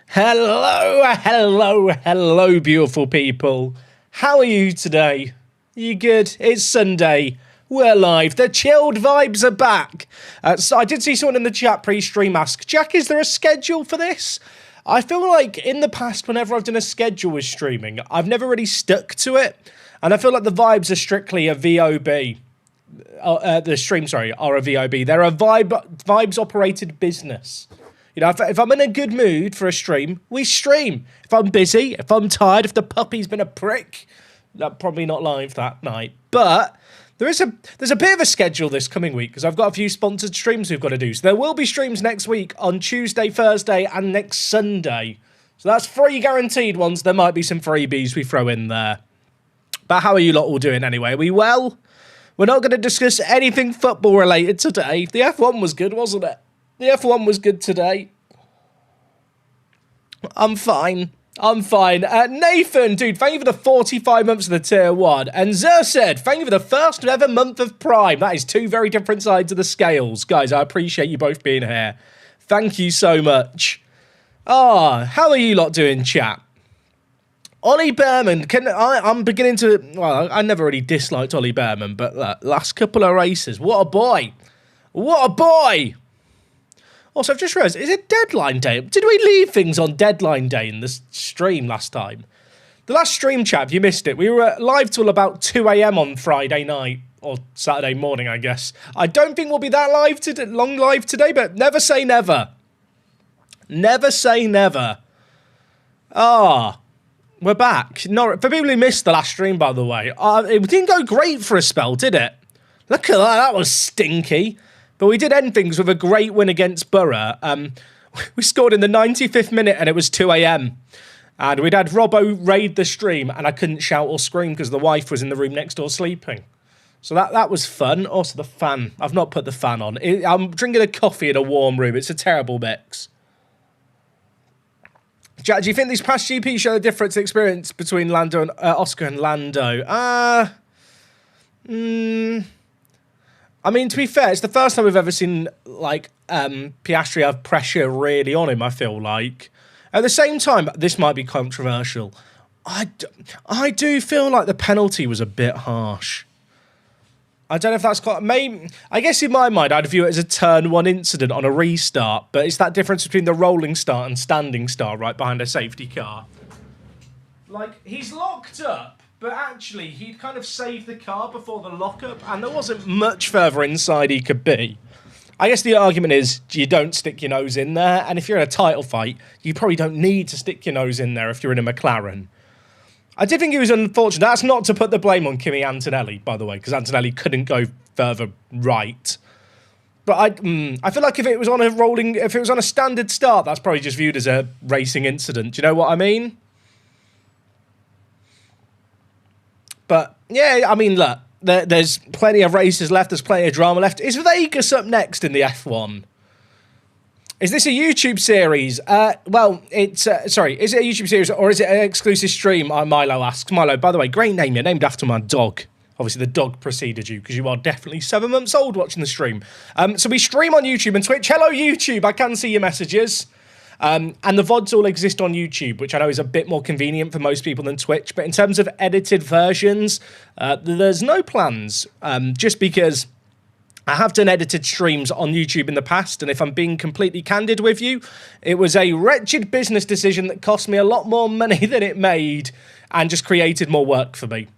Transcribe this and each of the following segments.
Hello, beautiful people. How are you today? You good? It's Sunday. We're live. The chilled vibes are back. So I did see someone in the chat pre-stream ask, Jack, is there a schedule for this? I feel like in the past, whenever I've done a schedule with streaming, I've never really stuck to it. And I feel like the vibes are strictly a VOB. The streams, sorry, are a VOB. They're a vibes-operated business. You know, if I'm in a good mood for a stream, we stream. If I'm busy, if I'm tired, if the puppy's been a prick, probably not live that night. But there's a bit of a schedule this coming week because I've got a few sponsored streams we've got to do. So there will be streams next week on Tuesday, Thursday, and next Sunday. So that's 3 guaranteed ones. There might be some freebies we throw in there. But how are you lot all doing anyway? Are we well? We're not going to discuss anything football related today. The F1 was good, wasn't it? The F1 was good today. I'm fine. Nathan, dude, thank you for the 45 months of the tier 1. And Zer said, thank you for the first ever month of Prime. That is 2 very different sides of the scales. Guys, I appreciate you both being here. Thank you so much. How are you lot doing, chat? Ollie Behrman, I'm beginning to... Well, I never really disliked Ollie Behrman, but last couple of races, what a boy. What a boy. Also, I've just realised, is it deadline day? Did we leave things on deadline day in the stream last time? The last stream, chat, if you missed it, we were live till about 2 a.m. on Friday night, or Saturday morning, I guess. I don't think we'll be that long live today, but never say never. Never say never. We're back. For people who missed the last stream, by the way, it didn't go great for a spell, did it? Look at that, that was stinky. But we did end things with a great win against Borough. We scored in the 95th minute and it was 2 a.m. And we'd had Robbo raid the stream and I couldn't shout or scream because the wife was in the room next door sleeping. So that was fun. Also the fan. I've not put the fan on. I'm drinking a coffee in a warm room. It's a terrible mix. Jack, do you think these past GPs show the difference in experience between Lando and Oscar and Lando? I mean, to be fair, it's the first time we've ever seen, like, Piastri have pressure really on him, I feel like. At the same time, this might be controversial. I do feel like the penalty was a bit harsh. I don't know if that's quite... Maybe, I guess in my mind, I'd view it as a turn 1 incident on a restart, but it's that difference between the rolling start and standing start right behind a safety car. Like, he's locked up, but actually, he'd kind of saved the car before the lockup, and there wasn't much further inside he could be. I guess the argument is, you don't stick your nose in there, and if you're in a title fight, you probably don't need to stick your nose in there if you're in a McLaren. I did think it was unfortunate. That's not to put the blame on Kimi Antonelli, by the way, because Antonelli couldn't go further right. But I feel like if it was on a standard start, that's probably just viewed as a racing incident. Do you know what I mean? But yeah, I mean, look, there's plenty of races left. There's plenty of drama left. Is Vegas up next in the F1? Is this a YouTube series? Well, it's... sorry, is it a YouTube series or is it an exclusive stream? Milo asks. Milo, by the way, great name. You're named after my dog. Obviously, the dog preceded you because you are definitely 7 months old watching the stream. So we stream on YouTube and Twitch. Hello, YouTube. I can see your messages. And the VODs all exist on YouTube, which I know is a bit more convenient for most people than Twitch. But in terms of edited versions, there's no plans. Just because... I have done edited streams on YouTube in the past, and if I'm being completely candid with you, it was a wretched business decision that cost me a lot more money than it made and just created more work for me,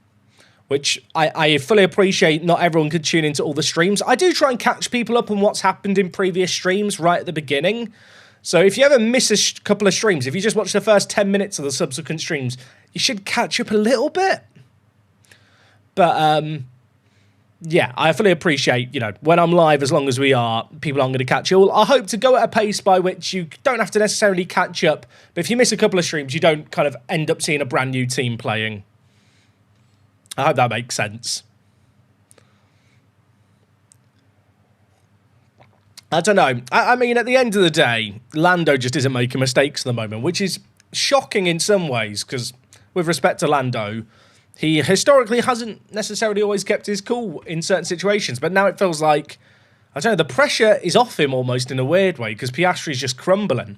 which I fully appreciate. Not everyone could tune into all the streams. I do try and catch people up on what's happened in previous streams right at the beginning. So if you ever miss a couple of streams, if you just watch the first 10 minutes of the subsequent streams, you should catch up a little bit. But, yeah, I fully appreciate, you know, when I'm live, as long as we are, people aren't going to catch you all. I hope to go at a pace by which you don't have to necessarily catch up, but if you miss a couple of streams, you don't kind of end up seeing a brand new team playing. I hope that makes sense. I don't know. I mean, at the end of the day, Lando just isn't making mistakes at the moment, which is shocking in some ways, because with respect to Lando... He historically hasn't necessarily always kept his cool in certain situations, but now it feels like, I don't know, the pressure is off him almost in a weird way because Piastri's just crumbling.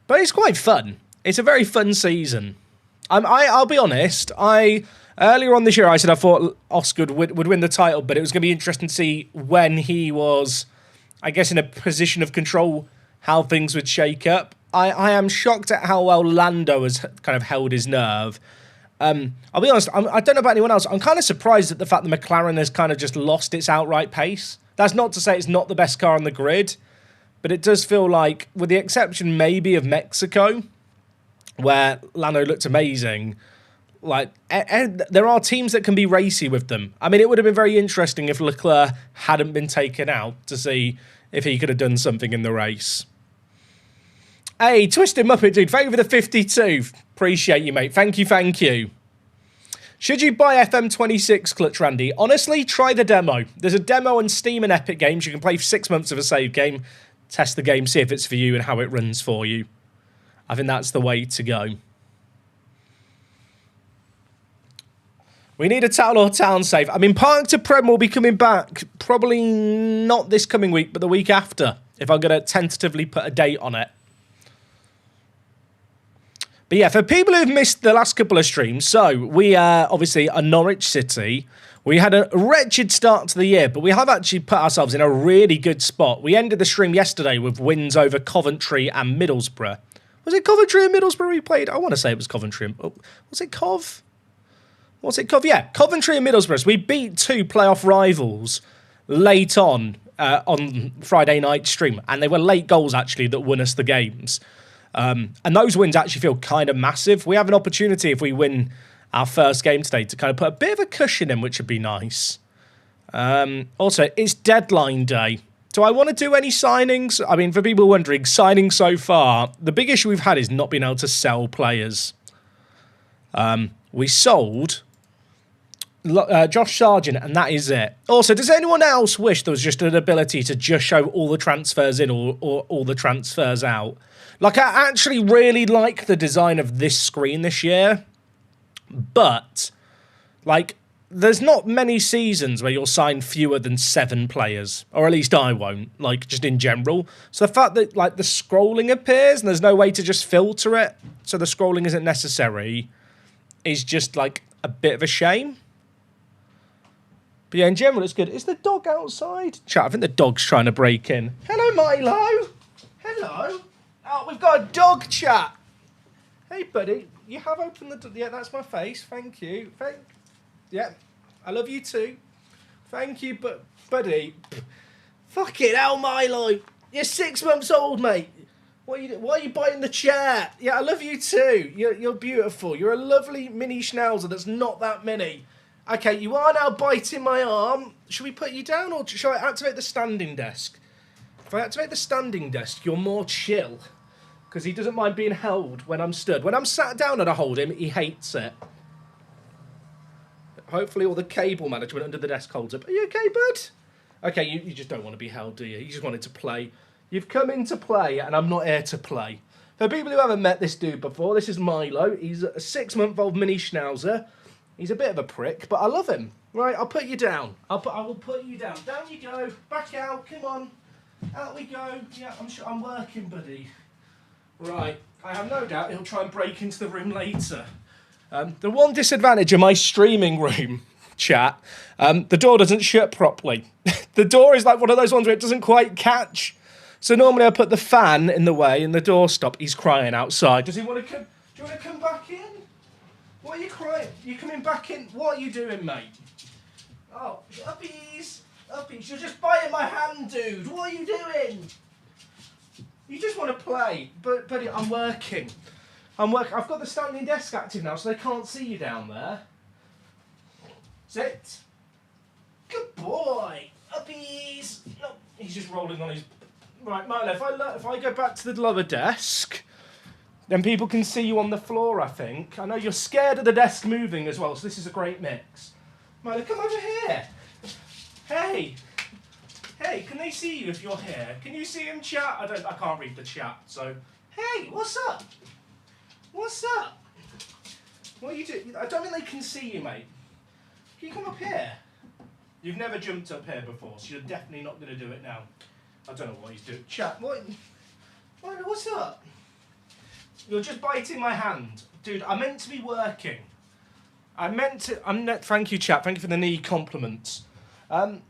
But it's quite fun. It's a very fun season. I'll be honest. Earlier on this year, I said I thought Oscar would win the title, but it was going to be interesting to see when he was, I guess, in a position of control, how things would shake up. I am shocked at how well Lando has kind of held his nerve. I'll be honest, I don't know about anyone else. I'm kind of surprised at the fact that McLaren has kind of just lost its outright pace. That's not to say it's not the best car on the grid, but it does feel like, with the exception maybe of Mexico, where Lando looked amazing, like there are teams that can be racy with them. I mean, it would have been very interesting if Leclerc hadn't been taken out to see if he could have done something in the race. Hey, Twisted Muppet Dude, thank you for the 52. Appreciate you, mate. Thank you. Should you buy FM26 Clutch, Randy? Honestly, try the demo. There's a demo on Steam and Epic Games. You can play for 6 months of a save game, test the game, see if it's for you and how it runs for you. I think that's the way to go. We need a Town or Town save. I mean, Park to Prem will be coming back probably not this coming week, but the week after, if I'm going to tentatively put a date on it. But yeah, for people who've missed the last couple of streams, so we obviously are Norwich City. We had a wretched start to the year, but we have actually put ourselves in a really good spot. We ended the stream yesterday with wins over Coventry and Middlesbrough. Was it Coventry and Middlesbrough we played? I want to say it was Coventry. Was it Cov? Was it Cov? Yeah, Coventry and Middlesbrough. So we beat 2 playoff rivals late on Friday night stream. And they were late goals, actually, that won us the games. And those wins actually feel kind of massive. We have an opportunity, if we win our first game today, to kind of put a bit of a cushion in, which would be nice. Also, it's deadline day. Do I want to do any signings? I mean, for people wondering, signings so far, the big issue we've had is not being able to sell players. We sold Josh Sargent, and that is it. Also, does anyone else wish there was just an ability to just show all the transfers in or all the transfers out? Like, I actually really like the design of this screen this year, but, like, there's not many seasons where you'll sign fewer than 7 players, or at least I won't, like, just in general. So the fact that, like, the scrolling appears and there's no way to just filter it, so the scrolling isn't necessary, is just, like, a bit of a shame. But yeah, in general, it's good. Is the dog outside? Chat, I think the dog's trying to break in. Hello, Milo. Hello. Oh, we've got a dog, chat. Hey, buddy. You have opened the door. Yeah, that's my face. Thank you. Yeah, I love you too. Thank you, but buddy. Fucking hell, Milo. You're 6 months old, mate. Why are you biting the chair? Yeah, I love you too. You're beautiful. You're a lovely mini schnauzer that's not that mini. Okay, you are now biting my arm. Should we put you down or shall I activate the standing desk? If I activate the standing desk, you're more chill. Because he doesn't mind being held when I'm stood. When I'm sat down and I hold him, he hates it. Hopefully all the cable management under the desk holds up. Are you okay, bud? Okay, you just don't want to be held, do you? You just wanted to play. You've come in to play, and I'm not here to play. For people who haven't met this dude before, this is Milo. He's a 6-month-old mini schnauzer. He's a bit of a prick, but I love him. Right, I'll put you down. I will put you down. Down you go. Back out. Come on. Out we go. Yeah, I'm working, buddy. Right. I have no doubt he'll try and break into the room later. The one disadvantage of my streaming room, chat, the door doesn't shut properly. The door is like one of those ones where it doesn't quite catch. So normally I put the fan in the way and the door stop. He's crying outside. Does he want to come? Do you want to come back in? What are you crying? You coming back in? What are you doing, mate? Oh, uppies. Uppies. You're just biting my hand, dude. What are you doing? You just want to play. But buddy, I'm working. I've got the standing desk active now, so they can't see you down there. Sit. Good boy. Uppies. No, he's just rolling on his... Right, Milo, if I go back to the lower desk, then people can see you on the floor, I think. I know you're scared of the desk moving as well, so this is a great mix. Milo, come over here. Hey. Hey, can they see you if you're here? Can you see him, chat? I can't read the chat, so... Hey, what's up? What's up? What are you doing? I don't think they can see you, mate. Can you come up here? You've never jumped up here before, so you're definitely not going to do it now. I don't know what he's doing. Chat, what's up? You're just biting my hand. Dude, I meant to be working. Thank you, chat. Thank you for the knee compliments. Milo,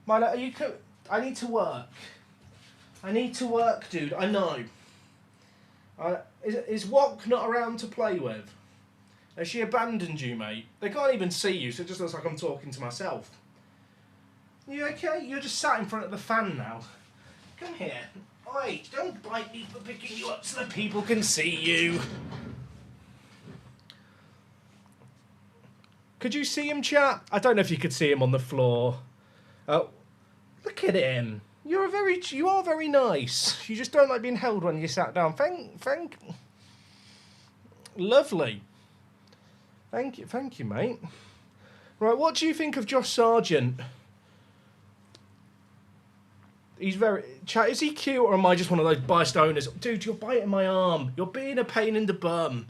are you... I need to work. I need to work, dude. I know. Is Wok not around to play with? Has she abandoned you, mate? They can't even see you, so it just looks like I'm talking to myself. You okay? You're just sat in front of the fan now. Come here. Oi, don't bite me for picking you up so that people can see you. Could you see him, chat? I don't know if you could see him on the floor. Oh, look at him. You are very nice. You just don't like being held when you sat down. Thank. Lovely. Thank you, mate. Right, what do you think of Josh Sargent? He's very... Chat, is he cute or am I just one of those biased owners? Dude, you're biting my arm. You're being a pain in the bum.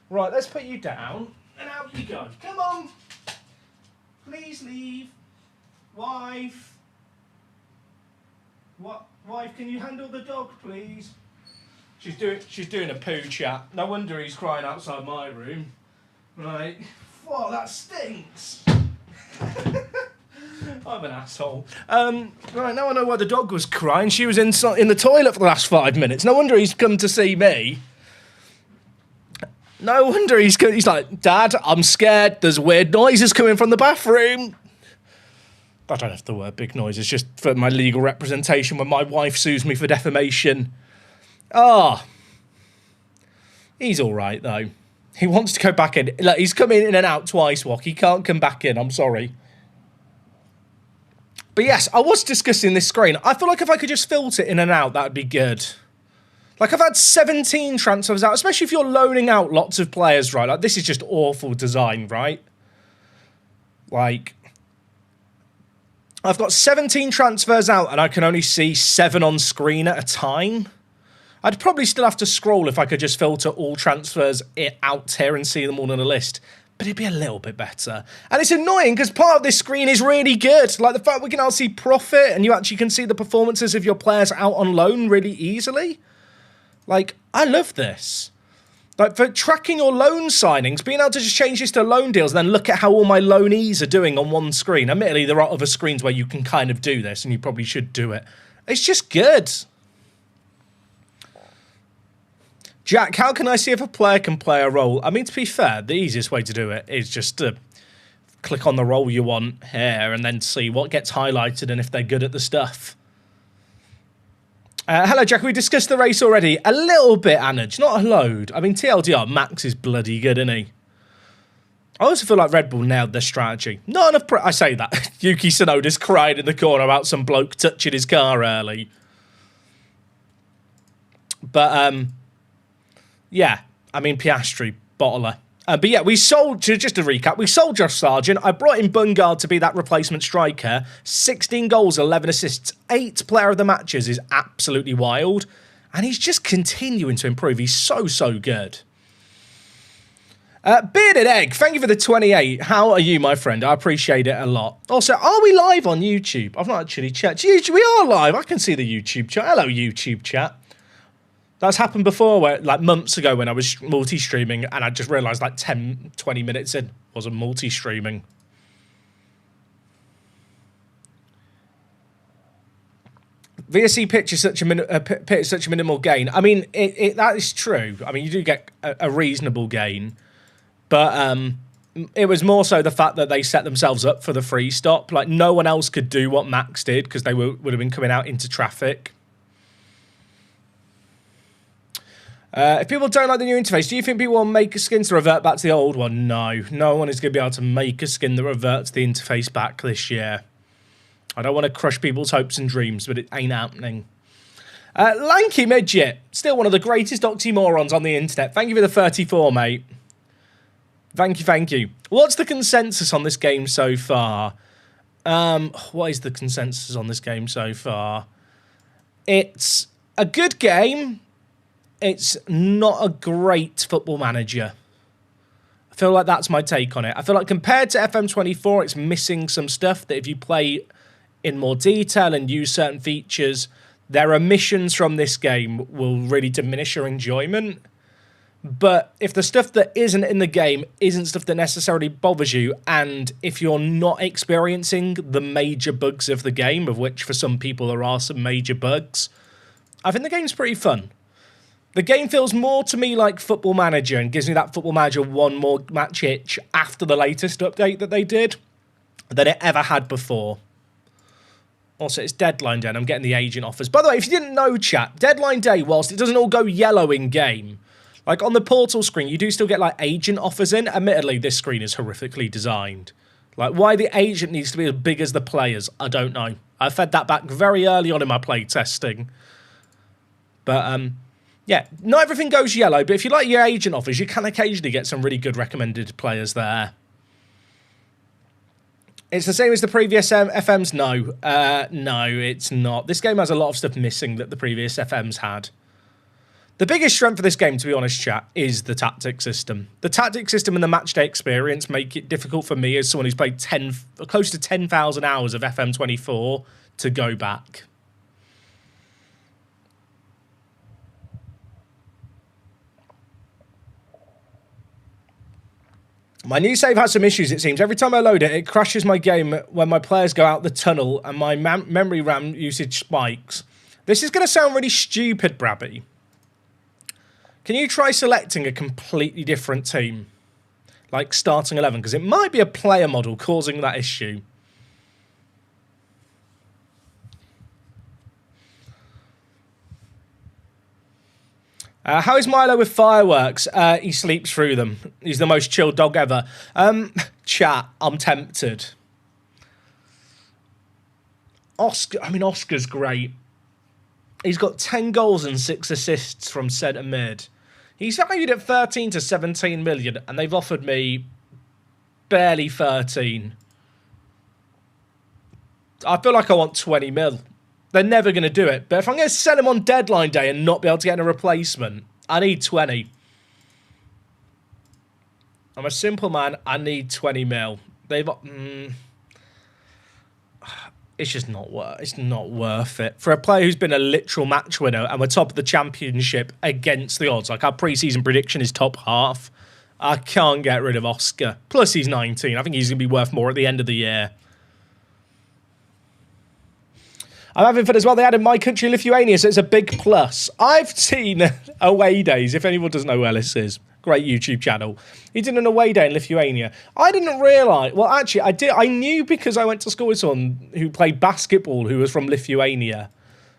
Right, let's put you down. And out you go. Come on. Please leave. Wife. What? Wife, can you handle the dog, please? She's doing a poo, chat. No wonder he's crying outside my room. Right. Whoa, that stinks. I'm an asshole. Right, now I know why the dog was crying. She was in the toilet for the last 5 minutes. No wonder he's come to see me. No wonder he's like, Dad, I'm scared. There's weird noises coming from the bathroom. I don't have the word big noises, just for my legal representation when my wife sues me for defamation. Ah. He's all right, though. He wants to go back in. Look, he's come in and out twice, Wok. He can't come back in. I'm sorry. But yes, I was discussing this screen. I feel like if I could just filter in and out, that would be good. Like, I've had 17 transfers out, especially if you're loaning out lots of players, right? Like, this is just awful design, right? Like, I've got 17 transfers out and I can only see 7 on screen at a time. I'd probably still have to scroll if I could just filter all transfers out here and see them all on a list. But it'd be a little bit better. And it's annoying because part of this screen is really good. Like the fact we can now see profit and you actually can see the performances of your players out on loan really easily. Like, I love this. Like, for tracking your loan signings, being able to just change this to loan deals and then look at how all my loanees are doing on one screen. Admittedly, there are other screens where you can kind of do this and you probably should do it. It's just good. Jack, how can I see if a player can play a role? I mean, to be fair, the easiest way to do it is just to click on the role you want here and then see what gets highlighted and if they're good at the stuff. Hello, Jack. We discussed the race already. A little bit, Addons. Not a load. I mean, TLDR, Max is bloody good, isn't he? I also feel like Red Bull nailed their strategy. Not enough... I say that. Yuki Tsunoda's crying in the corner about some bloke touching his car early. But, yeah. I mean, Piastri, bottler. But yeah, we sold, just to recap, we sold Josh Sargent. I brought in Bungard to be that replacement striker. 16 goals, 11 assists, 8 player of the matches is absolutely wild. And he's just continuing to improve. He's so, so good. Bearded Egg, thank you for the 28. How are you, my friend? I appreciate it a lot. Also, are we live on YouTube? I've not actually checked. We are live. I can see the YouTube chat. Hello, YouTube chat. That's happened before, where, like months ago when I was multi-streaming and I just realised like 10, 20 minutes in, wasn't multi-streaming. VSC pitch is such a minimal gain. I mean, that is true. I mean, you do get a reasonable gain. But it was more so the fact that they set themselves up for the free stop. Like, no one else could do what Max did because they would have been coming out into traffic. If people don't like the new interface, do you think people will make skins to revert back to the old one? No. No one is going to be able to make a skin that reverts the interface back this year. I don't want to crush people's hopes and dreams, but it ain't happening. Lanky Midget, still one of the greatest oxymorons on the internet. Thank you for the 34, mate. Thank you. What's the consensus on this game so far? What is the consensus on this game so far? It's a good game. It's not a great football manager. I feel like that's my take on it. I feel like compared to FM24, it's missing some stuff that if you play in more detail and use certain features, Their omissions from this game will really diminish your enjoyment. But if the stuff that isn't in the game isn't stuff that necessarily bothers you, and if you're not experiencing the major bugs of the game, of which for some people there are some major bugs, I think the game's pretty fun. The game feels more to me like Football Manager and gives me that Football Manager one more match itch after the latest update that they did than it ever had before. Also, it's deadline day and I'm getting the agent offers. By the way, if you didn't know, chat, deadline day, whilst it doesn't all go yellow in-game, like on the portal screen, you do still get like agent offers in. Admittedly, this screen is horrifically designed. Like why the agent needs to be as big as the players, I don't know. I fed that back very early on in my play testing. But, yeah, not everything goes yellow, but if you like your agent offers, you can occasionally get some really good recommended players there. It's the same as the previous FMs? No. No, it's not. This game has a lot of stuff missing that the previous FMs had. The biggest strength of this game, to be honest, chat, is the tactic system. The tactic system and the matchday experience make it difficult for me as someone who's played close to 10,000 hours of FM24 to go back. My new save has some issues, it seems. Every time I load it, it crashes my game when my players go out the tunnel and my memory RAM usage spikes. This is going to sound really stupid, Brabby. Can you try selecting a completely different team? Like starting 11, because it might be a player model causing that issue. How is Milo with fireworks? He sleeps through them. He's the most chilled dog ever. Chat, I'm tempted. Oscar's great. He's got 10 goals and 6 assists from centre mid. He's valued at 13 to 17 million, and they've offered me barely 13. I feel like I want 20 mil. They're never going to do it. But if I'm going to sell him on deadline day and not be able to get a replacement, I need 20. I'm a simple man. I need 20 mil. It's just not worth it. For a player who's been a literal match winner and we're top of the championship against the odds, like our pre-season prediction is top half, I can't get rid of Oscar. Plus he's 19. I think he's going to be worth more at the end of the year. I'm having fun as well. They added My Country Lithuania, so it's a big plus. I've seen away days, if anyone doesn't know where this is. Great YouTube channel. He did an away day in Lithuania. I didn't realise... Well, actually, I did. I knew because I went to school with someone who played basketball who was from Lithuania.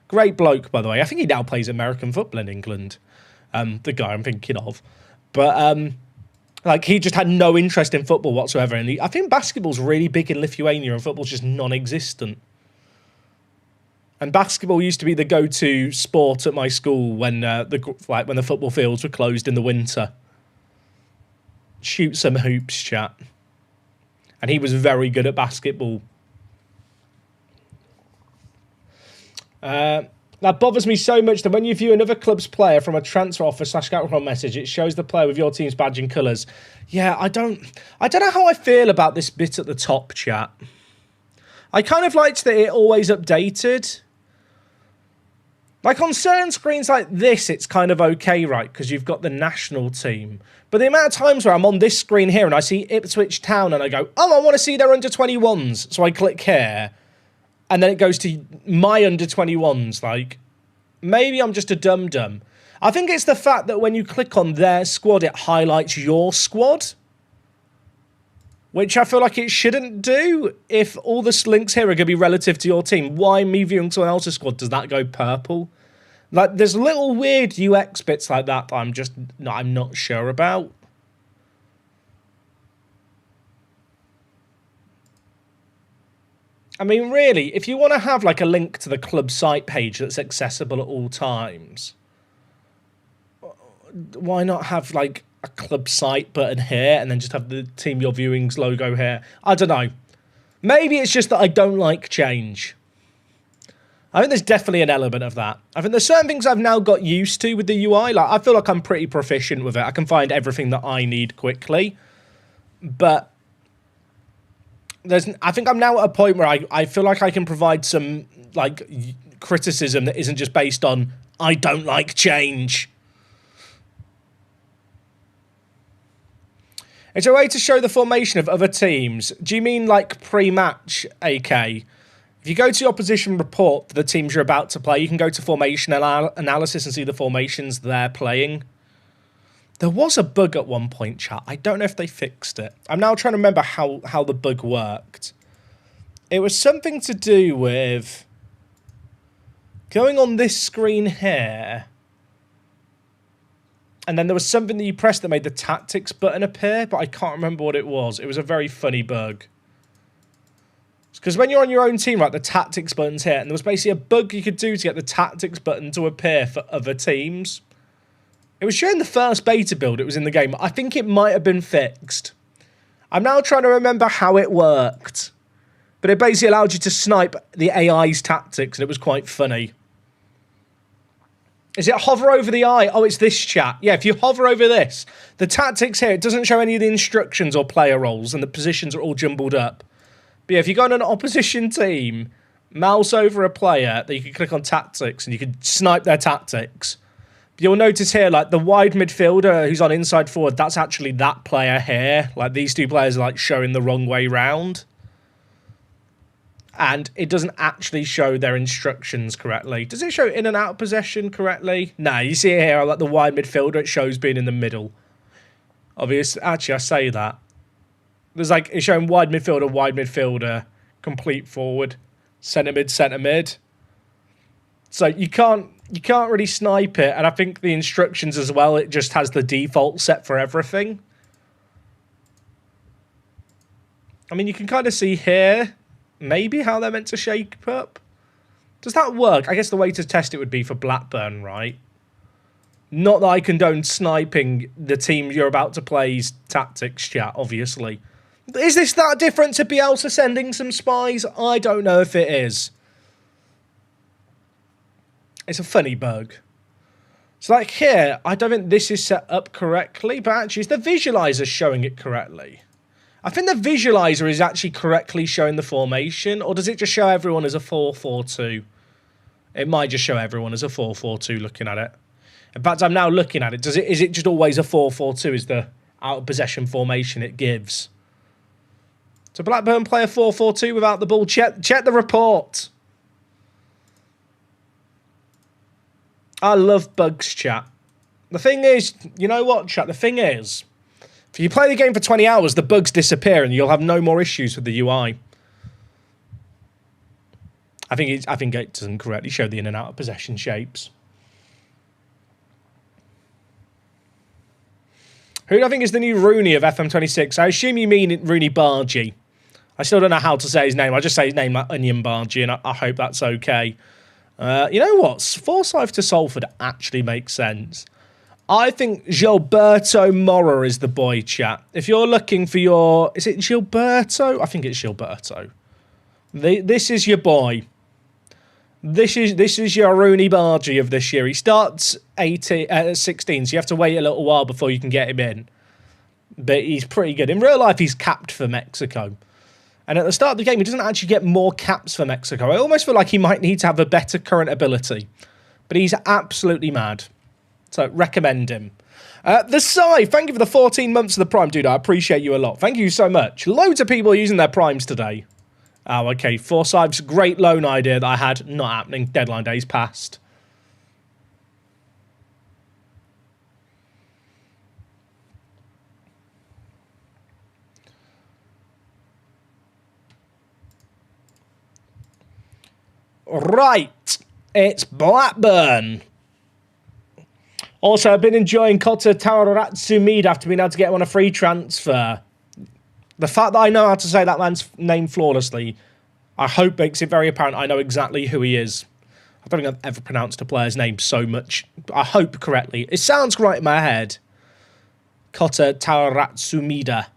Great bloke, by the way. I think he now plays American football in England. The guy I'm thinking of. But, like, he just had no interest in football whatsoever. And I think basketball's really big in Lithuania and football's just non-existent. And basketball used to be the go-to sport at my school when when the football fields were closed in the winter. Shoot some hoops, chat. And he was very good at basketball. That bothers me so much that when you view another club's player from a transfer offer / scout message, it shows the player with your team's badge and colours. Yeah, I don't know how I feel about this bit at the top, chat. I kind of liked that it always updated. Like on certain screens like this, it's kind of okay, right? Because you've got the national team. But the amount of times where I'm on this screen here and I see Ipswich Town and I go, oh, I want to see their under-21s. So I click here. And then it goes to my under-21s. Like, maybe I'm just a dum-dum. I think it's the fact that when you click on their squad, it highlights your squad. Which I feel like it shouldn't do. If all the links here are going to be relative to your team, why me viewing someone else's squad does that go purple? Like, there's little weird UX bits like that I'm not sure about. I mean, really, if you want to have like a link to the club site page that's accessible at all times, why not have like a club site button here and then just have the team you're viewing's logo here? I don't know. Maybe it's just that I don't like change. I think there's definitely an element of that. I think there's certain things I've now got used to with the UI. Like, I feel like I'm pretty proficient with it. I can find everything that I need quickly. But I think I'm now at a point where I feel like I can provide some like criticism that isn't just based on, I don't like change. It's a way to show the formation of other teams. Do you mean like pre-match, AK? If you go to your position report for the teams you're about to play, you can go to formation analysis and see the formations they're playing. There was a bug at one point, chat. I don't know if they fixed it. I'm now trying to remember how the bug worked. It was something to do with going on this screen here. And then there was something that you pressed that made the tactics button appear, but I can't remember what it was. It was a very funny bug. Because when you're on your own team, right, the tactics button's here, and there was basically a bug you could do to get the tactics button to appear for other teams. It was during the first beta build it was in the game. I think it might have been fixed. I'm now trying to remember how it worked. But it basically allowed you to snipe the AI's tactics, and it was quite funny. Is it hover over the eye? Oh, it's this chat. Yeah, if you hover over this, the tactics here, it doesn't show any of the instructions or player roles, and the positions are all jumbled up. But yeah, if you go on an opposition team, mouse over a player, then you can click on tactics, and you can snipe their tactics. You'll notice here, like, the wide midfielder who's on inside forward, that's actually that player here. Like, these two players are, like, showing the wrong way round. And it doesn't actually show their instructions correctly. Does it show in and out of possession correctly? No, you see it here, like the wide midfielder, it shows being in the middle. Obviously, actually, I say that. There's like, it's showing wide midfielder, complete forward, centre mid. So you can't really snipe it, and I think the instructions as well, it just has the default set for everything. I mean, you can kind of see here, maybe how they're meant to shape up. Does that work? I guess the way to test it would be for Blackburn, right? Not that I condone sniping the team you're about to play's tactics, chat, obviously. Is this that different to Bielsa sending some spies? I don't know if it is. It's a funny bug. So like here, I don't think this is set up correctly, but actually is the visualizer showing it correctly? I think the visualizer is actually correctly showing the formation, or does it just show everyone as a 4-4-2? It might just show everyone as a 4-4-2 looking at it. In fact, I'm now looking at it. Is it just always a 4-4-2 is the out of possession formation it gives? So Blackburn play a 4-4-2 without the ball. Check the report. I love bugs, chat. The thing is, you know what, chat? The thing is, if you play the game for 20 hours, the bugs disappear and you'll have no more issues with the UI. I think it doesn't correctly show the in and out of possession shapes. Who do I think is the new Rooney of FM26? I assume you mean Rooney Bargy. I still don't know how to say his name. I just say his name like Onion Bargy, and I hope that's okay. You know what? Forsyth to Salford actually makes sense. I think Gilberto Mora is the boy, chat. If you're looking for your... Is it Gilberto? I think it's Gilberto. This is your boy. This is your Rooney Bargy of this year. He starts 16, so you have to wait a little while before you can get him in. But he's pretty good. In real life, he's capped for Mexico. And at the start of the game, he doesn't actually get more caps for Mexico. I almost feel like he might need to have a better current ability. But he's absolutely mad. So, recommend him. The Sai, thank you for the 14 months of the Prime, dude. I appreciate you a lot. Thank you so much. Loads of people using their Primes today. Oh, okay. Forsyth's great loan idea that I had. Not happening. Deadline day's passed. Right. It's Blackburn. Also, I've been enjoying Kota Taratsumid after being able to get him on a free transfer. The fact that I know how to say that man's name flawlessly, I hope makes it very apparent I know exactly who he is. I don't think I've ever pronounced a player's name so much. I hope correctly. It sounds right in my head. Kota Taratsumida.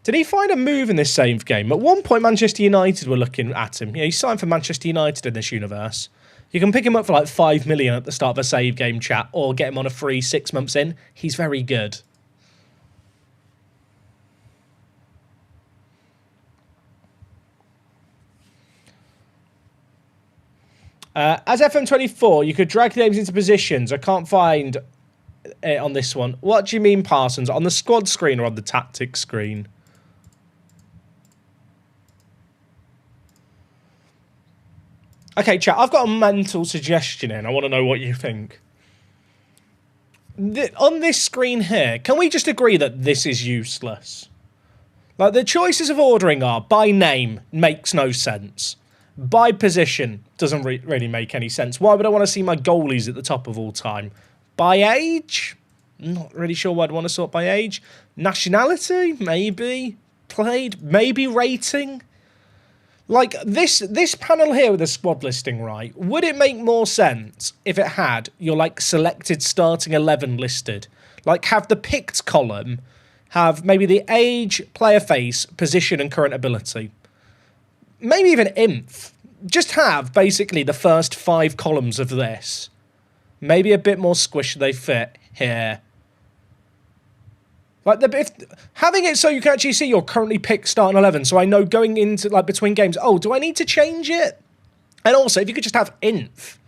Did he find a move in this save game? At one point, Manchester United were looking at him. Yeah, he signed for Manchester United in this universe. You can pick him up for like 5 million at the start of a save game, chat, or get him on a free 6 months in. He's very good. As FM24, you could drag names into positions. I can't find it on this one. What do you mean, Parsons? On the squad screen or on the tactics screen? Okay, chat, I've got a mental suggestion in. I want to know what you think. On this screen here, can we just agree that this is useless? Like, the choices of ordering are by name, makes no sense. By position, doesn't really make any sense. Why would I want to see my goalies at the top of all time? By age? Not really sure why I'd want to sort by age. Nationality? Maybe. Played? Maybe rating? Like, this panel here with the squad listing, right? Would it make more sense if it had your, like, selected starting 11 listed? Like, have the picked column have maybe the age, player face, position, and current ability. Maybe even inf. Just have, basically, the first 5 columns of this. Maybe a bit more squish they fit here. Like, having it so you can actually see your currently picked starting 11, so I know going into, like, between games, oh, do I need to change it? And also, if you could just have inf.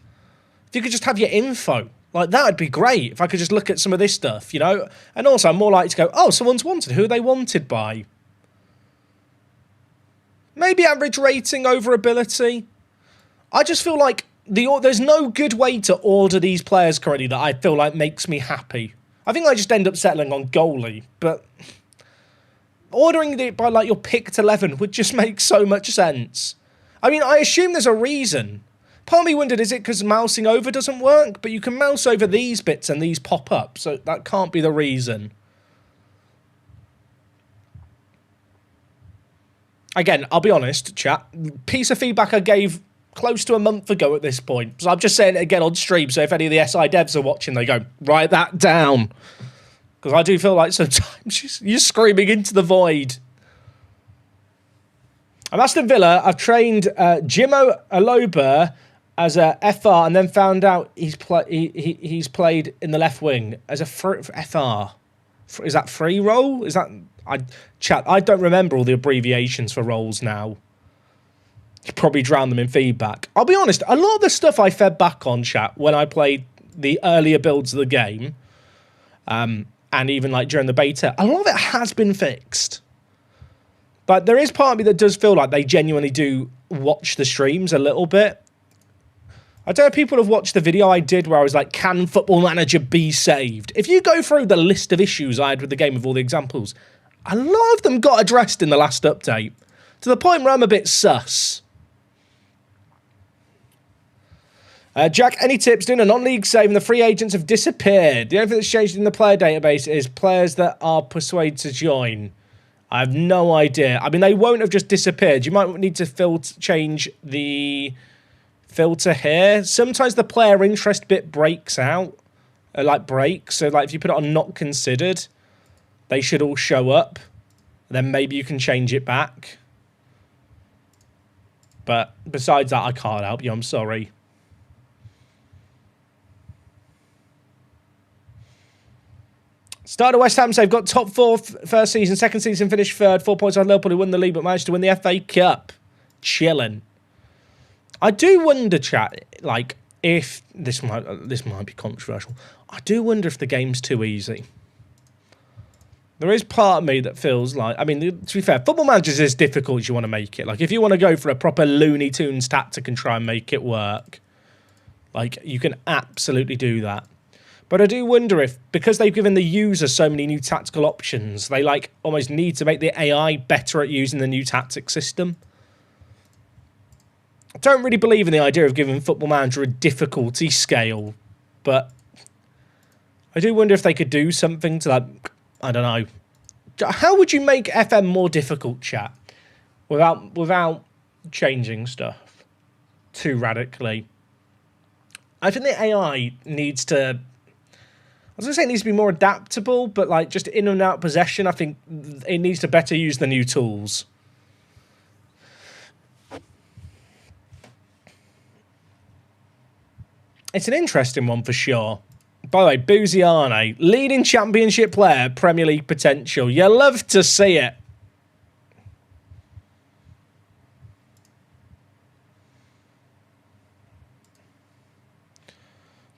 If you could just have your info. Like, that would be great if I could just look at some of this stuff, you know? And also, I'm more likely to go, oh, someone's wanted. Who are they wanted by? Maybe average rating over ability. I just feel like there's no good way to order these players currently that I feel like makes me happy. I think I just end up settling on goalie, but ordering it by, like, your picked 11 would just make so much sense. I mean, I assume there's a reason. Part of me wondered, is it because mousing over doesn't work? But you can mouse over these bits and these pop up, so that can't be the reason. Again, I'll be honest, chat. Piece of feedback I gave close to a month ago at this point. So I'm just saying it again on stream, so if any of the SI devs are watching, they go, write that down. Because I do feel like sometimes you're screaming into the void. I'm Aston Villa. I've trained Jimo Aloba as a FR and then found out he's played in the left wing as a FR. Is that free role? Is that... Chat, I don't remember all the abbreviations for roles now. You probably drown them in feedback. I'll be honest, a lot of the stuff I fed back on, chat, when I played the earlier builds of the game, and even like during the beta, a lot of it has been fixed. But there is part of me that does feel like they genuinely do watch the streams a little bit. I don't know if people have watched the video I did where I was like, can Football Manager be saved? If you go through the list of issues I had with the game with all the examples, a lot of them got addressed in the last update, to the point where I'm a bit sus. Jack, any tips? Doing a non-league save and the free agents have disappeared. The only thing that's changed in the player database is players that are persuaded to join. I have no idea. I mean, they won't have just disappeared. You might need to change the filter here. Sometimes the player interest bit breaks out, breaks. So, like, if you put it on not considered, they should all show up. Then maybe you can change it back. But besides that, I can't help you. I'm sorry. Started West Ham, so they've got top 4 first season, second season finished 3rd, 4 points on Liverpool, who won the league but managed to win the FA Cup. Chilling. I do wonder, chat, like, if this might be controversial. I do wonder if the game's too easy. There is part of me that feels like, I mean, to be fair, Football Manager is as difficult as you want to make it. Like, if you want to go for a proper Looney Tunes tactic and try and make it work, like, you can absolutely do that. But I do wonder if, because they've given the user so many new tactical options, they, like, almost need to make the AI better at using the new tactic system. I don't really believe in the idea of giving Football Manager a difficulty scale, but I do wonder if they could do something to, like, I don't know. How would you make FM more difficult, chat, without changing stuff too radically? I think the AI needs to... I was going to say it needs to be more adaptable, but, like, just in and out possession, I think it needs to better use the new tools. It's an interesting one for sure. By the way, Buziane, leading championship player, Premier League potential. You love to see it.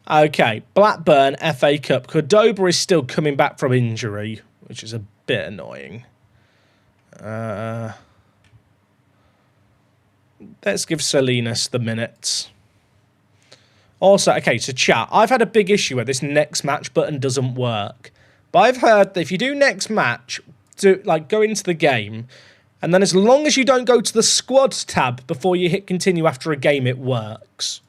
Okay, Blackburn, FA Cup. Cordoba is still coming back from injury, which is a bit annoying. Let's give Salinas the minutes. Also, okay, so chat, I've had a big issue where this next match button doesn't work. But I've heard that if you do next match, go into the game, and then as long as you don't go to the squad tab before you hit continue after a game, it works.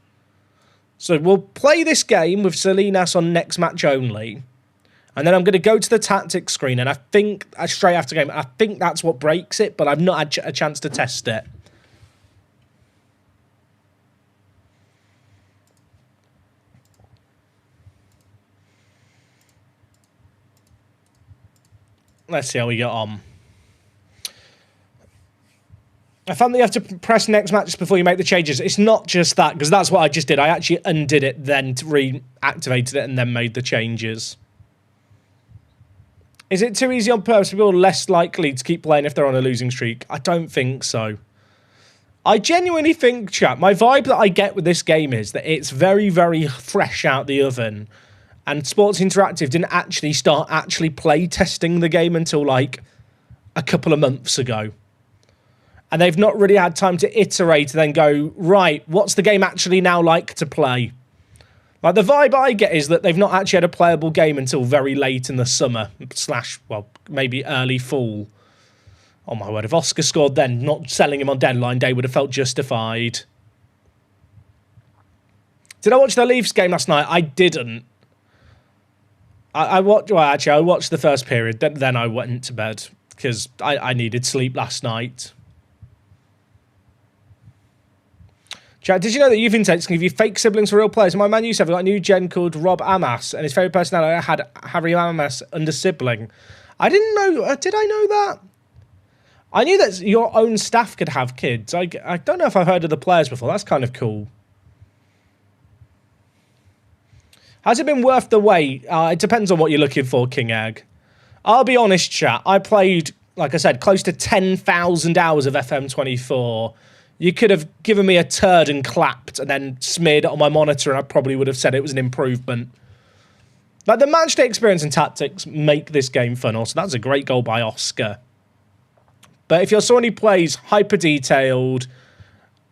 So we'll play this game with Salinas on next match only. And then I'm going to go to the tactics screen, and I think, straight after game, I think that's what breaks it, but I've not had a chance to test it. Let's see how we get on. I found that you have to press next match before you make the changes. It's not just that, because that's what I just did. I actually undid it, then reactivated it, and then made the changes. Is it too easy on purpose? People are less likely to keep playing if they're on a losing streak. I don't think so. I genuinely think, chat, my vibe that I get with this game is that it's very, very fresh out the oven. And Sports Interactive didn't actually start play testing the game until like a couple of months ago. And they've not really had time to iterate and then go, right, what's the game actually now like to play? Like, the vibe I get is that they've not actually had a playable game until very late in the summer, well, maybe early fall. Oh my word, if Oscar scored then, not selling him on deadline day would have felt justified. Did I watch the Leafs game last night? I didn't. I watched the first period, then I went to bed because I needed sleep last night. Chat, did you know that youth intakes can give you fake siblings for real players? In my Man U server, got a new gen called Rob Amas, and his favourite personality had Harry Amas under sibling. I didn't know. Did I know that? I knew that your own staff could have kids. I don't know if I've heard of the players before. That's kind of cool. Has it been worth the wait? It depends on what you're looking for, King Egg. I'll be honest, chat. I played, like I said, close to 10,000 hours of FM24. You could have given me a turd and clapped and then smeared it on my monitor and I probably would have said it was an improvement. Like, the matchday experience and tactics make this game fun. Also, that's a great goal by Oscar. But if you're someone who plays hyper-detailed,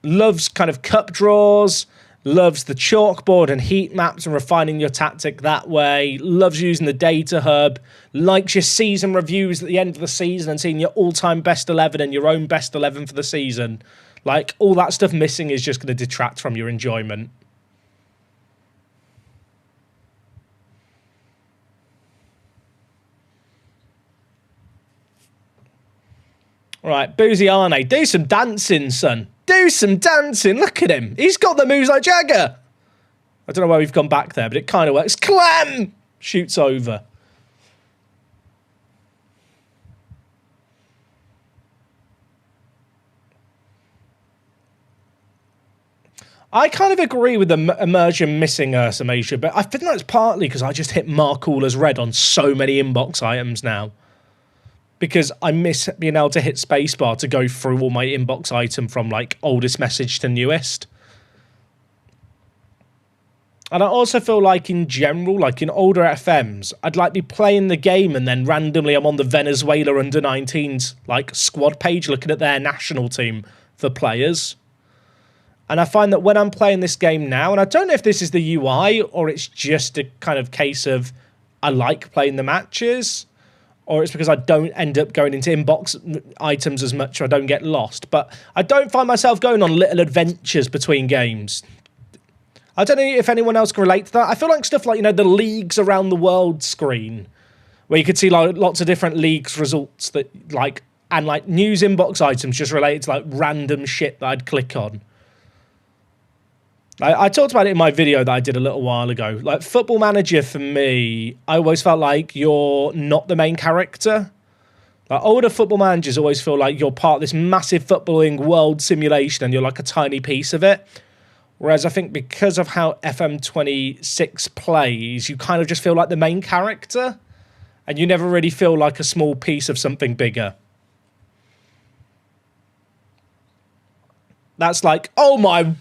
loves kind of cup draws, loves the chalkboard and heat maps and refining your tactic that way, loves using the data hub, likes your season reviews at the end of the season and seeing your all-time best 11 and your own best 11 for the season, like, all that stuff missing is just going to detract from your enjoyment. Right, Boozy Arne, do some dancing, son. Do some dancing. Look at him. He's got the moves like Jagger. I don't know why we've gone back there, but it kind of works. Clam! Shoots over. I kind of agree with the immersion missing Ursamasha, but I think that's partly because I just hit mark all as red on so many inbox items now. Because I miss being able to hit spacebar to go through all my inbox item from, like, oldest message to newest. And I also feel like, in general, like in older FMs, I'd like be playing the game and then randomly I'm on the Venezuela under-19s, like, squad page looking at their national team for players. And I find that when I'm playing this game now, and I don't know if this is the UI or it's just a kind of case of I like playing the matches, or it's because I don't end up going into inbox items as much or I don't get lost. But I don't find myself going on little adventures between games. I don't know if anyone else can relate to that. I feel like stuff like, you know, the leagues around the world screen, where you could see like lots of different leagues results that like, and like news inbox items just related to like random shit that I'd click on. I talked about it in my video that I did a little while ago. Like, Football Manager, for me, I always felt like you're not the main character. Like, older Football Managers always feel like you're part of this massive footballing world simulation and you're like a tiny piece of it. Whereas I think because of how FM26 plays, you kind of just feel like the main character. And you never really feel like a small piece of something bigger. That's like, oh my...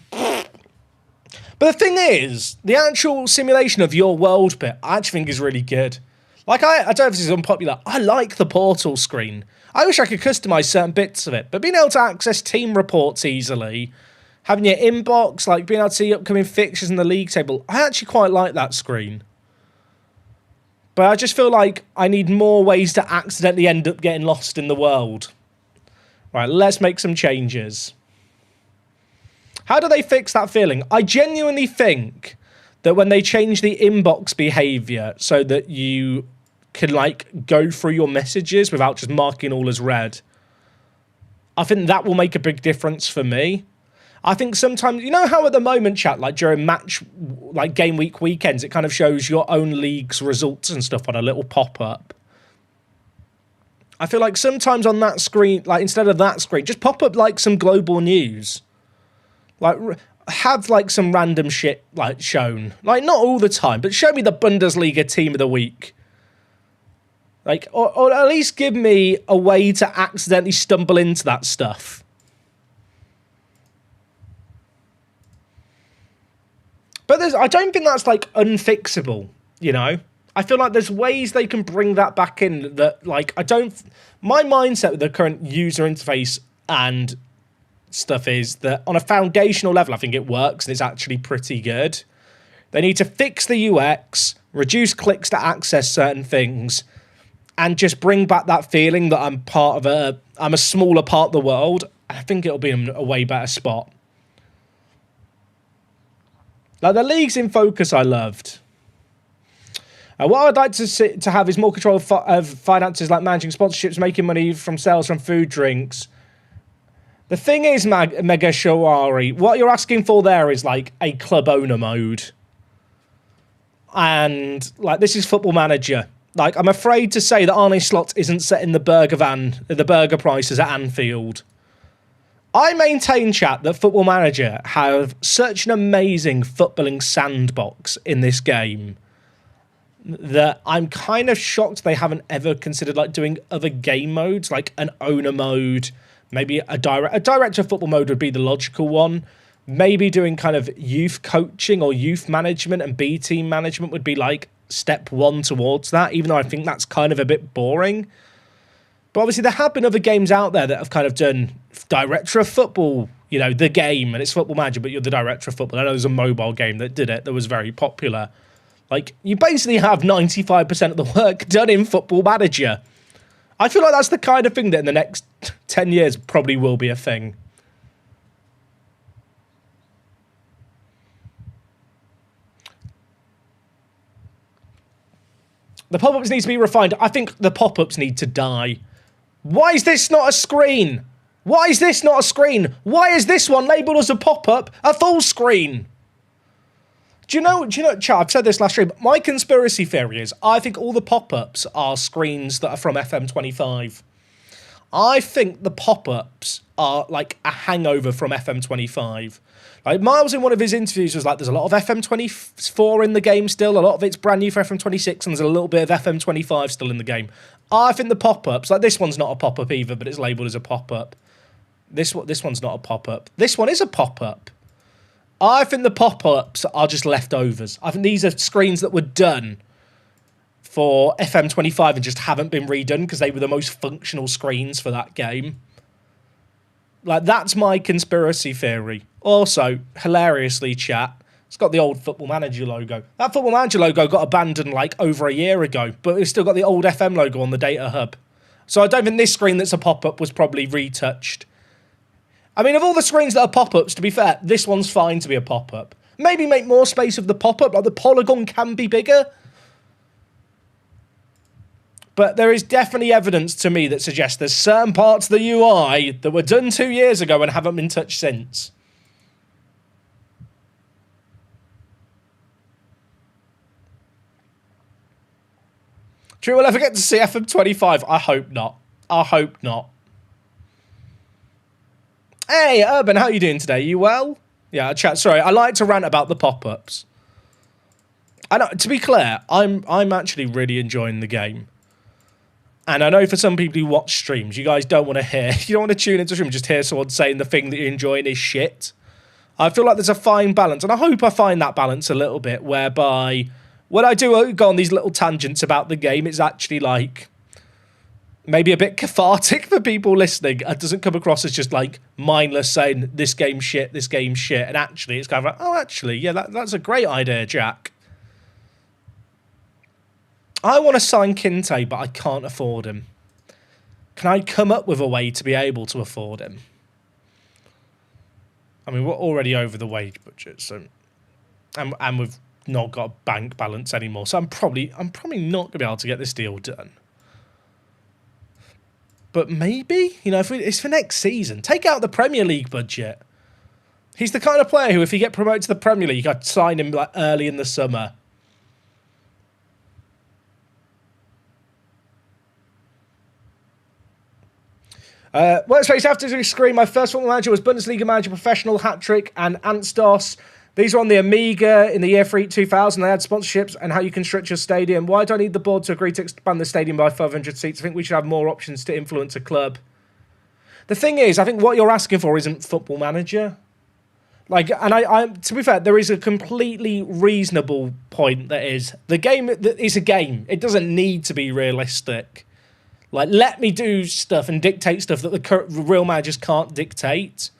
But the thing is, the actual simulation of your world bit, I actually think is really good. Like, I don't know if this is unpopular, I like the portal screen. I wish I could customize certain bits of it, but being able to access team reports easily, having your inbox, like being able to see upcoming fixtures in the league table, I actually quite like that screen. But I just feel like I need more ways to accidentally end up getting lost in the world. Right, let's make some changes. How do they fix that feeling? I genuinely think that when they change the inbox behavior so that you can, like, go through your messages without just marking all as read, I think that will make a big difference for me. I think sometimes, you know how at the moment, chat, like during match, like game week weekends, it kind of shows your own league's results and stuff on a little pop-up. I feel like sometimes on that screen, like instead of that screen, just pop up like some global news. Like, have like some random shit like shown. Like, not all the time, but show me the Bundesliga team of the week. Like, or at least give me a way to accidentally stumble into that stuff. But I don't think that's, like, unfixable, you know? I feel like there's ways they can bring that back in that, like, my mindset with the current user interface and stuff is that on a foundational level, I think it works and it's actually pretty good. They need to fix the UX, reduce clicks to access certain things, and just bring back that feeling that I'm a smaller part of the world. I think it'll be in a way better spot. Like, the leagues in focus I loved. What I'd like to have is more control of finances, like managing sponsorships, making money from sales from food, drinks. The thing is, Mega Shawari, what you're asking for there is, like, a club owner mode. And, like, this is Football Manager. Like, I'm afraid to say that Arne Slot isn't setting the burger prices at Anfield. I maintain, chat, that Football Manager have such an amazing footballing sandbox in this game that I'm kind of shocked they haven't ever considered, like, doing other game modes, like an owner mode, maybe a director of football mode would be the logical one. Maybe doing kind of youth coaching or youth management and B team management would be like step one towards that, even though I think that's kind of a bit boring. But obviously there have been other games out there that have kind of done director of football, you know, the game, and it's Football Manager, but you're the director of football. I know there's a mobile game that did it that was very popular. Like, you basically have 95% of the work done in Football Manager. I feel like that's the kind of thing that in the next 10 years probably will be a thing. The pop-ups need to be refined. I think the pop-ups need to die. Why is this not a screen? Why is this not a screen? Why is this one labelled as a pop-up a full screen? Do you know, chat, I've said this last stream, but my conspiracy theory is I think all the pop-ups are screens that are from FM25. I think the pop-ups are like a hangover from FM25. Like, Miles in one of his interviews was like, there's a lot of FM24 in the game still, a lot of it's brand new for FM26, and there's a little bit of FM25 still in the game. I think the pop-ups, like this one's not a pop-up either, but it's labelled as a pop-up. This one's not a pop-up. This one is a pop-up. I think the pop-ups are just leftovers. I think these are screens that were done for FM25 and just haven't been redone because they were the most functional screens for that game. Like, that's my conspiracy theory. Also, hilariously, chat, it's got the old Football Manager logo. That Football Manager logo got abandoned like over a year ago, but it's still got the old FM logo on the data hub. So I don't think this screen that's a pop-up was probably retouched. I mean, of all the screens that are pop-ups, to be fair, this one's fine to be a pop-up. Maybe make more space of the pop-up, like the polygon can be bigger. But there is definitely evidence to me that suggests there's certain parts of the UI that were done 2 years ago and haven't been touched since. True, we'll ever get to see FM25? I hope not. I hope not. Hey, Urban, how are you doing today? You well? Yeah, chat. Sorry, I like to rant about the pop-ups. To be clear, I'm actually really enjoying the game. And I know for some people who watch streams, you guys don't want to hear, you don't want to tune into a stream and just hear someone saying the thing that you're enjoying is shit. I feel like there's a fine balance, and I hope I find that balance a little bit, whereby when I do go on these little tangents about the game, it's actually like maybe a bit cathartic for people listening. It doesn't come across as just like mindless saying this game's shit, and actually it's kind of like, oh, actually, yeah, that's a great idea, Jack. I want to sign Kinte, but I can't afford him. Can I come up with a way to be able to afford him? I mean, we're already over the wage budget, so and we've not got a bank balance anymore. So I'm probably not going to be able to get this deal done. But maybe, you know, if it's for next season, take out the Premier League budget. He's the kind of player who, if he get promoted to the Premier League, I'd sign him like early in the summer. Workspace, after the screen, my first football manager was Bundesliga manager, professional, hat-trick, and Anstos. These were on the Amiga in the year 2000. They had sponsorships and how you construct your stadium. Why do I need the board to agree to expand the stadium by 500 seats? I think we should have more options to influence a club. The thing is, I think what you're asking for isn't Football Manager. Like, and I to be fair, there is a completely reasonable point that is, the game is a game. It doesn't need to be realistic. Like, let me do stuff and dictate stuff that the real managers can't dictate.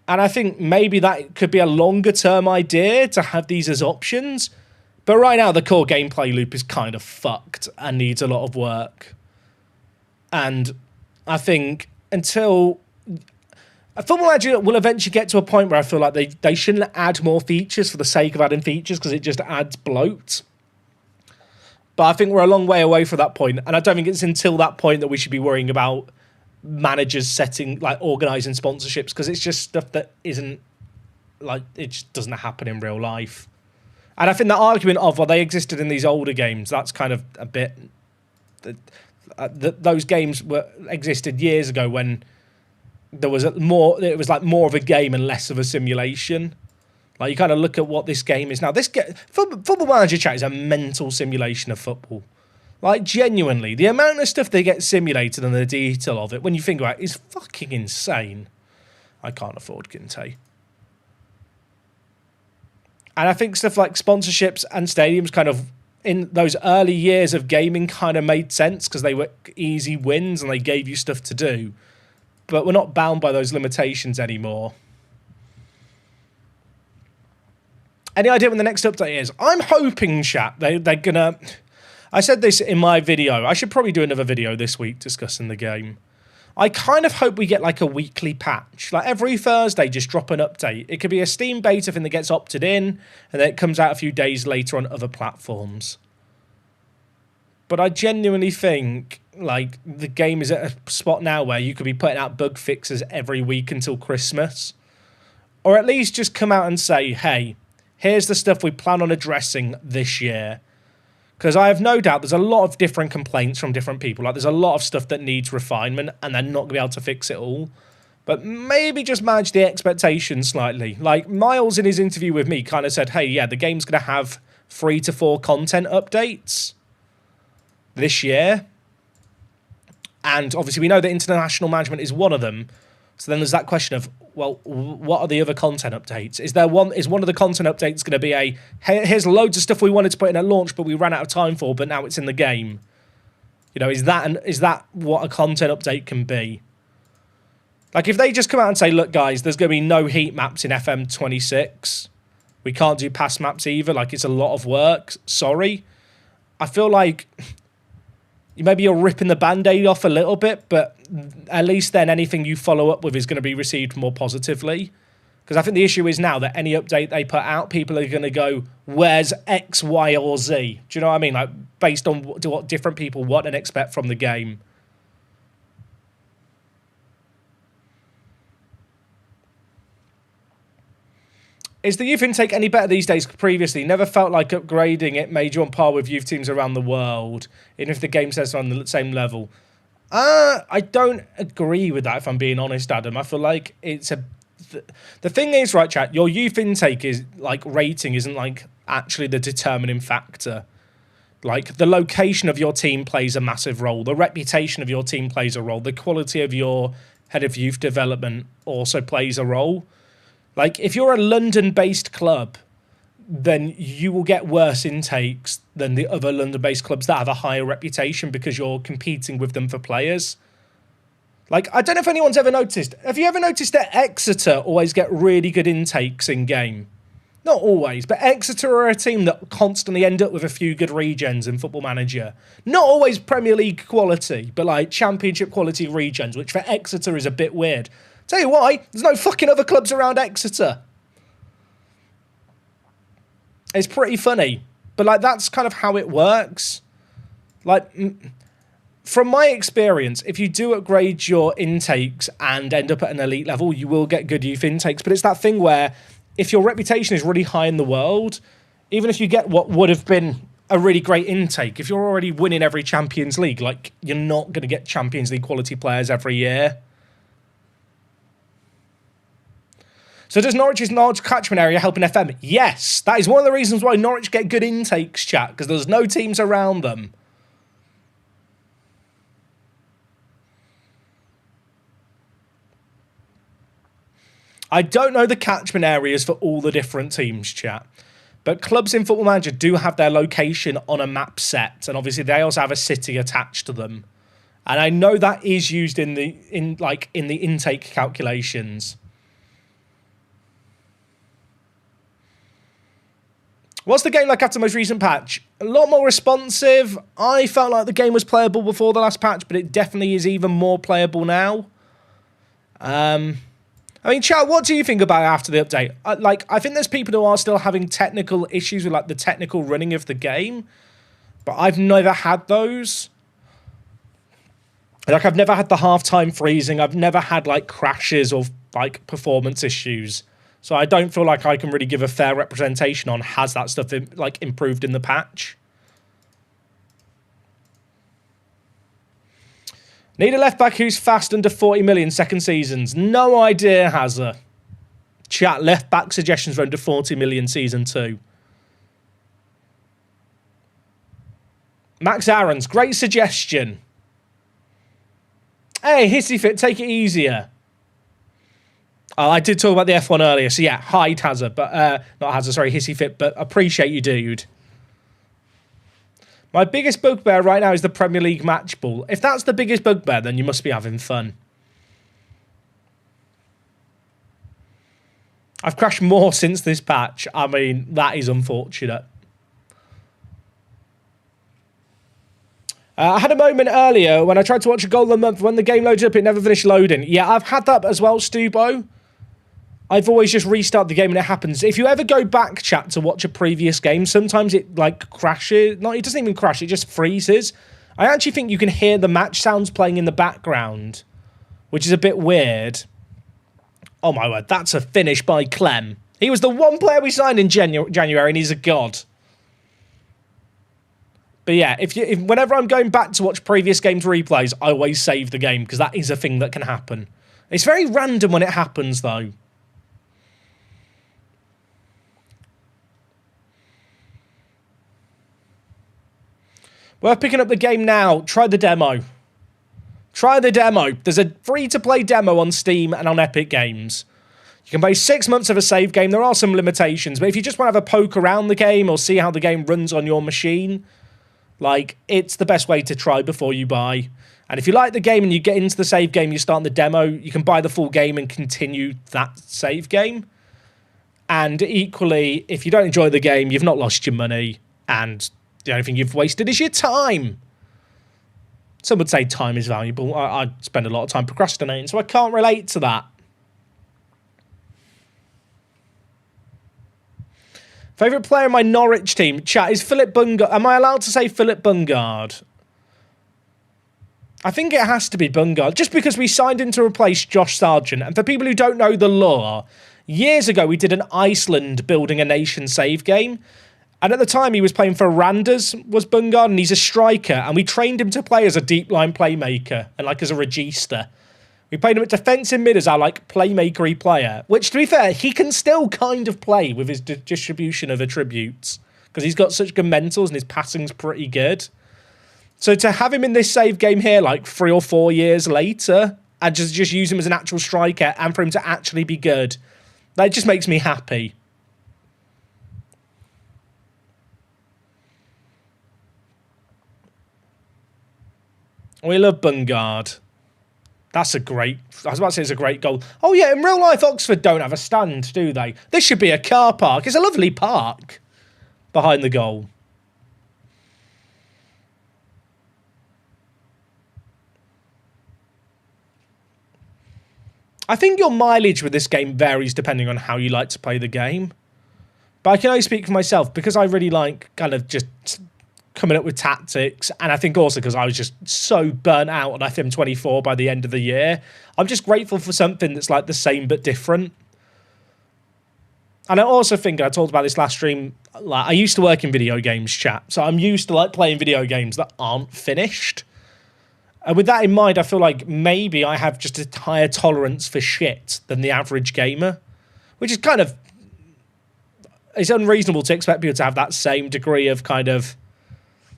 And I think maybe that could be a longer-term idea to have these as options. But right now, the core gameplay loop is kind of fucked and needs a lot of work. And I think until... Football Manager will eventually get to a point where I feel like they shouldn't add more features for the sake of adding features because it just adds bloat. But I think we're a long way away from that point, and I don't think it's until that point that we should be worrying about managers setting, like, organising sponsorships, because it's just stuff that isn't, like, it just doesn't happen in real life. And I think the argument of, well, they existed in these older games, that's kind of a bit... those games existed years ago when there was it was like more of a game and less of a simulation. Like, you kind of look at what this game is now. Football Manager Chat is a mental simulation of football. Like, genuinely, the amount of stuff they get simulated and the detail of it, when you think about it, is fucking insane. I can't afford Kinte. And I think stuff like sponsorships and stadiums kind of, in those early years of gaming, kind of made sense because they were easy wins and they gave you stuff to do. But we're not bound by those limitations anymore. Any idea when the next update is? I'm hoping, chat, they're going to... I said this in my video. I should probably do another video this week discussing the game. I kind of hope we get like a weekly patch. Like every Thursday, just drop an update. It could be a Steam beta thing that gets opted in, and then it comes out a few days later on other platforms. But I genuinely think, like, the game is at a spot now where you could be putting out bug fixes every week until Christmas. Or at least just come out and say, hey, here's the stuff we plan on addressing this year. Because I have no doubt there's a lot of different complaints from different people. Like, there's a lot of stuff that needs refinement, and they're not going to be able to fix it all. But maybe just manage the expectations slightly. Like, Miles in his interview with me kind of said, hey, yeah, the game's going to have 3 to 4 content updates this year. And obviously we know that international management is one of them. So then there's that question of, well, what are the other content updates? Is one of the content updates going to be here's loads of stuff we wanted to put in at launch, but we ran out of time for, but now it's in the game? You know, is that what a content update can be? Like, if they just come out and say, look, guys, there's going to be no heat maps in FM26. We can't do pass maps either. Like, it's a lot of work. Sorry. I feel like maybe you're ripping the Band-Aid off a little bit, but at least then anything you follow up with is going to be received more positively. Because I think the issue is now that any update they put out, people are going to go, where's X, Y, or Z? Do you know what I mean? Like, based on what different people want and expect from the game. Is the youth intake any better these days? Previously, never felt like upgrading it made you on par with youth teams around the world, even if the game says on the same level. I don't agree with that, if I'm being honest, Adam. I feel like it's the thing is, right, chat, your youth intake is, like, rating isn't, like, actually the determining factor. Like, the location of your team plays a massive role. The reputation of your team plays a role. The quality of your head of youth development also plays a role. Like, if you're a London-based club, then you will get worse intakes than the other London-based clubs that have a higher reputation because you're competing with them for players. Like, I don't know if anyone's ever noticed. Have you ever noticed that Exeter always get really good intakes in-game? Not always, but Exeter are a team that constantly end up with a few good regens in Football Manager. Not always Premier League quality, but like Championship quality regens, which for Exeter is a bit weird. Tell you why, there's no fucking other clubs around Exeter. It's pretty funny, but like that's kind of how it works. Like, from my experience, if you do upgrade your intakes and end up at an elite level, you will get good youth intakes. But it's that thing where if your reputation is really high in the world, even if you get what would have been a really great intake, if you're already winning every Champions League, like, you're not going to get Champions League quality players every year. So does Norwich's large catchment area help in FM? Yes, that is one of the reasons why Norwich get good intakes, chat, because there's no teams around them. I don't know the catchment areas for all the different teams, chat, but clubs in Football Manager do have their location on a map set, and obviously they also have a city attached to them. And I know that is used in the intake calculations. What's the game like after the most recent patch? A lot more responsive. I felt like the game was playable before the last patch, but it definitely is even more playable now. I mean, chat, what do you think about it after the update? I think there's people who are still having technical issues with, like, the technical running of the game. But I've never had those. Like, I've never had the half-time freezing. I've never had, like, crashes or, like, performance issues. So I don't feel like I can really give a fair representation on has that stuff, like, improved in the patch. Need a left-back who's fast under 40 million second seasons. No idea, Hazza. Chat, left-back suggestions for under 40 million season 2. Max Aarons, great suggestion. Hey, Hissyfit, take it easier. Oh, I did talk about the F1 earlier, so yeah, hide Hazza, but, not Hazza, sorry, Hissyfit, but appreciate you, dude. My biggest bugbear right now is the Premier League match ball. If that's the biggest bugbear, then you must be having fun. I've crashed more since this patch. I mean, that is unfortunate. I had a moment earlier when I tried to watch a goal of the month. When the game loaded up, it never finished loading. Yeah, I've had that as well, Stubo. I've always just restart the game and it happens. If you ever go back, chat, to watch a previous game, sometimes it, like, crashes. No, it doesn't even crash. It just freezes. I actually think you can hear the match sounds playing in the background, which is a bit weird. Oh, my word. That's a finish by Clem. He was the one player we signed in January, and he's a god. But yeah, whenever I'm going back to watch previous games replays, I always save the game, because that is a thing that can happen. It's very random when it happens, though. Worth picking up the game now. Try the demo. Try the demo. There's a free-to-play demo on Steam and on Epic Games. You can play 6 months of a save game. There are some limitations, but if you just want to have a poke around the game or see how the game runs on your machine, like, it's the best way to try before you buy. And if you like the game and you get into the save game, you start the demo, you can buy the full game and continue that save game. And equally, if you don't enjoy the game, you've not lost your money, and the only thing you've wasted is your time. Some would say time is valuable. I spend a lot of time procrastinating, so I can't relate to that. Favourite player in my Norwich team? Chat, is Philip Bungard. Am I allowed to say Philip Bungard? I think it has to be Bungard, just because we signed him to replace Josh Sargent. And for people who don't know the lore, years ago we did an Iceland building a nation save game. And at the time, he was playing for Randers, was Bungard, and he's a striker. And we trained him to play as a deep line playmaker and, like, as a regista. We played him at defensive mid as our, like, playmakery player. Which, to be fair, he can still kind of play with his distribution of attributes. Because he's got such good mentals and his passing's pretty good. So to have him in this save game here, like, 3 or 4 years later, and just use him as an actual striker, and for him to actually be good, That just makes me happy. We love Bungard. That's a great... I was about to say it's a great goal. Oh, yeah, in real life, Oxford don't have a stand, do they? This should be a car park. It's a lovely park behind the goal. I think your mileage with this game varies depending on how you like to play the game. But I can only speak for myself because I really like kind of just coming up with tactics. And I think also because I was just so burnt out on FM24 by the end of the year. I'm just grateful for something that's like the same but different. And I also think, I talked about this last stream, like I used to work in video games, chat. So I'm used to like playing video games that aren't finished. And with that in mind, I feel like maybe I have just a higher tolerance for shit than the average gamer, which is kind of, it's unreasonable to expect people to have that same degree of kind of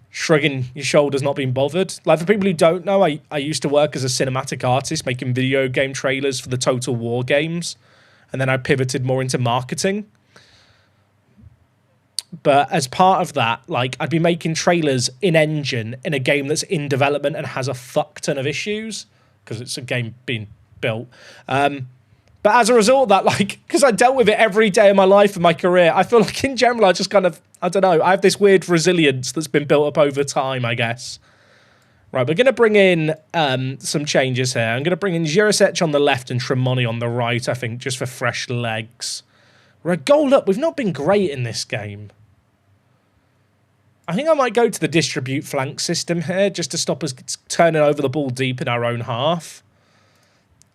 shrugging your shoulders, not being bothered. Like for people who don't know, I used to work as a cinematic artist making video game trailers for the Total War games. And then I pivoted more into marketing. But as part of that, like I'd be making trailers in engine in a game that's in development and has a fuck ton of issues because it's a game being built. But as a result of that, like, because I dealt with it every day of my life and my career, I feel like in general, I just kind of, I don't know, I have this weird resilience that's been built up over time, I guess. Right, we're going to bring in some changes here. I'm going to bring in Jurasech on the left and Tremonti on the right, I think, just for fresh legs. We're a goal up. We've not been great in this game. I think I might go to the distribute flank system here just to stop us turning over the ball deep in our own half.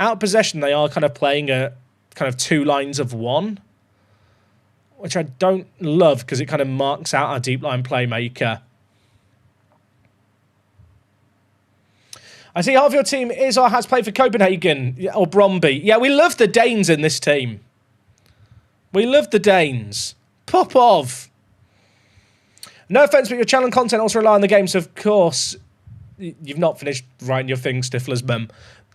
Out of possession, they are kind of playing a kind of 2 lines of 1, which I don't love because it kind of marks out our deep line playmaker. I see half your team is or has played for Copenhagen or Brøndby. Yeah, we love the Danes in this team. We love the Danes. Popov. No offense, but your channel and content also rely on the game, so of course you've not finished writing your thing, Stifler's mum.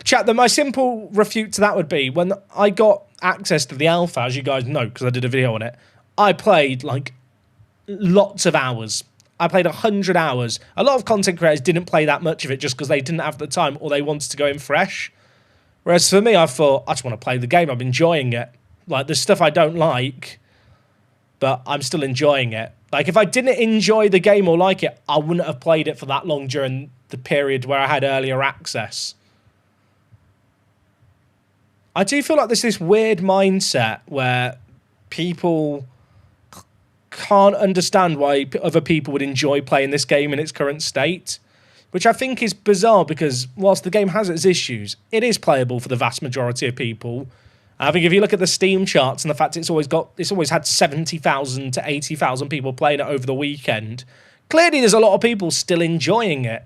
Chat, my simple refute to that would be, when I got access to the alpha, as you guys know, because I did a video on it, I played, like, lots of hours. I played 100 hours. A lot of content creators didn't play that much of it just because they didn't have the time or they wanted to go in fresh. Whereas for me, I thought, I just want to play the game. I'm enjoying it. Like, there's stuff I don't like, but I'm still enjoying it. Like, if I didn't enjoy the game or like it, I wouldn't have played it for that long during the period where I had earlier access. I do feel like there's this weird mindset where people can't understand why other people would enjoy playing this game in its current state, which I think is bizarre because whilst the game has its issues, it is playable for the vast majority of people. I think if you look at the Steam charts and the fact it's always had 70,000 to 80,000 people playing it over the weekend, clearly there's a lot of people still enjoying it.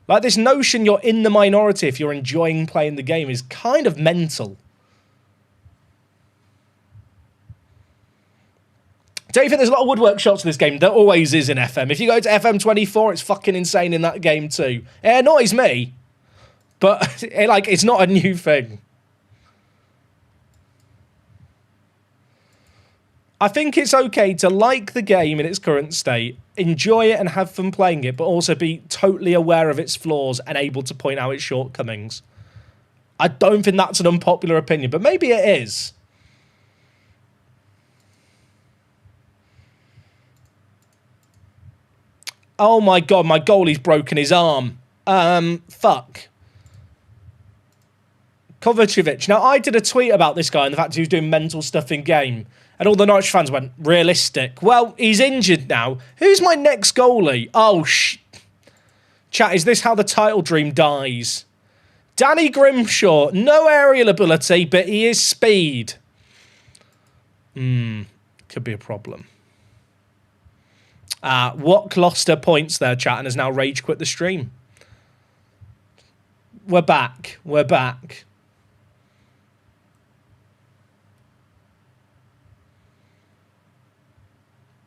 Like, this notion you're in the minority if you're enjoying playing the game is kind of mental. Don't you think there's a lot of woodwork shots in this game? There always is in FM. If you go to FM24, it's fucking insane in that game too. It annoys me, but it's not a new thing. I think it's okay to like the game in its current state, enjoy it and have fun playing it, but also be totally aware of its flaws and able to point out its shortcomings. I don't think that's an unpopular opinion, but maybe it is. Oh my God, my goalie's broken his arm. Fuck. Kovacevic. Now, I did a tweet about this guy and the fact he was doing mental stuff in game. And all the Norwich fans went, realistic. Well, he's injured now. Who's my next goalie? Oh, Chat, is this how the title dream dies? Danny Grimshaw. No aerial ability, but he is speed. Could be a problem. What Gloucester points there, chat, and has now rage quit the stream. We're back. We're back.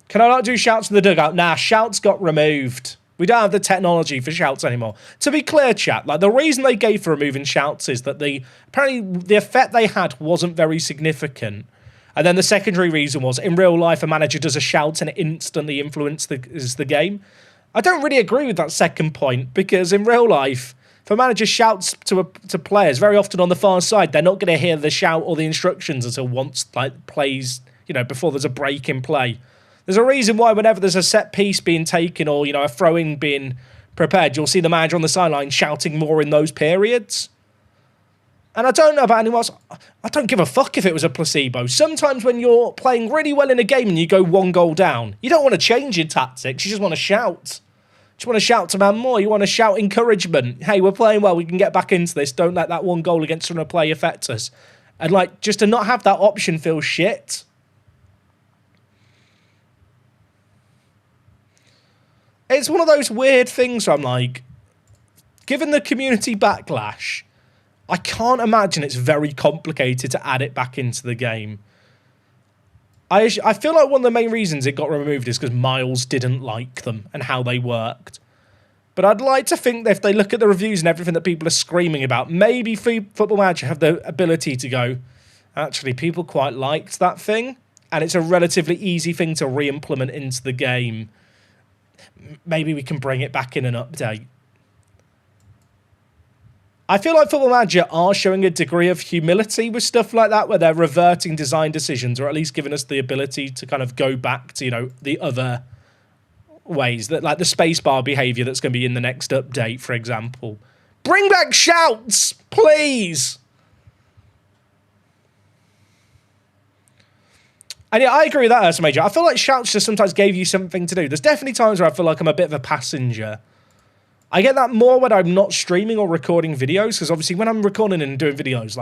Can I not do shouts in the dugout? Nah, shouts got removed. We don't have the technology for shouts anymore. To be clear, chat, like the reason they gave for removing shouts is that apparently the effect they had wasn't very significant. And then the secondary reason was, in real life, a manager does a shout and it instantly influences the game. I don't really agree with that second point, because in real life, if a manager shouts to players, very often on the far side, they're not going to hear the shout or the instructions until once plays, before there's a break in play. There's a reason why whenever there's a set piece being taken or, a throw-in being prepared, you'll see the manager on the sideline shouting more in those periods. And I don't know about anyone else. I don't give a fuck if it was a placebo. Sometimes when you're playing really well in a game and you go 1 goal down, you don't want to change your tactics. You just want to shout. You just want to shout to man more. You want to shout encouragement. Hey, we're playing well. We can get back into this. Don't let that 1 goal against another player affect us. And, just to not have that option feels shit. It's one of those weird things where I'm like, given the community backlash, I can't imagine it's very complicated to add it back into the game. I feel like one of the main reasons it got removed is because Miles didn't like them and how they worked. But I'd like to think that if they look at the reviews and everything that people are screaming about, maybe Football Manager have the ability to go, actually, people quite liked that thing, and it's a relatively easy thing to re-implement into the game. Maybe we can bring it back in an update. I feel like Football Manager are showing a degree of humility with stuff like that, where they're reverting design decisions, or at least giving us the ability to kind of go back to, the other ways, that like the spacebar behavior that's going to be in the next update, for example. Bring back shouts, please! And yeah, I agree with that, Ursa Major. I feel like shouts just sometimes gave you something to do. There's definitely times where I feel like I'm a bit of a passenger. I get that more when I'm not streaming or recording videos, because obviously when I'm recording and doing videos,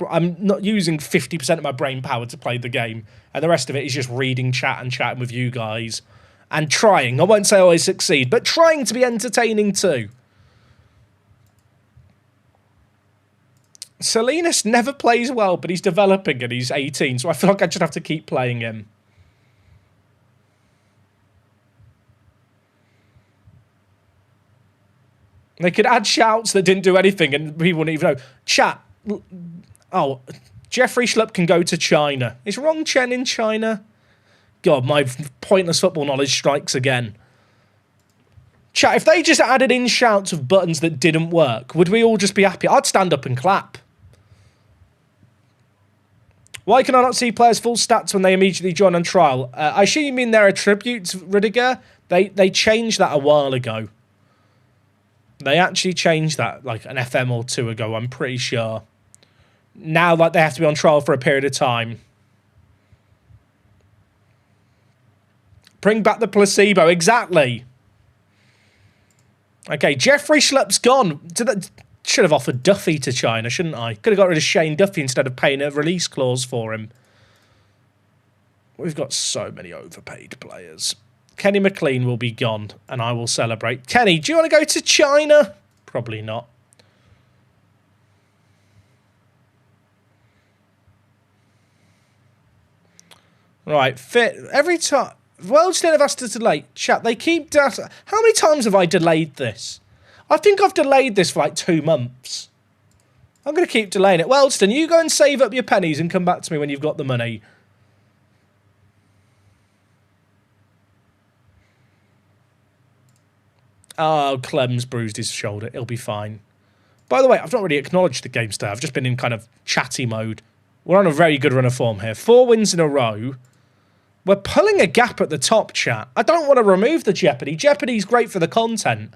I'm not using 50% of my brain power to play the game, and the rest of it is just reading chat and chatting with you guys, and trying. I won't say I always succeed, but trying to be entertaining too. Salinas never plays well, but he's developing and he's 18, so I feel like I just have to keep playing him. They could add shouts that didn't do anything and people wouldn't even know. Chat. Oh, Jeffrey Schlupp can go to China. Is Rong Chen in China? God, my pointless football knowledge strikes again. Chat, if they just added in shouts of buttons that didn't work, would we all just be happy? I'd stand up and clap. Why can I not see players' full stats when they immediately join on trial? I assume you mean their attributes, Rudiger? They changed that a while ago. They actually changed that like an FM or 2 ago, I'm pretty sure. Now, they have to be on trial for a period of time. Bring back the placebo, exactly. Okay, Jeffrey Schlupp's gone. Should have offered Duffy to China, shouldn't I? Could have got rid of Shane Duffy instead of paying a release clause for him. We've got so many overpaid players. Kenny McLean will be gone, and I will celebrate. Kenny, do you want to go to China? Probably not. Right, fit. Every time... World's End have asked to delay. Chat, they keep... How many times have I delayed this? I think I've delayed this for like 2 months. I'm going to keep delaying it. Wellston, you go and save up your pennies and come back to me when you've got the money. Oh, Clem's bruised his shoulder. He'll be fine. By the way, I've not really acknowledged the game today. I've just been in kind of chatty mode. We're on a very good run of form here. 4 wins in a row. We're pulling a gap at the top, chat. I don't want to remove the Jeopardy. Jeopardy's great for the content.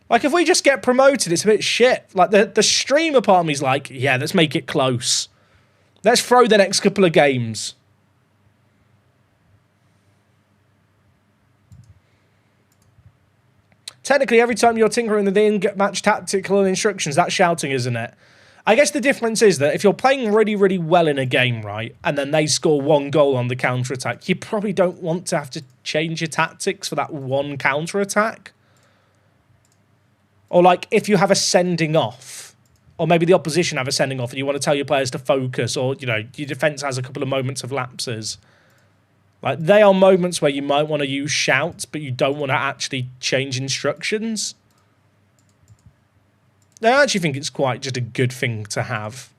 Like, if we just get promoted, it's a bit shit. Like, the streamer part of me's like, yeah, let's make it close. Let's throw the next couple of games. Technically, every time you're tinkering with the in-match tactical instructions, that's shouting, isn't it? I guess the difference is that if you're playing really, really well in a game, right, and then they score 1 goal on the counter-attack, you probably don't want to have to change your tactics for that 1 counter-attack. Or, like, if you have a sending off, or maybe the opposition have a sending off and you want to tell your players to focus, or, your defence has a couple of moments of lapses. Like, they are moments where you might want to use shouts, but you don't want to actually change instructions. I actually think it's quite just a good thing to have.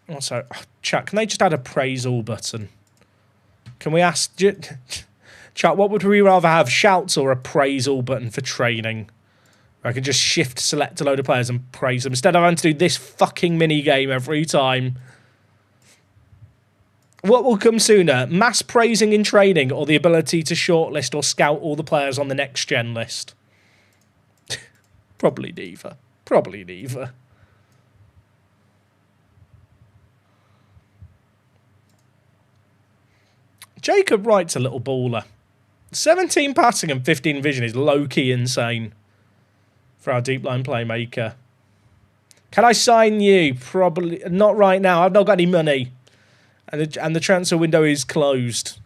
Also, chat, can they just add a praise all button? Can we ask... Chat, what would we rather have, shouts or a praise all button for training? I can just shift select a load of players and praise them instead of having to do this fucking mini game every time. What will come sooner, mass praising in training or the ability to shortlist or scout all the players on the next gen list? Probably neither. Probably neither. Jacob Wright's a little baller. 17 passing and 15 vision is low-key insane for our deep line playmaker. Can I sign you? Probably not right now. I've not got any money. And the transfer window is closed.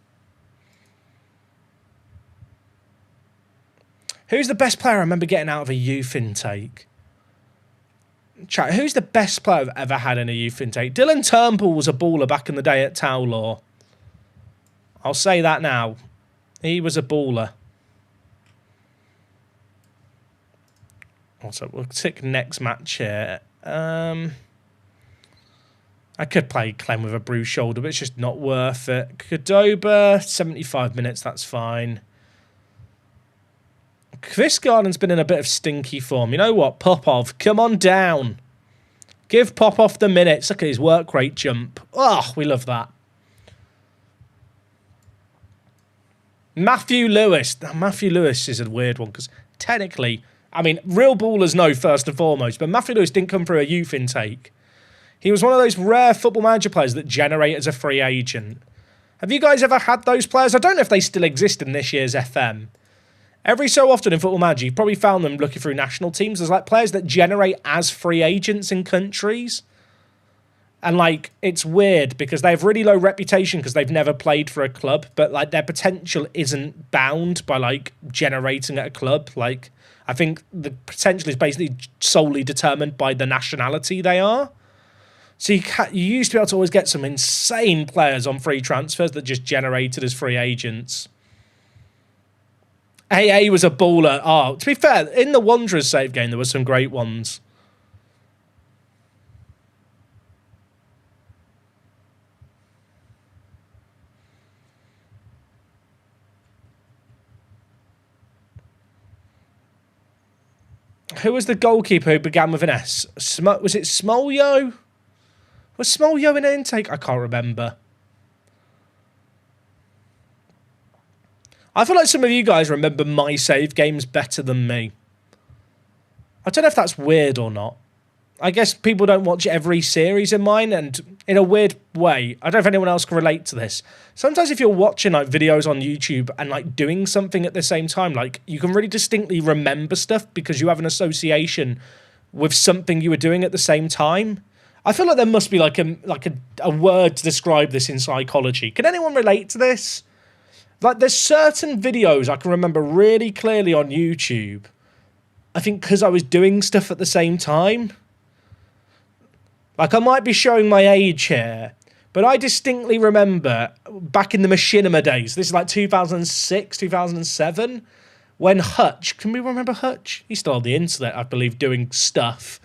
Who's the best player I remember getting out of a youth intake? Chat, who's the best player I've ever had in a youth intake? Dylan Turnbull was a baller back in the day at Towlaw. I'll say that now. He was a baller. Also, we'll tick next match here. I could play Clem with a bruised shoulder, but it's just not worth it. Cordoba, 75 minutes, that's fine. Chris Garden's been in a bit of stinky form. You know what? Popov, come on down. Give Popov the minutes. Look at his work rate jump. Oh, we love that. Matthew Lewis. Matthew Lewis is a weird one because technically, I mean, real ballers know first and foremost, but Matthew Lewis didn't come through a youth intake. He was one of those rare Football Manager players that generate as a free agent. Have you guys ever had those players? I don't know if they still exist in this year's FM. Every so often in Football Manager, you've probably found them looking through national teams. There's like players that generate as free agents in countries. And like, it's weird because they have really low reputation because they've never played for a club, but like their potential isn't bound by like generating at a club. Like, I think the potential is basically solely determined by the nationality they are. So you used to be able to always get some insane players on free transfers that just generated as free agents. AA was a baller. Oh, to be fair, in the Wanderers save game, there were some great ones. Who was the goalkeeper who began with an S? Was it Smolyo? Was Smolyo in an intake? I can't remember. I feel like some of you guys remember my save games better than me. I don't know if that's weird or not. I guess people don't watch every series in mine, and in a weird way, I don't know if anyone else can relate to this. Sometimes if you're watching like videos on YouTube and like doing something at the same time, like you can really distinctly remember stuff because you have an association with something you were doing at the same time. I feel like there must be like a word to describe this in psychology. Can anyone relate to this? Like, there's certain videos I can remember really clearly on YouTube, I think because I was doing stuff at the same time. Like, I might be showing my age here, but I distinctly remember back in the machinima days, this is like 2006, 2007, when Hutch, can we remember Hutch? He's still on the internet, I believe, doing stuff.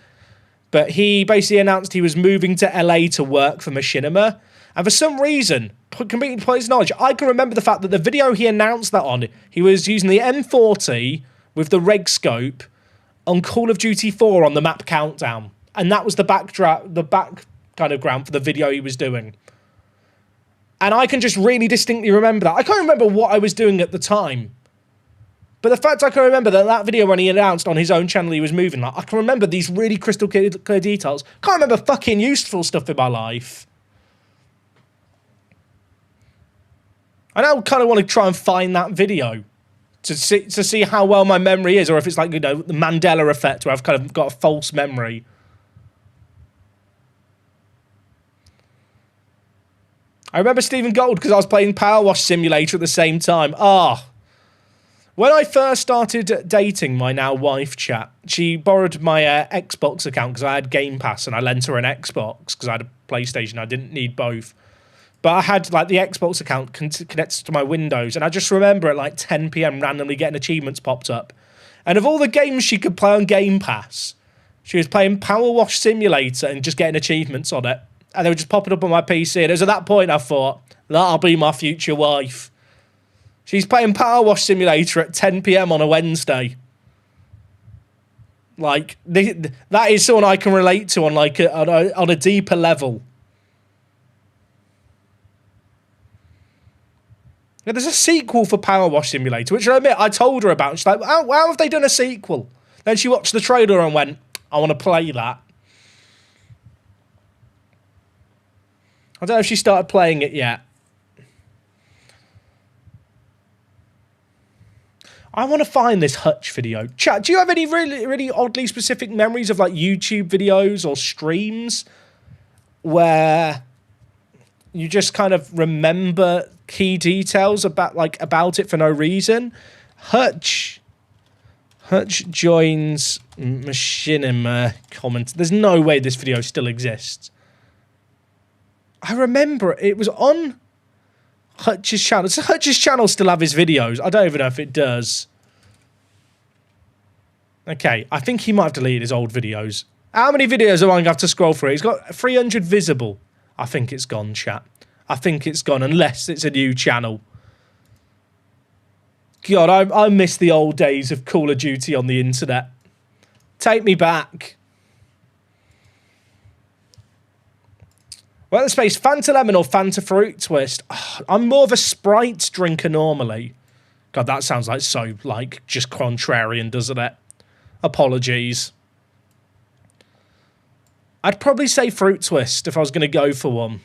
But he basically announced he was moving to LA to work for machinima. And for some reason, completely to his knowledge, I can remember the fact that the video he announced that on, he was using the M40 with the reg scope on Call of Duty 4 on the map countdown. And that was the back kind of ground for the video he was doing. And I can just really distinctly remember that. I can't remember what I was doing at the time. But the fact I can remember that video when he announced on his own channel he was moving, like, I can remember these really crystal clear details. Can't remember fucking useful stuff in my life. I now kind of want to try and find that video to see how well my memory is, or if it's like, you know, the Mandela effect where I've kind of got a false memory. I remember Stephen Gold because I was playing Power Wash Simulator at the same time. When I first started dating my now wife, chat, she borrowed my Xbox account because I had Game Pass and I lent her an Xbox because I had a PlayStation. I didn't need both. But I had like the Xbox account connected to my Windows, and I just remember at like 10 PM randomly getting achievements popped up. And of all the games she could play on Game Pass, she was playing Power Wash Simulator and just getting achievements on it. and they were just popping up on my PC. And it was at that point I thought, that'll be my future wife. She's playing Power Wash Simulator at 10 p.m. on a Wednesday. Like, that is someone I can relate to on like on a deeper level. Now, there's a sequel for Power Wash Simulator, which I admit I told her about. She's like, how have they done a sequel? Then she watched the trailer and went, I want to play that. I don't know if she started playing it yet. I want to find this Hutch video. Chat, do you have any really, really oddly specific memories of like YouTube videos or streams where you just kind of remember key details about it for no reason? Hutch joins Machinima comment. There's no way this video still exists. I remember it was on Hutch's channel. Does Hutch's channel still have his videos? I don't even know if it does. Okay, I think he might have deleted his old videos. How many videos am I going to have to scroll through? He's got 300 visible. I think it's gone, chat. I think it's gone, unless it's a new channel. God, I miss the old days of Call of Duty on the internet. Take me back. Well, the space, Fanta Lemon or Fanta Fruit Twist? Oh, I'm more of a Sprite drinker normally. God, that sounds like so, like, just contrarian, doesn't it? Apologies. I'd probably say Fruit Twist if I was going to go for one.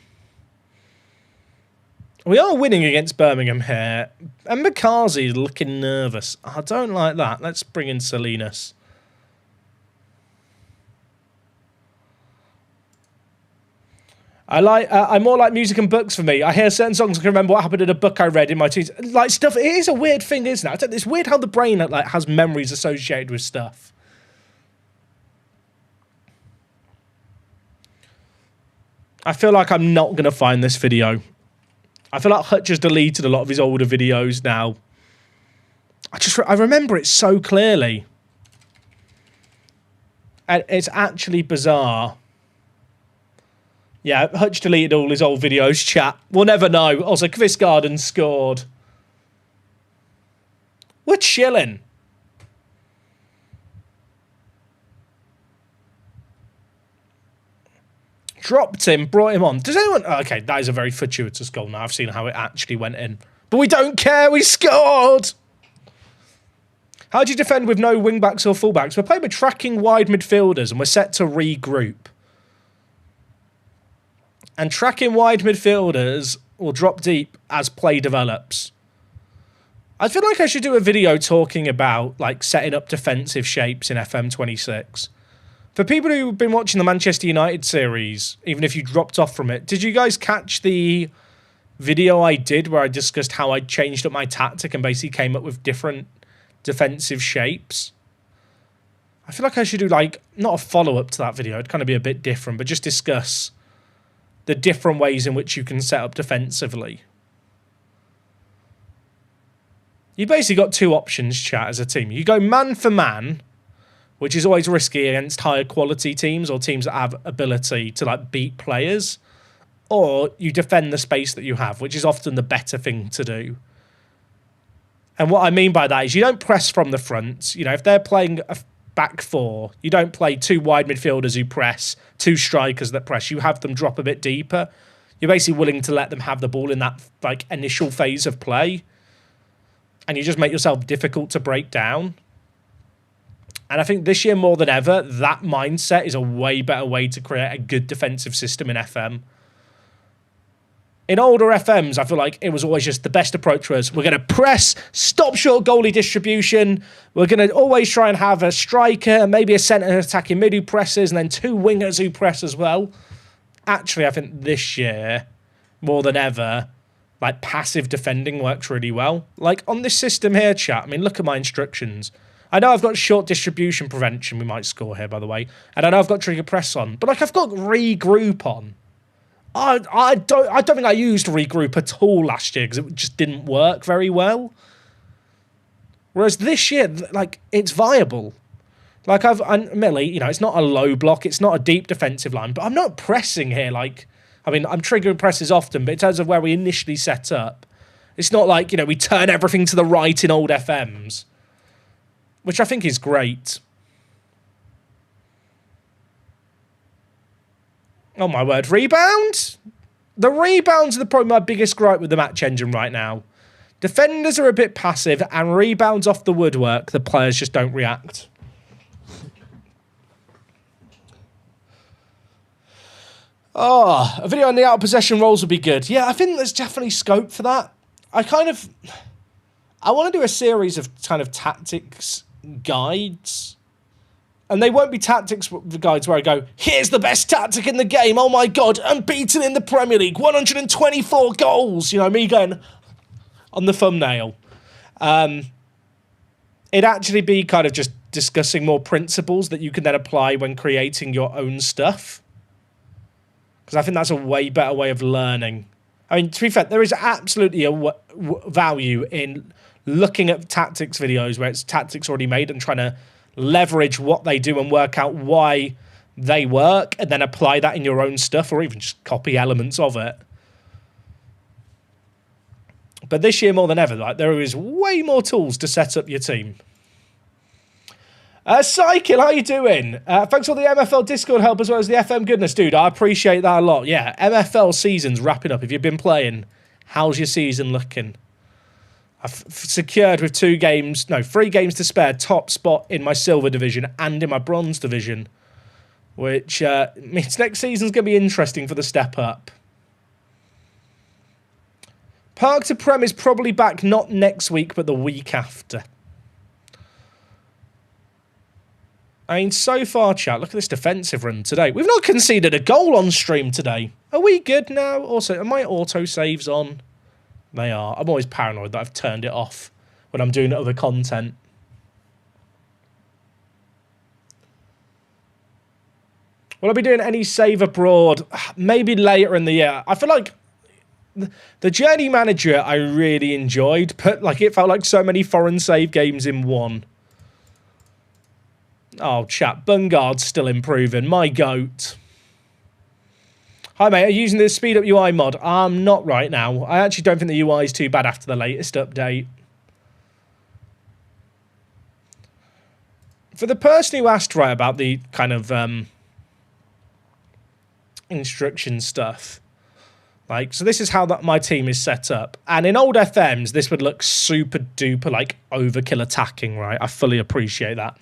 We are winning against Birmingham here. And McCarthy's looking nervous. I don't like that. Let's bring in Salinas. I more like music and books for me. I hear certain songs, I can remember what happened in a book I read in my teens. Like stuff, it is a weird thing, isn't it? It's weird how the brain like has memories associated with stuff. I feel like I'm not going to find this video. I feel like Hutch has deleted a lot of his older videos now. I remember it so clearly. And it's actually bizarre. Yeah, Hutch deleted all his old videos, chat. We'll never know. Also, Chris Garden scored. We're chilling. Dropped him, brought him on. Does anyone... Oh, okay, that is a very fortuitous goal now. I've seen how it actually went in. But we don't care. We scored. How do you defend with no wing-backs or full-backs? We're playing with tracking wide midfielders and we're set to regroup. And tracking wide midfielders will drop deep as play develops. I feel like I should do a video talking about like setting up defensive shapes in FM26. For people who've been watching the Manchester United series, even if you dropped off from it, did you guys catch the video I did where I discussed how I changed up my tactic and basically came up with different defensive shapes? I feel like I should do like, not a follow-up to that video, it'd kind of be a bit different, but just discuss the different ways in which you can set up defensively. You basically got two options, chat, as a team. You go man for man, which is always risky against higher quality teams or teams that have ability to like beat players, or you defend the space that you have, which is often the better thing to do. And what I mean by that is you don't press from the front. You know, if they're playing a back four, you don't play two wide midfielders who press, two strikers that press. You have them drop a bit deeper. You're basically willing to let them have the ball in that like initial phase of play, and you just make yourself difficult to break down. And I think this year more than ever, that mindset is a way better way to create a good defensive system in FM. In older FMs, I feel like it was always just the best approach was we're going to press, stop short goalie distribution. We're going to always try and have a striker, maybe a centre attacking mid who presses, and then two wingers who press as well. Actually, I think this year, more than ever, like passive defending works really well. Like on this system here, chat, I mean, look at my instructions. I know I've got short distribution prevention, we might score here, by the way. And I know I've got trigger press on, but like I've got regroup on. I don't think I used regroup at all last year because it just didn't work very well. Whereas this year, like, it's viable. Like, admittedly, you know, it's not a low block, it's not a deep defensive line, but I'm not pressing here like I mean, I'm triggering presses often, but in terms of where we initially set up, it's not like, you know, we turn everything to the right in old FMs, which I think is great. Oh, my word. Rebound? The rebounds are probably my biggest gripe with the match engine right now. Defenders are a bit passive, and rebounds off the woodwork, the players just don't react. Oh, a video on the out of possession roles would be good. Yeah, I think there's definitely scope for that. I want to do a series of kind of tactics guides. And they won't be tactics guides where I go, here's the best tactic in the game. Oh my God, unbeaten in the Premier League. 124 goals. You know, me going on the thumbnail. It'd actually be kind of just discussing more principles that you can then apply when creating your own stuff. Because I think that's a way better way of learning. I mean, to be fair, there is absolutely a value in looking at tactics videos where it's tactics already made and trying to leverage what they do and work out why they work and then apply that in your own stuff or even just copy elements of it. But this year more than ever, like, there is way more tools to set up your team. Cycle, how you doing? Thanks for the MFL Discord help as well as the FM goodness, dude. I appreciate that a lot. Yeah, MFL season's wrapping up. If you've been playing, how's your season looking? I've secured with 3 games to spare, top spot in my silver division and in my bronze division, which means next season's going to be interesting for the step up. Park to Prem is probably back not next week, but the week after. I mean, so far, chat, look at this defensive run today. We've not conceded a goal on stream today. Are we good now? Also, are my auto-saves on? They are. I'm always paranoid that I've turned it off when I'm doing other content. Will I be doing any save abroad? Maybe later in the year. I feel like the Journey Manager I really enjoyed, but like it felt like so many foreign save games in one. Oh, chat. Bungard's still improving. My goat. Hi, mate. Are you using the Speed Up UI mod? I'm not right now. I actually don't think the UI is too bad after the latest update. For the person who asked, right, about the kind of instruction stuff, like, so this is how my team is set up. And in old FMs, this would look super duper, like, overkill attacking, right? I fully appreciate that.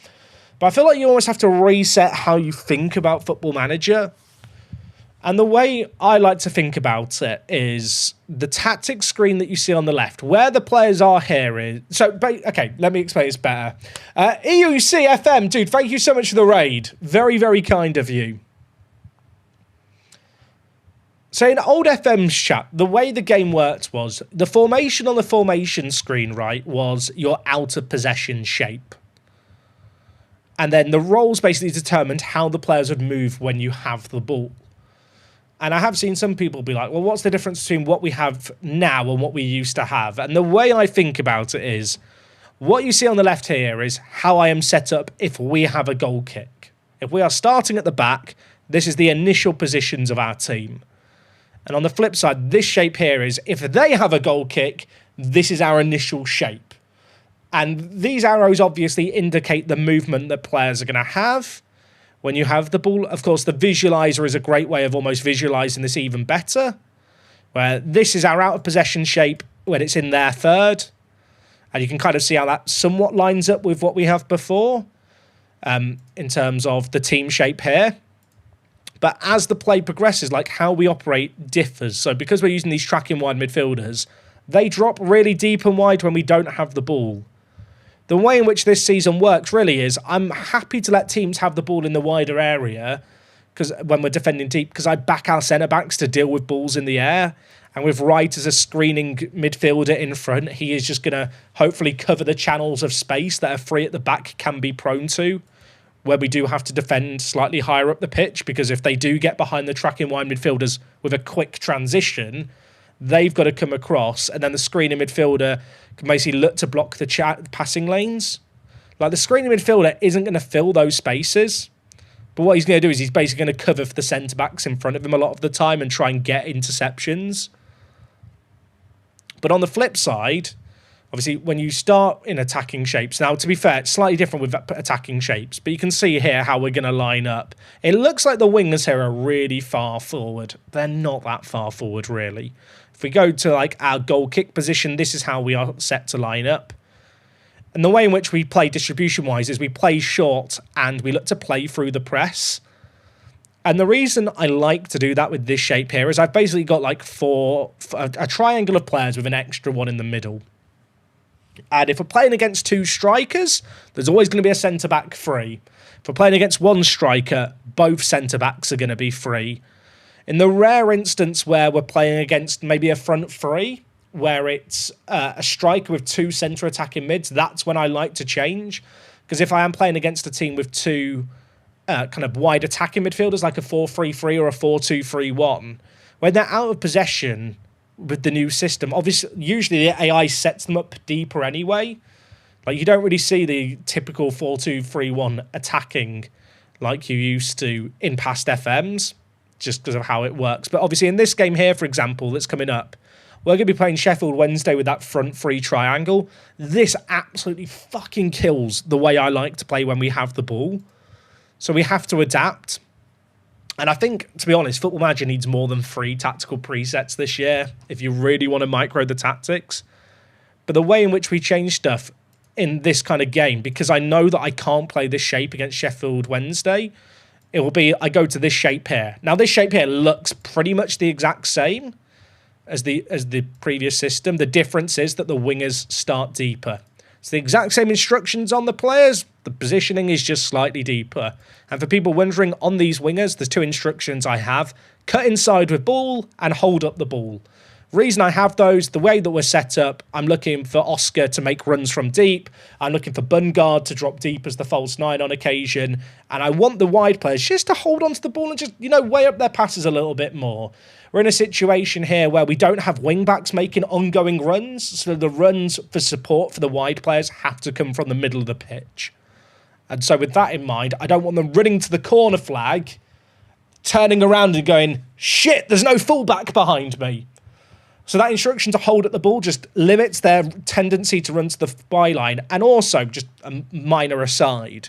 But I feel like you almost have to reset how you think about Football Manager. And the way I like to think about it is the tactics screen that you see on the left, where the players are here is... So, okay, let me explain this better. EUCFM, dude, thank you so much for the raid. Very, very kind of you. So in old FM's chat, the way the game worked was the formation on the formation screen, right, was your out of possession shape. And then the roles basically determined how the players would move when you have the ball. And I have seen some people be like, well, what's the difference between what we have now and what we used to have? And the way I think about it is, what you see on the left here is how I am set up if we have a goal kick. If we are starting at the back, this is the initial positions of our team. And on the flip side, this shape here is if they have a goal kick, this is our initial shape. And these arrows obviously indicate the movement that players are going to have when you have the ball. Of course, the visualizer is a great way of almost visualizing this even better, where this is our out of possession shape when it's in their third. And you can kind of see how that somewhat lines up with what we have before in terms of the team shape here. But as the play progresses, like how we operate differs. So because we're using these tracking wide midfielders, they drop really deep and wide when we don't have the ball. The way in which this season works really is I'm happy to let teams have the ball in the wider area because when we're defending deep, because I back our centre-backs to deal with balls in the air. And with Wright as a screening midfielder in front, he is just going to hopefully cover the channels of space that are free at the back can be prone to, where we do have to defend slightly higher up the pitch, because if they do get behind the tracking wide midfielders with a quick transition, they've got to come across, and then the screening midfielder can basically look to block the passing lanes. Like, the screening midfielder isn't going to fill those spaces. But what he's going to do is he's basically going to cover for the centre-backs in front of him a lot of the time and try and get interceptions. But on the flip side, obviously, when you start in attacking shapes, now, to be fair, it's slightly different with attacking shapes, but you can see here how we're going to line up. It looks like the wingers here are really far forward. They're not that far forward, really. If we go to like our goal kick position, this is how we are set to line up. And the way in which we play distribution-wise is we play short and we look to play through the press. And the reason I like to do that with this shape here is I've basically got like a triangle of players with an extra one in the middle. And if we're playing against two strikers, there's always going to be a centre-back free. If we're playing against one striker, both centre-backs are going to be free. In the rare instance where we're playing against maybe a front three, where it's a striker with two centre attacking mids, that's when I like to change. Because if I am playing against a team with two kind of wide attacking midfielders, like a 4-3-3 or a 4-2-3-1, when they're out of possession with the new system, obviously, usually the AI sets them up deeper anyway. Like, you don't really see the typical 4-2-3-1 attacking like you used to in past FMs, just because of how it works. But obviously in this game here, for example, that's coming up, we're going to be playing Sheffield Wednesday with that front three triangle. This absolutely fucking kills the way I like to play when we have the ball. So we have to adapt. And I think, to be honest, Football Manager needs more than 3 tactical presets this year if you really want to micro the tactics. But the way in which we change stuff in this kind of game, because I know that I can't play this shape against Sheffield Wednesday, it will be I go to this shape here. Now, this shape here looks pretty much the exact same as the previous system. The difference is that the wingers start deeper. It's the exact same instructions on the players. The positioning is just slightly deeper. And for people wondering, on these wingers, there's 2 instructions I have. Cut inside with ball and hold up the ball. Reason I have those, the way that we're set up, I'm looking for Oscar to make runs from deep. I'm looking for Bungard to drop deep as the false 9 on occasion. And I want the wide players just to hold onto the ball and just, weigh up their passes a little bit more. We're in a situation here where we don't have wing-backs making ongoing runs, so the runs for support for the wide players have to come from the middle of the pitch. And so with that in mind, I don't want them running to the corner flag, turning around and going, shit, there's no fullback behind me. So that instruction to hold at the ball just limits their tendency to run to the byline. And also, just a minor aside,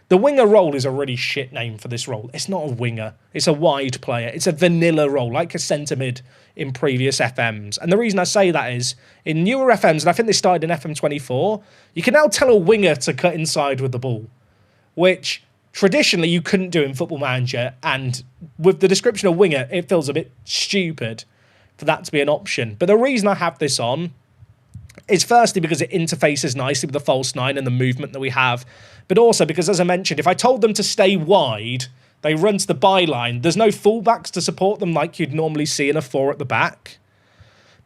the winger role is a really shit name for this role. It's not a winger. It's a wide player. It's a vanilla role, like a centre mid in previous FMs. And the reason I say that is, in newer FMs, and I think they started in FM24, you can now tell a winger to cut inside with the ball, which traditionally you couldn't do in Football Manager. And with the description of winger, it feels a bit stupid for that to be an option. But the reason I have this on is firstly because it interfaces nicely with the false 9 and the movement that we have, but also because, as I mentioned, if I told them to stay wide, they run to the byline. There's no fullbacks to support them like you'd normally see in a 4 at the back.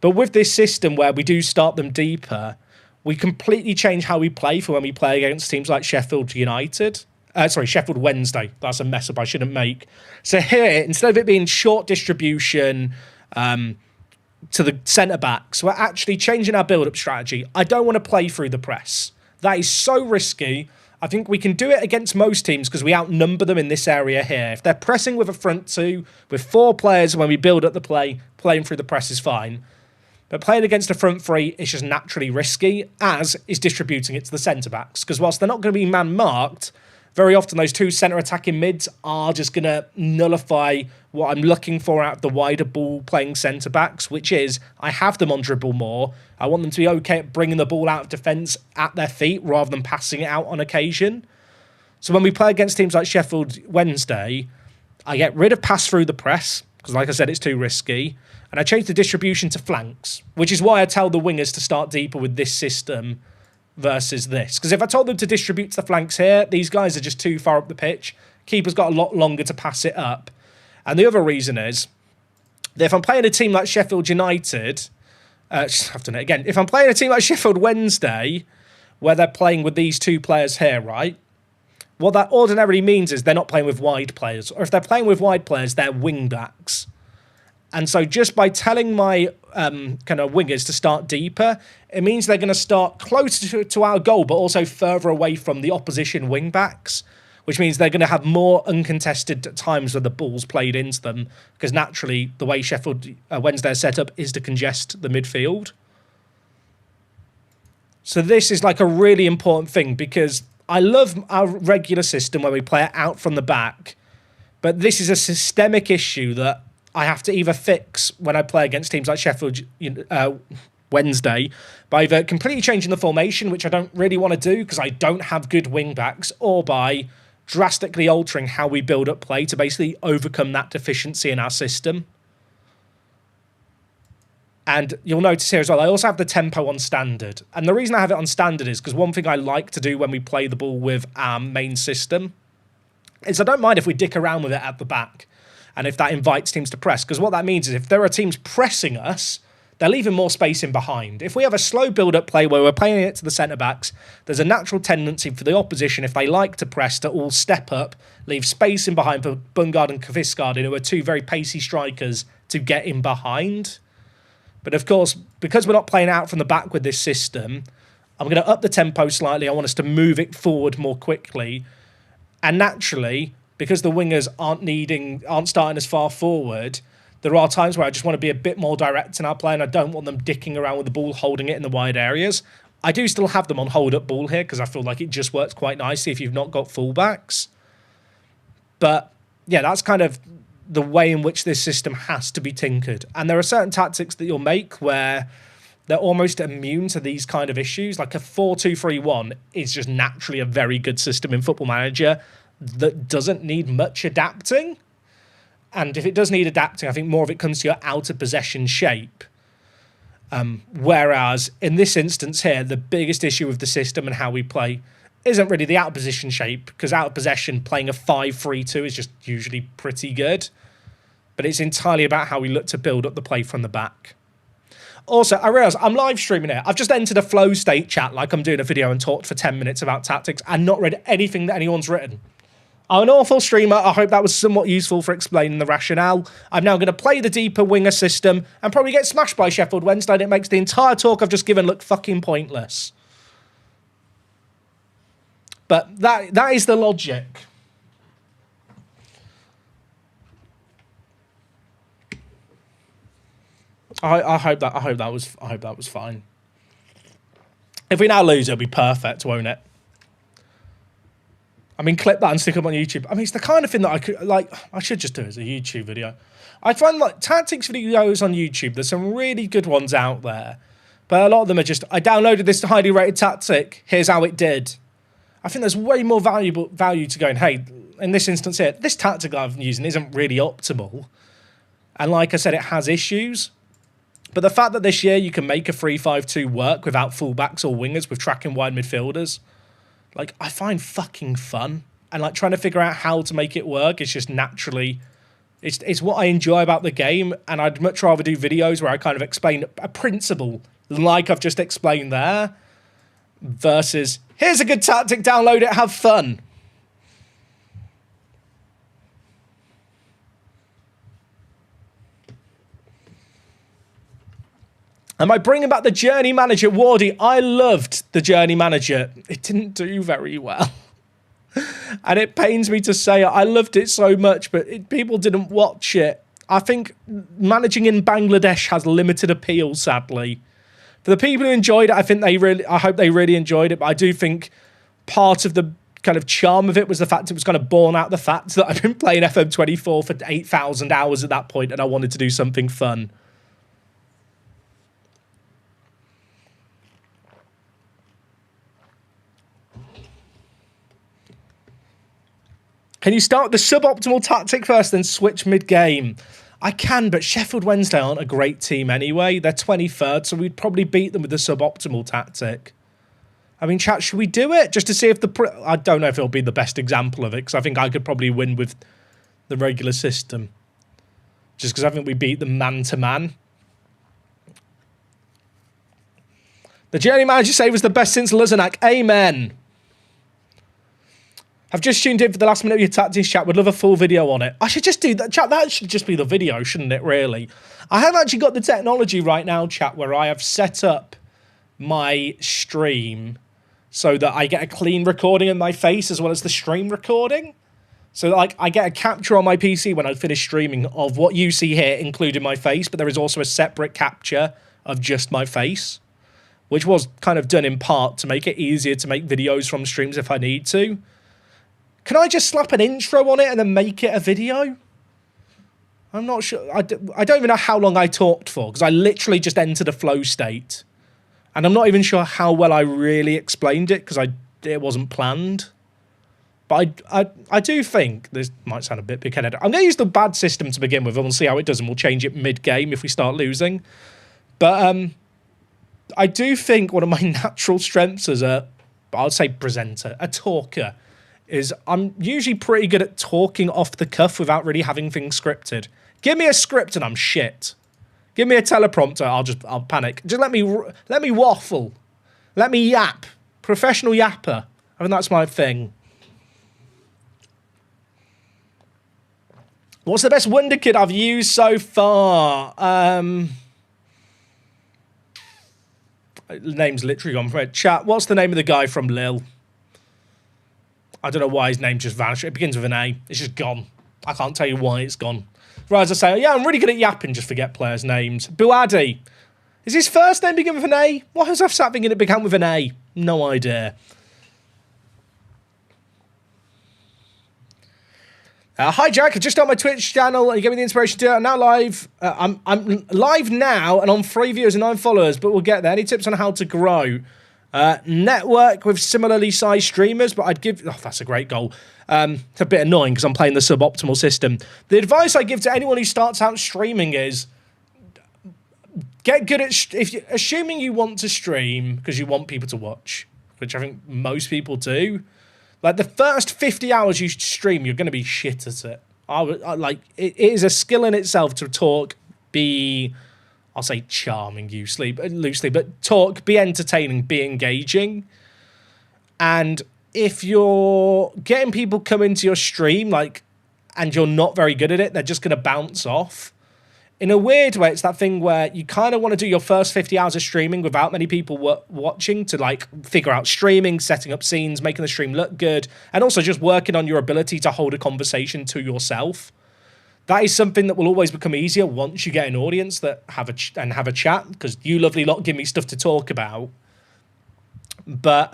But with this system where we do start them deeper, we completely change how we play for when we play against teams like Sheffield United. Sheffield Wednesday. That's a mess up I shouldn't make. So here, instead of it being short distribution to the centre-backs, we're actually changing our build-up strategy. I don't want to play through the press. That is so risky. I think we can do it against most teams because we outnumber them in this area here. If they're pressing with a front 2, with 4 players when we build up the play, playing through the press is fine. But playing against a front 3 is just naturally risky, as is distributing it to the centre-backs. Because whilst they're not going to be man-marked, very often those 2 centre attacking mids are just going to nullify what I'm looking for out of the wider ball playing centre backs, which is I have them on dribble more. I want them to be okay at bringing the ball out of defence at their feet rather than passing it out on occasion. So when we play against teams like Sheffield Wednesday, I get rid of pass through the press because, like I said, it's too risky. And I change the distribution to flanks, which is why I tell the wingers to start deeper with this system versus this. Because if I told them to distribute to the flanks here, these guys are just too far up the pitch. Keeper's got a lot longer to pass it up. And the other reason is that if I'm playing a team like Sheffield United, I've done it again. If I'm playing a team like Sheffield Wednesday, where they're playing with these 2 players here, right? What that ordinarily means is they're not playing with wide players. Or if they're playing with wide players, they're wing backs. And so just by telling my kind of wingers to start deeper, it means they're going to start closer to our goal, but also further away from the opposition wing backs, which means they're going to have more uncontested times where the ball's played into them, because naturally the way Sheffield Wednesday is set up is to congest the midfield. So this is like a really important thing, because I love our regular system where we play it out from the back, but this is a systemic issue that I have to either fix when I play against teams like Sheffield Wednesday by either completely changing the formation, which I don't really want to do because I don't have good wing backs, or by drastically altering how we build up play to basically overcome that deficiency in our system. And you'll notice here as well, I also have the tempo on standard. And the reason I have it on standard is because one thing I like to do when we play the ball with our main system is I don't mind if we dick around with it at the back and if that invites teams to press, because what that means is if there are teams pressing us, they're leaving more space in behind. If we have a slow build-up play where we're playing it to the centre-backs, there's a natural tendency for the opposition, if they like to press, to all step up, leave space in behind for Bungard and Kvistgaard, who are two very pacey strikers, to get in behind. But of course, because we're not playing out from the back with this system, I'm going to up the tempo slightly. I want us to move it forward more quickly. And naturally, because the wingers aren't starting as far forward, there are times where I just want to be a bit more direct in our play, and I don't want them dicking around with the ball, holding it in the wide areas. I do still have them on hold-up ball here because I feel like it just works quite nicely if you've not got fullbacks. But yeah, that's kind of the way in which this system has to be tinkered. And there are certain tactics that you'll make where they're almost immune to these kind of issues. Like a 4-2-3-1 is just naturally a very good system in Football Manager that doesn't need much adapting. And if it does need adapting, I think more of it comes to your out-of-possession shape. Whereas in this instance here, the biggest issue with the system and how we play isn't really the out-of-position shape, because out-of-possession, playing a 5-3-2 is just usually pretty good. But it's entirely about how we look to build up the play from the back. Also, I realise I'm live streaming here. I've just entered a flow state chat like I'm doing a video and talked for 10 minutes about tactics and not read anything that anyone's written. I'm an awful streamer. I hope that was somewhat useful for explaining the rationale. I'm now going to play the deeper winger system and probably get smashed by Sheffield Wednesday, and it makes the entire talk I've just given look fucking pointless. But that is the logic. I hope that was fine. If we now lose, it'll be perfect, won't it? I mean, clip that and stick it up on YouTube. I mean, it's the kind of thing that I could, like, I should just do as a YouTube video. I find, like, tactics videos on YouTube, there's some really good ones out there. But a lot of them are just, I downloaded this highly rated tactic, here's how it did. I think there's way more value to going, hey, in this instance here, this tactic I'm using isn't really optimal. And like I said, it has issues. But the fact that this year you can make a 3-5-2 work without fullbacks or wingers with tracking wide midfielders, like, I find fucking fun. And, like, trying to figure out how to make it work is just naturally... It's what I enjoy about the game, and I'd much rather do videos where I kind of explain a principle like I've just explained there, versus, here's a good tactic, download it, have fun. Am I bringing back the Journey Manager? Wardy, I loved the Journey Manager. It didn't do very well. And it pains me to say it. I loved it so much, but people didn't watch it. I think managing in Bangladesh has limited appeal, sadly. For the people who enjoyed it, I hope they really enjoyed it. But I do think part of the kind of charm of it was the fact it was kind of born out the fact that I've been playing FM24 for 8,000 hours at that point, and I wanted to do something fun. Can you start the suboptimal tactic first, then switch mid-game? I can, but Sheffield Wednesday aren't a great team anyway. They're 23rd, so we'd probably beat them with the suboptimal tactic. I mean, chat, should we do it? Just to see if I don't know if it'll be the best example of it, because I think I could probably win with the regular system. Just because I think we beat them man-to-man. The Journey Manager save was the best since Luzenak. Amen. I've just tuned in for the last minute of your tactics chat. Would love a full video on it. I should just do that. Chat, that should just be the video, shouldn't it, really? I have actually got the technology right now, chat, where I have set up my stream so that I get a clean recording of my face as well as the stream recording. So like I get a capture on my PC when I finish streaming of what you see here, including my face, but there is also a separate capture of just my face, which was kind of done in part to make it easier to make videos from streams if I need to. Can I just slap an intro on it and then make it a video? I'm not sure. I don't even know how long I talked for, because I literally just entered a flow state. And I'm not even sure how well I really explained it, because it wasn't planned. But I do think, this might sound a bit big-headed, I'm going to use the bad system to begin with, and we'll see how it does, and we'll change it mid-game if we start losing. But I do think one of my natural strengths as I would say presenter, a talker, is I'm usually pretty good at talking off the cuff without really having things scripted. Give me a script and I'm shit. Give me a teleprompter, I'll panic. Just let me waffle. Let me yap. Professional yapper. I mean, that's my thing. What's the best Wonder Kid I've used so far? Name's literally gone from it. Chat, what's the name of the guy from Lil? I don't know why his name just vanished. It begins with an A. It's just gone. I can't tell you why it's gone. Whereas I say, yeah, I'm really good at yapping, just forget players' names. Buadi. Is his first name begin with an A? Why was I sat thinking it began with an A? No idea. Hi Jack, I just on my Twitch channel. You gave me the inspiration to do it. I'm now live. I'm live now and on 3 viewers and 9 followers, but we'll get there. Any tips on how to grow? Network with similarly sized streamers, but I'd give... Oh, that's a great goal. It's a bit annoying because I'm playing the suboptimal system. The advice I give to anyone who starts out streaming is get good at... assuming you want to stream because you want people to watch, which I think most people do, like the first 50 hours you stream, you're going to be shit at it. It is a skill in itself to talk, I'll say charming loosely, but talk, be entertaining, be engaging. And if you're getting people come into your stream, and you're not very good at it, they're just going to bounce off. In a weird way, it's that thing where you kind of want to do your first 50 hours of streaming without many people watching to figure out streaming, setting up scenes, making the stream look good, and also just working on your ability to hold a conversation to yourself. That is something that will always become easier once you get an audience that have a chat, because you lovely lot give me stuff to talk about. But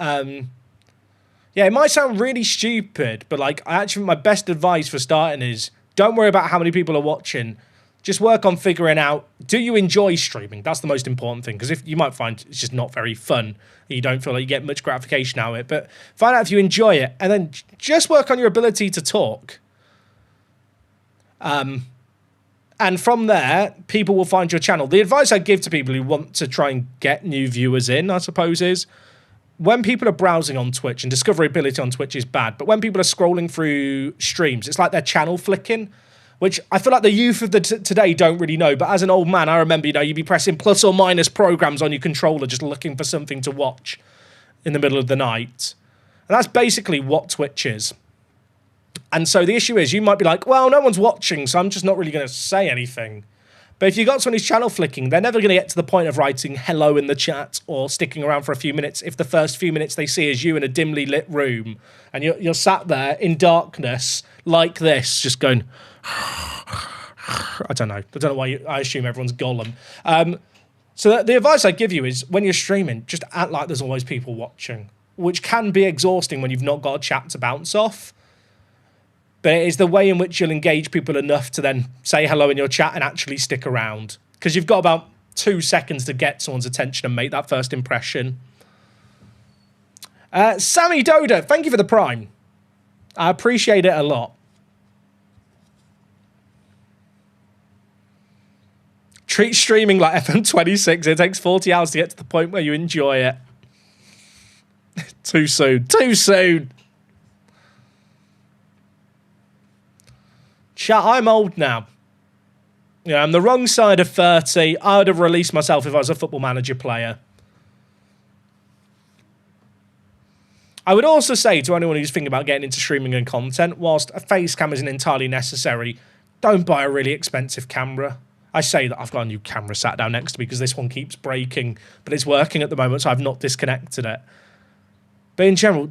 yeah, it might sound really stupid, but I actually think my best advice for starting is don't worry about how many people are watching. Just work on figuring out, do you enjoy streaming? That's the most important thing, because if you might find it's just not very fun, you don't feel like you get much gratification out of it, but find out if you enjoy it, and then just work on your ability to talk. And from there, people will find your channel. The advice I give to people who want to try and get new viewers in, I suppose, is when people are browsing on Twitch, and discoverability on Twitch is bad, but when people are scrolling through streams, it's like they're channel flicking, which I feel like the youth of today don't really know. But as an old man, I remember, you'd be pressing plus or minus programs on your controller just looking for something to watch in the middle of the night. And that's basically what Twitch is. And so the issue is, you might be like, well, no one's watching, so I'm just not really going to say anything. But if you got someone who's channel flicking, they're never going to get to the point of writing hello in the chat or sticking around for a few minutes if the first few minutes they see is you in a dimly lit room and you're sat there in darkness like this, just going... I don't know why I assume everyone's Gollum. So the advice I give you is, when you're streaming, just act like there's always people watching, which can be exhausting when you've not got a chat to bounce off. But it is the way in which you'll engage people enough to then say hello in your chat and actually stick around. Because you've got about 2 seconds to get someone's attention and make that first impression. Sammy Doda, thank you for the Prime. I appreciate it a lot. Treat streaming like FM26. It takes 40 hours to get to the point where you enjoy it. Too soon. Too soon. Chat, I'm old now. Yeah, I'm the wrong side of 30. I would have released myself if I was a Football Manager player. I would also say to anyone who's thinking about getting into streaming and content, whilst a face cam isn't entirely necessary, don't buy a really expensive camera. I say that I've got a new camera sat down next to me because this one keeps breaking, but it's working at the moment, so I've not disconnected it. But in general,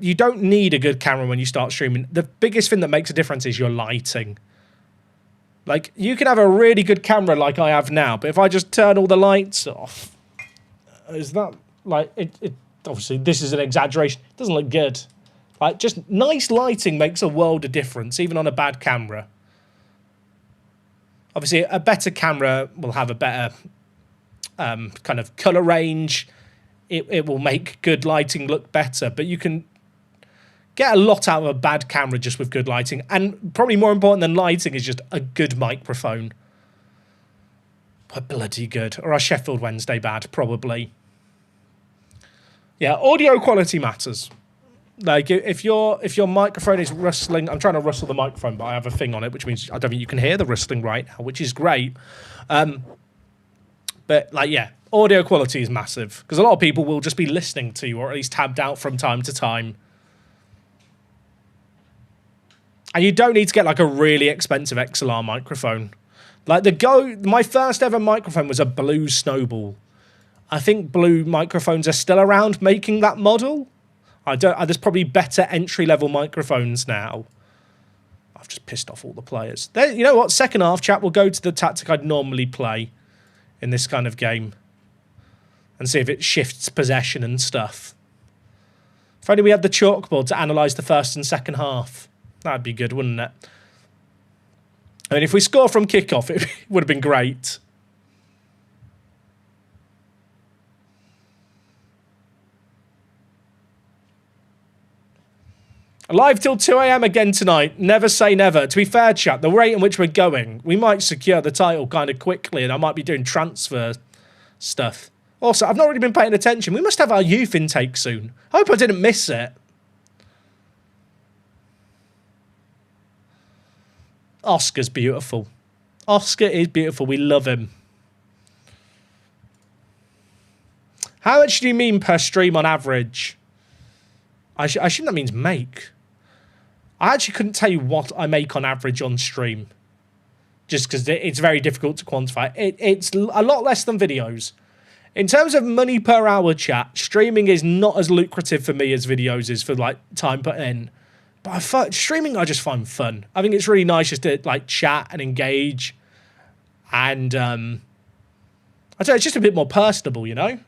you don't need a good camera when you start streaming. The biggest thing that makes a difference is your lighting. Like, you can have a really good camera like I have now, but if I just turn all the lights off, is that, like, obviously, this is an exaggeration. It doesn't look good. Like, just nice lighting makes a world of difference, even on a bad camera. Obviously, a better camera will have a better kind of colour range. It will make good lighting look better, but you can get a lot out of a bad camera just with good lighting. And probably more important than lighting is just a good microphone. But bloody good. Or a Sheffield Wednesday bad, probably. Yeah, audio quality matters. Like, if your microphone is rustling... I'm trying to rustle the microphone, but I have a thing on it, which means I don't think you can hear the rustling right now, which is great. But, like, yeah, audio quality is massive. Because a lot of people will just be listening to you, or at least tabbed out from time to time. And you don't need to get, like, a really expensive XLR microphone. Like, my first ever microphone was a Blue Snowball. I think Blue microphones are still around making that model. There's probably better entry-level microphones now. I've just pissed off all the players. You know what? Second half, chat, we'll go to the tactic I'd normally play in this kind of game and see if it shifts possession and stuff. If only we had the chalkboard to analyse the first and second half. That'd be good, wouldn't it? I mean, if we score from kickoff, it would have been great. Live till 2 a.m. again tonight. Never say never. To be fair, chat, the rate in which we're going, we might secure the title kind of quickly, and I might be doing transfer stuff. Also, I've not really been paying attention. We must have our youth intake soon. I hope I didn't miss it. Oscar's beautiful. Oscar is beautiful. We love him. How much do you mean per stream on average? I assume that means make. I actually couldn't tell you what I make on average on stream. Just because it's very difficult to quantify. It's a lot less than videos. In terms of money per hour, chat, streaming is not as lucrative for me as videos is for, like, time put in. But streaming I just find fun. I think it's really nice just to, like, chat and engage. And, I don't know, it's just a bit more personable, you know?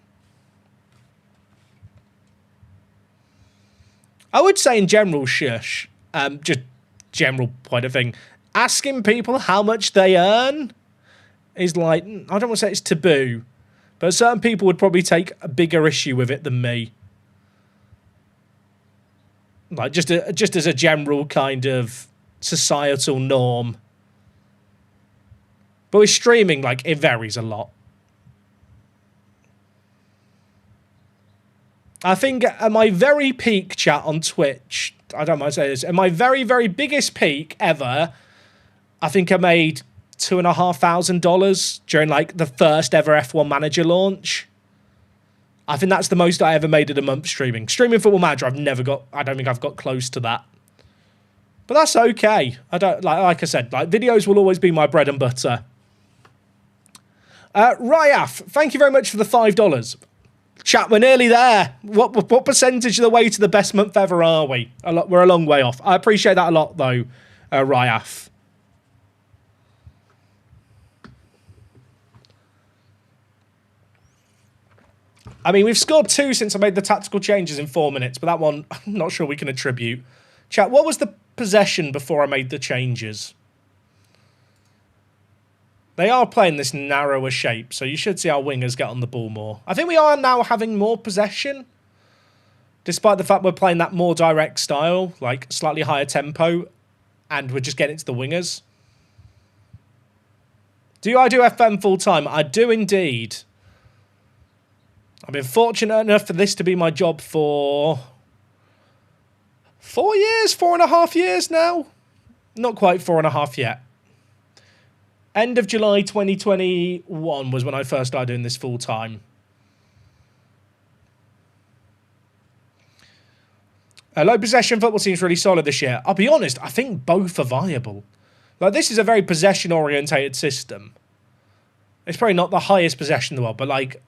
I would say in general, shush. Just general point of thing. Asking people how much they earn is like, I don't want to say it's taboo, but certain people would probably take a bigger issue with it than me. Like, just as a general kind of societal norm. But with streaming, like, it varies a lot. I think at my very peak, chat, on Twitch, I don't mind saying this, at my very, very biggest peak ever, I think I made $2,500 during, like, the first ever F1 Manager launch. I think that's the most I ever made in a month streaming. Streaming Football Manager, I don't think I've got close to that. But that's okay. Like I said, like, videos will always be my bread and butter. Ryaf, thank you very much for the $5. Chat, we're nearly there. What percentage of the way to the best month ever are we? We're a long way off. I appreciate that a lot, though, Ryaf. I mean, we've scored 2 since I made the tactical changes in 4 minutes, but that one, I'm not sure we can attribute. Chat, what was the possession before I made the changes? They are playing this narrower shape, so you should see our wingers get on the ball more. I think we are now having more possession, despite the fact we're playing that more direct style, like slightly higher tempo, and we're just getting to the wingers. I do FM full-time? I do indeed. I've been fortunate enough for this to be my job for 4.5 years now. Not quite 4.5 yet. End of July 2021 was when I first started doing this full time. Low possession football seems really solid this year. I'll be honest, I think both are viable. Like, this is a very possession-orientated system. It's probably not the highest possession in the world, but, like,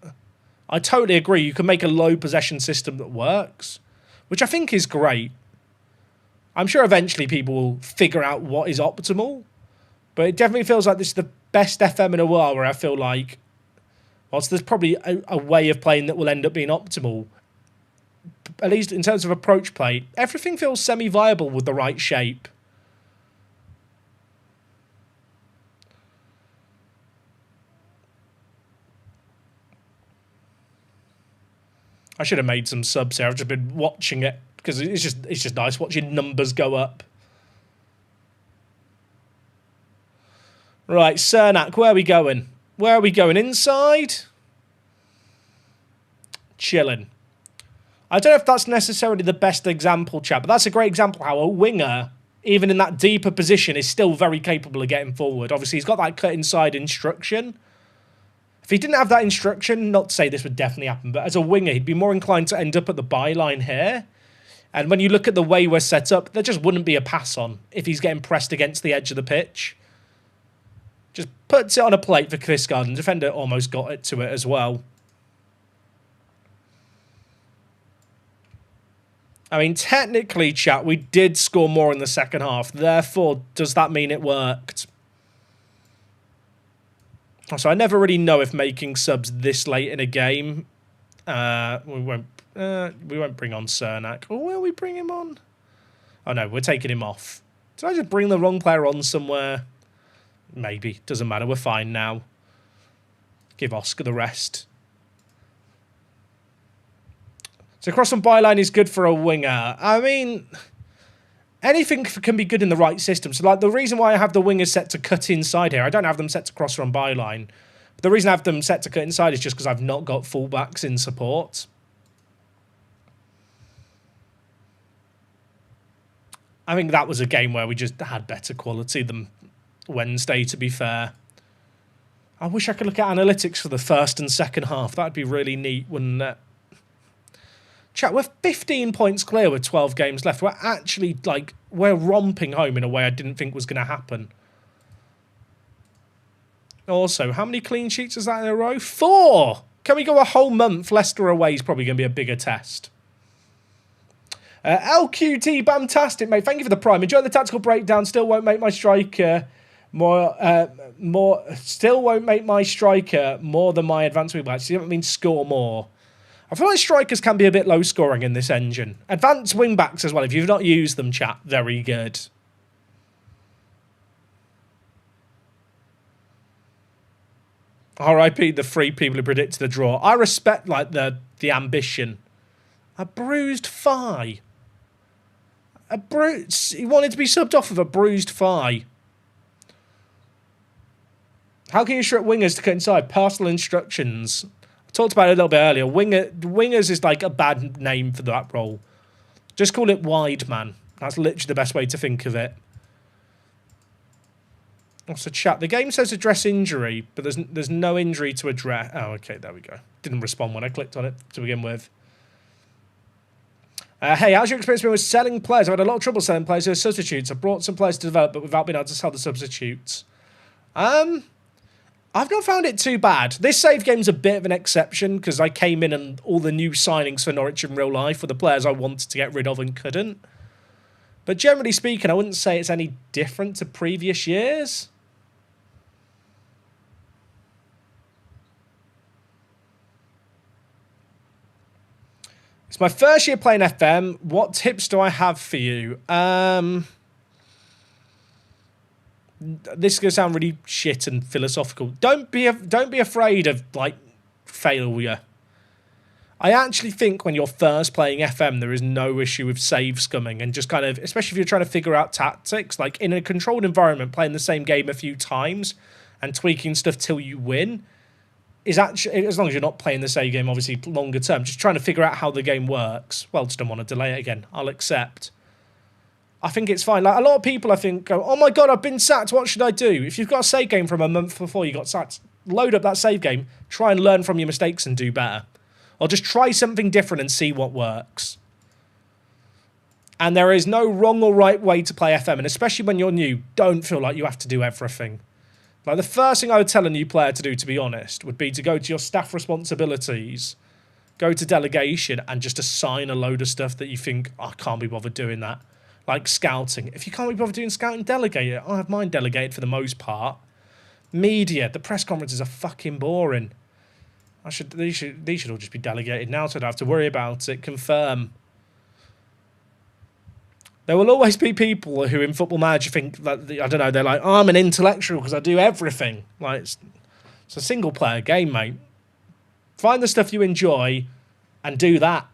I totally agree. You can make a low possession system that works. which I think is great. I'm sure eventually people will figure out what is optimal, but it definitely feels like this is the best FM in a while where I feel like, whilst there's probably a way of playing that will end up being optimal, at least in terms of approach play, everything feels semi-viable with the right shape. I should have made some subs here. I've just been watching it because it's just nice watching numbers go up. Right, Cernak, where are we going? Where are we going? Inside? Chilling. I don't know if that's necessarily the best example, chat, but that's a great example how a winger, even in that deeper position, is still very capable of getting forward. Obviously, he's got that cut inside instruction. If he didn't have that instruction, not to say this would definitely happen, but as a winger, he'd be more inclined to end up at the byline here. And when you look at the way we're set up, there just wouldn't be a pass on if he's getting pressed against the edge of the pitch. Just puts it on a plate for Kvistgaard, and the defender almost got it to it as well. I mean, technically, chat, we did score more in the second half. Therefore, does that mean it worked? So I never really know if making subs this late in a game. We won't bring on Cernak. Or will we bring him on? Oh no, we're taking him off. Did I just bring the wrong player on somewhere? Maybe. Doesn't matter. We're fine now. Give Oscar the rest. So cross on byline is good for a winger. I mean, anything can be good in the right system. So like the reason why I have the wingers set to cut inside here, I don't have them set to cross on byline. But the reason I have them set to cut inside is just because I've not got fullbacks in support. I think that was a game where we just had better quality than Wednesday, to be fair. I wish I could look at analytics for the first and second half. That'd be really neat, wouldn't it? Chat, we're 15 points clear with 12 games left. We're actually, like, we're romping home in a way I didn't think was going to happen. Also, how many clean sheets is that in a row? 4! Can we go a whole month? Leicester away is probably going to be a bigger test. LQT, fantastic, mate. Thank you for the prime. Enjoy the tactical breakdown. Still won't make my striker more than my advanced wing backs. You don't mean score more. I feel like strikers can be a bit low scoring in this engine. Advanced wing backs as well. If you've not used them, chat, very good. RIP the 3 people who predicted the draw. I respect like the ambition. A bruised thigh. He wanted to be subbed off of a bruised thigh. How can you instruct wingers to cut inside? Personal instructions. I talked about it a little bit earlier. Wingers is like a bad name for that role. Just call it wide man. That's literally the best way to think of it. Also, chat. The game says address injury, but there's no injury to address. Oh, okay, there we go. Didn't respond when I clicked on it to begin with. Hey, how's your experience been with selling players? I've had a lot of trouble selling players who are substitutes. I've brought some players to develop, but without being able to sell the substitutes. I've not found it too bad. This save game's a bit of an exception because I came in and all the new signings for Norwich in real life were the players I wanted to get rid of and couldn't. But generally speaking, I wouldn't say it's any different to previous years. It's my first year playing FM. What tips do I have for you? This is going to sound really shit and philosophical. Don't be afraid of, like, failure. I actually think when you're first playing FM, there is no issue with save scumming and just kind of, especially if you're trying to figure out tactics, like in a controlled environment, playing the same game a few times and tweaking stuff till you win is actually, as long as you're not playing the same game, obviously, longer term, just trying to figure out how the game works. Well, just don't want to delay it again. I'll accept. I think it's fine. Like a lot of people, I think, go, oh my God, I've been sacked. What should I do? If you've got a save game from a month before you got sacked, load up that save game, try and learn from your mistakes and do better. Or just try something different and see what works. And there is no wrong or right way to play FM. And especially when you're new, don't feel like you have to do everything. Like the first thing I would tell a new player to do, to be honest, would be to go to your staff responsibilities go to delegation and just assign a load of stuff that you think, I can't be bothered doing that. Like scouting. If you can't be bothered doing scouting, delegate it. I have mine delegated for the most part. Media. The press conferences are fucking boring. These should all just be delegated now, so I don't have to worry about it. Confirm. There will always be people who in Football Manager think that, I don't know, they're like, oh, I'm an intellectual because I do everything. Like, it's a single player game, mate. Find the stuff you enjoy and do that.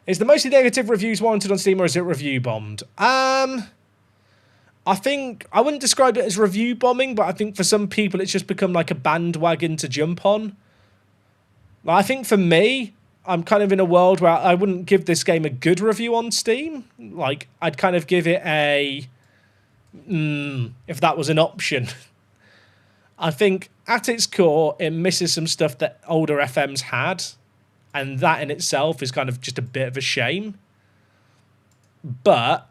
Is the mostly negative reviews warranted on Steam, or is it review bombed? I think I wouldn't describe it as review bombing, but I think for some people it's just become like a bandwagon to jump on. I think for me, I'm kind of in a world where I wouldn't give this game a good review on Steam. Like, I'd kind of give it a if that was an option. I think at its core, it misses some stuff that older FMs had, and that in itself is kind of just a bit of a shame. But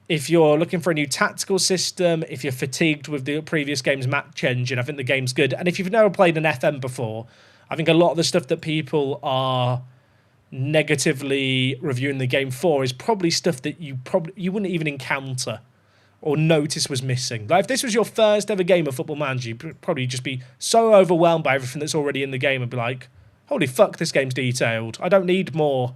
if you're looking for a new tactical system, if you're fatigued with the previous game's match engine, I think the game's good. And if you've never played an FM before, I think a lot of the stuff that people are negatively reviewing the game for is probably stuff that you wouldn't even encounter or notice was missing. Like, if this was your first ever game of Football Manager, you'd probably just be so overwhelmed by everything that's already in the game and be like, holy fuck, this game's detailed. I don't need more.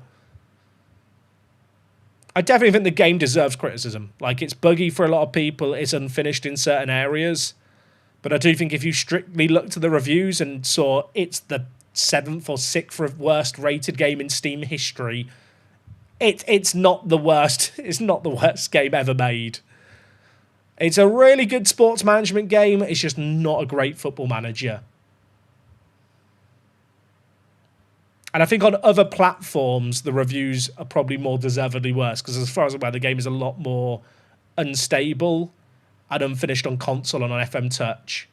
I definitely think the game deserves criticism. Like, it's buggy for a lot of people. It's unfinished in certain areas. But I do think if you strictly looked at the reviews and saw it's the 7th or 6th worst rated game in Steam history, it's not the worst. It's not the worst game ever made. It's a really good sports management game. It's just not a great Football Manager. And I think on other platforms, the reviews are probably more deservedly worse, because as far as I'm aware, the game is a lot more unstable and unfinished on console and on FM Touch.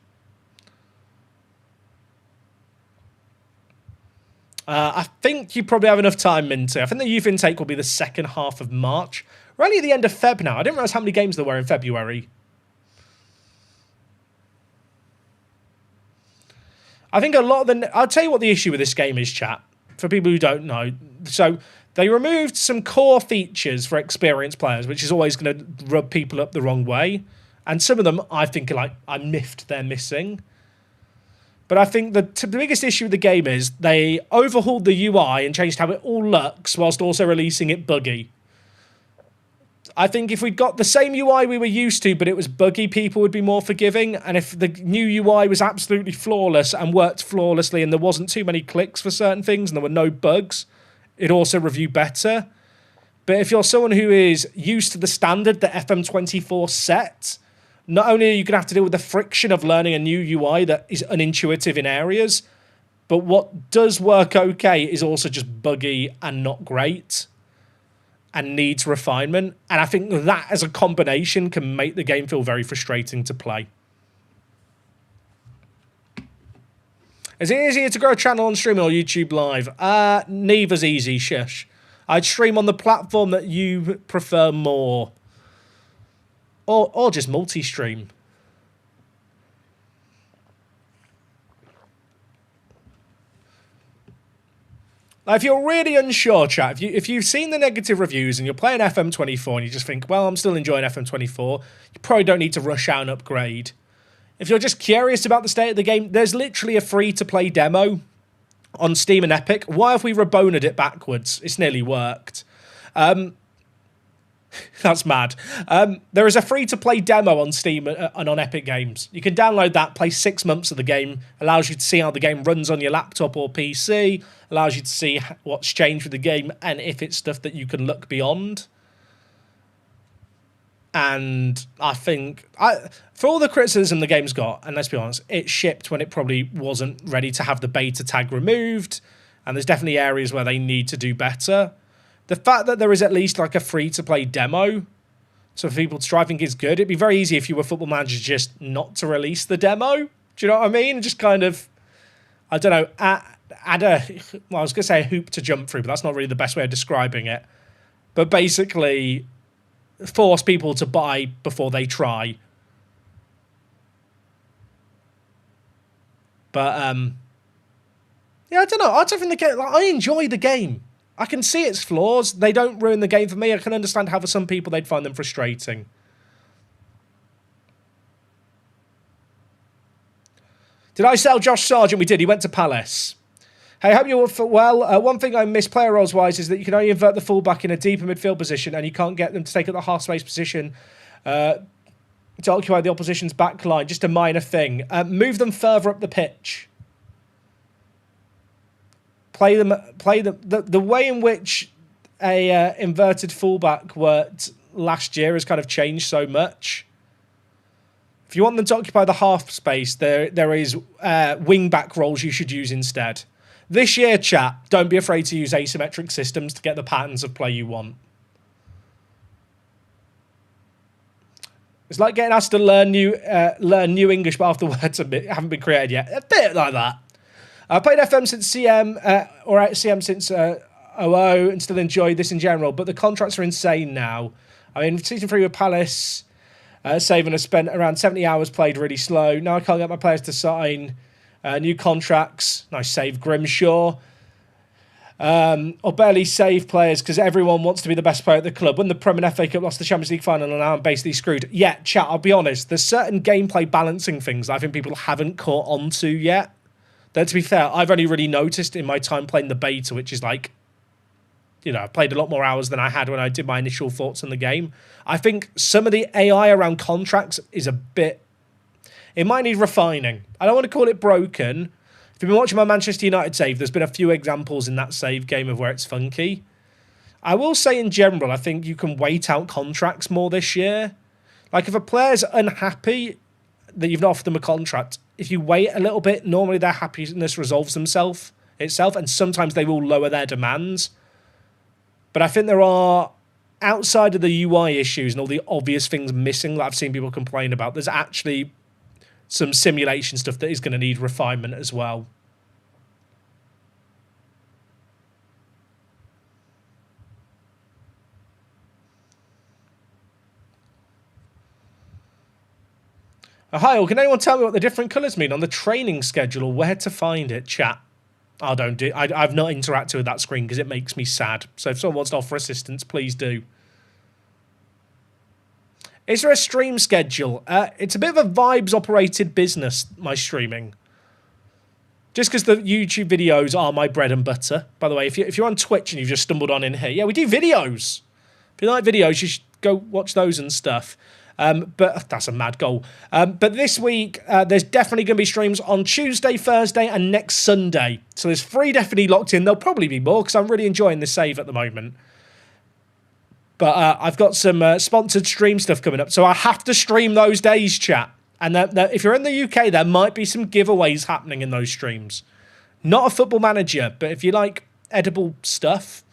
I think you probably have enough time, Minty. I think the youth intake will be the second half of March. We're only at the end of Feb now. I didn't realise how many games there were in February. I think a lot of I'll tell you what the issue with this game is, chat, for people who don't know. So they removed some core features for experienced players, which is always going to rub people up the wrong way. And some of them, I think, are like, I miffed they're missing. But I think the biggest issue with the game is they overhauled the UI and changed how it all looks whilst also releasing it buggy. I think if we'd got the same UI we were used to, but it was buggy, people would be more forgiving. And if the new UI was absolutely flawless and worked flawlessly and there wasn't too many clicks for certain things and there were no bugs, it'd also review better. But if you're someone who is used to the standard that FM24 set, not only are you going to have to deal with the friction of learning a new UI that is unintuitive in areas, but what does work okay is also just buggy and not great and needs refinement. And I think that as a combination can make the game feel very frustrating to play. Is it easier to grow a channel on streaming or YouTube Live? Neither's easy, shush. I'd stream on the platform that you prefer more. Or just multi-stream. Like, if you're really unsure, chat, if you've seen the negative reviews and you're playing FM24 and you just think, well, I'm still enjoying FM24, you probably don't need to rush out and upgrade. If you're just curious about the state of the game, there's literally a free-to-play demo on Steam and Epic. Why have we reboned it backwards? It's nearly worked. That's mad. There is a free-to-play demo on Steam and on Epic Games. You can download that, play 6 months of the game, allows you to see how the game runs on your laptop or PC, allows you to see what's changed with the game and if it's stuff that you can look beyond. And I think, for all the criticism the game's got, and let's be honest, it shipped when it probably wasn't ready to have the beta tag removed, and there's definitely areas where they need to do better. The fact that there is at least like a free-to-play demo, so for people to try, I think is good. It'd be very easy if you were Football Manager just not to release the demo. Do you know what I mean? Just kind of, I don't know, add a, well, I was going to say a hoop to jump through, but that's not really the best way of describing it. But basically force people to buy before they try. But Yeah, I don't know. I don't think the game. Like, I enjoy the game. I can see its flaws. They don't ruin the game for me. I can understand how for some people they'd find them frustrating. Did I sell Josh Sargent? We did. He went to Palace. Hey, hope you're well. One thing I miss player roles wise is that you can only invert the fullback in a deeper midfield position, and you can't get them to take up the half space position to occupy the opposition's back line. Just a minor thing. Move them further up the pitch. Play them. The way in which a inverted fullback worked last year has kind of changed so much. If you want them to occupy the half space, there is wing back roles you should use instead. This year, chat, don't be afraid to use asymmetric systems to get the patterns of play you want. It's like getting asked to learn new English, but after words haven't been created yet. A bit like that. I played FM since CM, or CM since 00, and still enjoyed this in general, but the contracts are insane now. I mean, Season 3 with Palace, saving has spent around 70 hours played really slow. Now I can't get my players to sign new contracts. Nice save, Grimshaw. Or barely save players because everyone wants to be the best player at the club. When the Prem and FA Cup lost the Champions League final and now I'm basically screwed. Yeah, chat, I'll be honest. There's certain gameplay balancing things I think people haven't caught on to yet. That, to be fair, I've only really noticed in my time playing the beta, which is like, you know, I played a lot more hours than I had when I did my initial thoughts on the game. I think some of the AI around contracts is a bit... It might need refining. I don't want to call it broken. If you've been watching my Manchester United save, there's been a few examples in that save game of where it's funky. I will say in general, I think you can wait out contracts more this year. Like if a player's unhappy that you've not offered them a contract, if you wait a little bit, normally their happiness resolves itself, and sometimes they will lower their demands. But I think there are, outside of the UI issues and all the obvious things missing that I've seen people complain about, there's actually some simulation stuff that is going to need refinement as well. Hi, all. Can anyone tell me what the different colours mean on the training schedule or where to find it? Chat. I've not interacted with that screen because it makes me sad. So if someone wants to offer assistance, please do. Is there a stream schedule? It's a bit of a vibes-operated business, my streaming. Just because the YouTube videos are my bread and butter. By the way, if you're on Twitch and you've just stumbled on in here, yeah, we do videos. If you like videos, you should go watch those and stuff. But that's a mad goal. But this week, there's definitely going to be streams on Tuesday, Thursday, and next Sunday. So there's 3 definitely locked in. There'll probably be more because I'm really enjoying this save at the moment. But I've got some sponsored stream stuff coming up. So I have to stream those days, chat. And if you're in the UK, there might be some giveaways happening in those streams. Not a Football Manager, but if you like edible stuff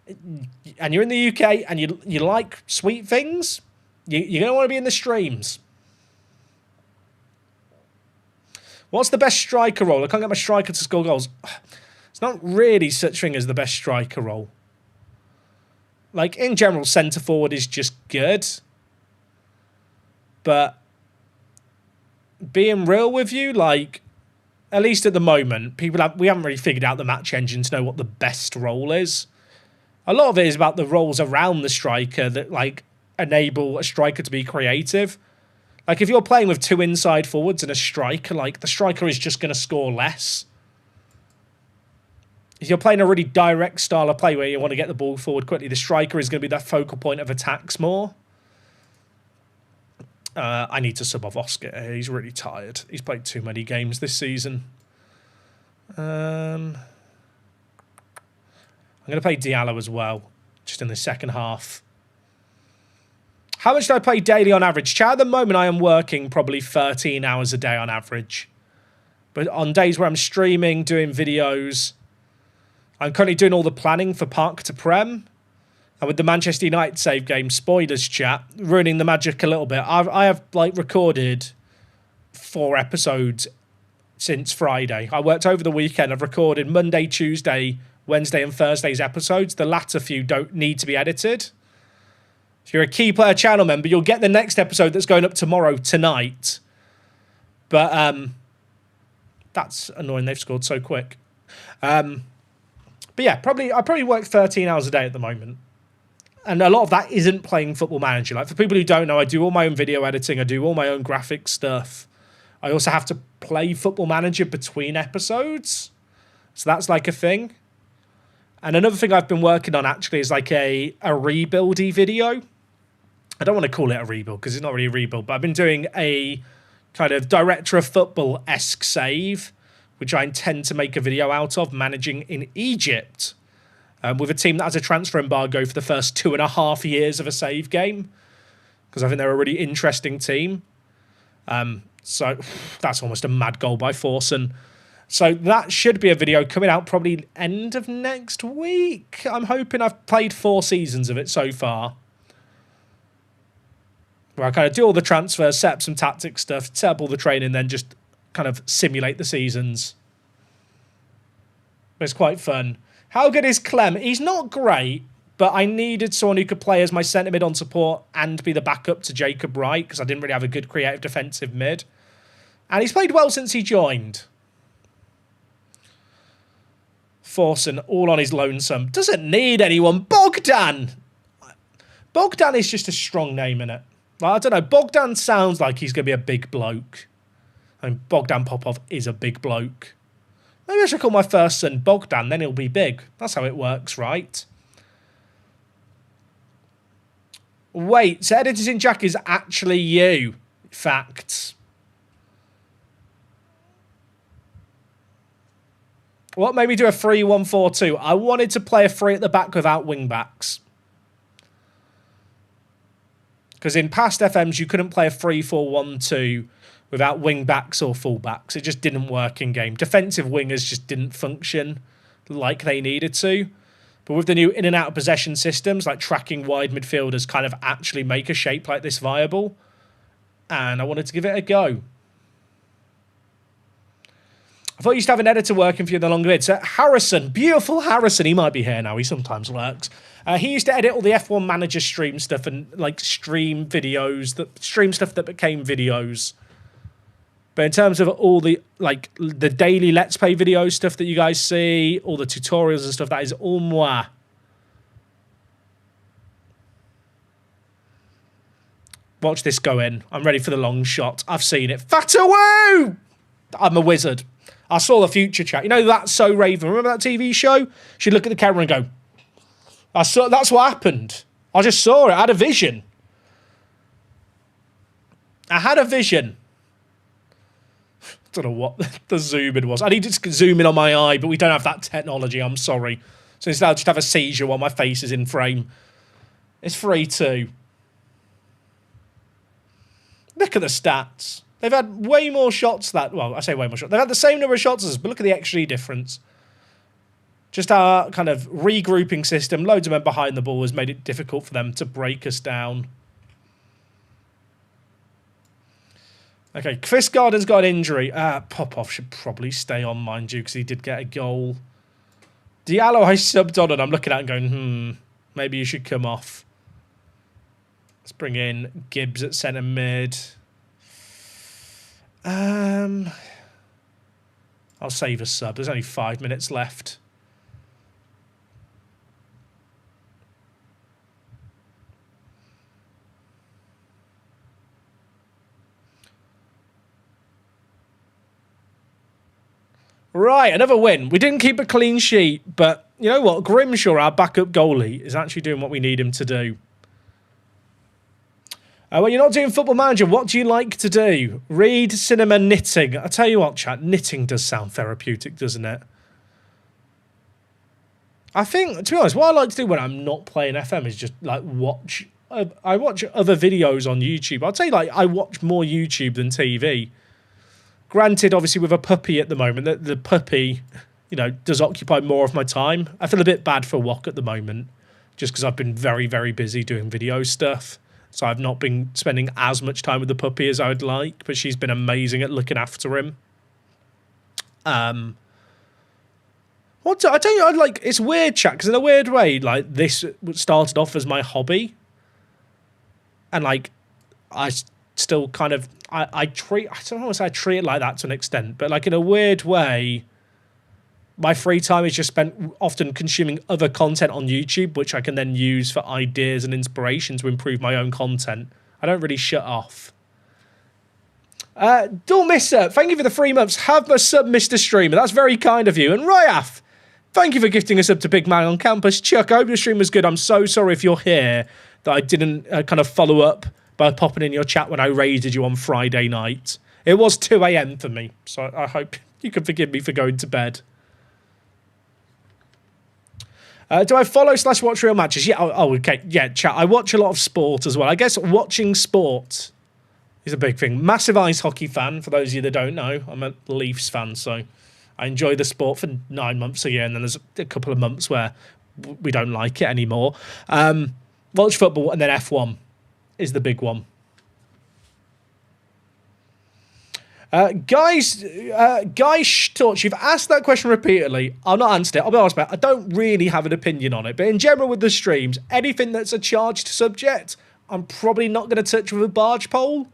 and you're in the UK and you like sweet things... You're going to want to be in the streams. What's the best striker role? I can't get my striker to score goals. It's not really such thing as the best striker role. Like, in general, centre forward is just good. But being real with you, like, at least at the moment, we haven't really figured out the match engine to know what the best role is. A lot of it is about the roles around the striker that, like, enable a striker to be creative. Like if you're playing with 2 inside forwards and a striker, like the striker is just going to score less. If you're playing a really direct style of play where you want to get the ball forward quickly, the striker is going to be that focal point of attacks more. I need to sub off Oscar. He's really tired. He's played too many games this season. I'm going to play Diallo as well, just in the second half. How much do I play daily on average? Chat, at the moment I am working probably 13 hours a day on average. But on days where I'm streaming, doing videos, I'm currently doing all the planning for Park to Prem. And with the Manchester United save game, spoilers chat, ruining the magic a little bit. I have like recorded 4 episodes since Friday. I worked over the weekend. I've recorded Monday, Tuesday, Wednesday and Thursday's episodes. The latter few don't need to be edited. If you're a Key Player channel member, you'll get the next episode that's going up tomorrow, tonight. But that's annoying. They've scored so quick. But yeah, I probably work 13 hours a day at the moment. And a lot of that isn't playing Football Manager. Like, for people who don't know, I do all my own video editing. I do all my own graphic stuff. I also have to play Football Manager between episodes. So that's like a thing. And another thing I've been working on actually is like a rebuildy video. I don't want to call it a rebuild because it's not really a rebuild, but I've been doing a kind of director of football-esque save, which I intend to make a video out of, managing in Egypt. With a team that has a transfer embargo for the first 2.5 years of a save game, because I think they're a really interesting team. So that's almost a mad goal by Forsen. So that should be a video coming out probably end of next week. I'm hoping. I've played 4 seasons of it so far, where I kind of do all the transfers, set up some tactic stuff, set up all the training, then just kind of simulate the seasons. It's quite fun. How good is Clem? He's not great, but I needed someone who could play as my centre mid on support and be the backup to Jacob Wright, because I didn't really have a good creative defensive mid. And he's played well since he joined. Forsen, all on his lonesome. Doesn't need anyone. Bogdan! Bogdan is just a strong name, innit? Like, I don't know. Bogdan sounds like he's going to be a big bloke. I mean, Bogdan Popov is a big bloke. Maybe I should call my first son Bogdan, then he'll be big. That's how it works, right? Wait, so Editing Jack is actually you. Facts. What made me do a 3-1-4-2? I wanted to play a 3 at the back without wing-backs. Because in past FMs, you couldn't play a 3-4-1-2 without wing-backs or full-backs. It just didn't work in game. Defensive wingers just didn't function like they needed to. But with the new in and out of possession systems, like tracking wide midfielders kind of actually make a shape like this viable. And I wanted to give it a go. I thought you used to have an editor working for you in the longer vid. So Harrison, beautiful Harrison, he might be here now, he sometimes lurks. He used to edit all the F1 Manager stream stuff and like stream stuff that became videos. But in terms of all the like the daily Let's Play video stuff that you guys see, all the tutorials and stuff, that is all moi. Watch this go in. I'm ready for the long shot. I've seen it. Fatawoo! I'm a wizard. I saw the future chat. You know, That's So Raven. Remember that TV show? She'd look at the camera and go, that's what happened. I just saw it. I had a vision. I had a vision. I don't know what the zoom in was. I need to zoom in on my eye, but we don't have that technology. I'm sorry. So instead, I'll just have a seizure while my face is in frame. It's 3-2. Look at the stats. They've had way more shots well, I say way more shots. They've had the same number of shots as us, but look at the XG difference. Just our kind of regrouping system, loads of men behind the ball, has made it difficult for them to break us down. Okay, Chris Garden's got an injury. Popov should probably stay on, mind you, because he did get a goal. Diallo I subbed on, and I'm looking at it and going, maybe you should come off. Let's bring in Gibbs at centre mid. I'll save a sub. There's only 5 minutes left. Right, another win. We didn't keep a clean sheet, but you know what? Grimshaw, our backup goalie, is actually doing what we need him to do. When you're not doing Football Manager, what do you like to do? Read, cinema, knitting. I tell you what, chat, knitting does sound therapeutic, doesn't it? I think, to be honest, what I like to do when I'm not playing FM is just like watch. I watch other videos on YouTube. I'd say like I watch more YouTube than TV. Granted, obviously, with a puppy at the moment, the puppy, you know, does occupy more of my time. I feel a bit bad for Wok at the moment, just because I've been very, very busy doing video stuff. So I've not been spending as much time with the puppy as I would like, but she's been amazing at looking after him. I tell you, like, it's weird, chat, because in a weird way, like, this started off as my hobby. And, like, I still kind of, I don't want to say I treat it like that to an extent, but, like, in a weird way, My free time is just spent often consuming other content on YouTube, which I can then use for ideas and inspiration to improve my own content. I don't really shut off. Dormissa, thank you for the 3 months. Have a sub, Mr. Streamer. That's very kind of you. And Ryaf, thank you for gifting us up to Big Man on Campus. Chuck, I hope your stream was good. I'm so sorry if you're here that I didn't kind of follow up by popping in your chat when I raided you on Friday night. It was 2 a.m. for me, so I hope you can forgive me for going to bed. Do I follow/watch real matches? Yeah, okay. Yeah, chat. I watch a lot of sport as well. I guess watching sport is a big thing. Massive ice hockey fan, for those of you that don't know. I'm a Leafs fan, so I enjoy the sport for 9 months a year, and then there's a couple of months where we don't like it anymore. Watch football, and then F1 is the big one. Guys, Torch, you've asked that question repeatedly. I've not answered it. I'll be honest about it. I don't really have an opinion on it. But in general with the streams, anything that's a charged subject, I'm probably not going to touch with a barge pole.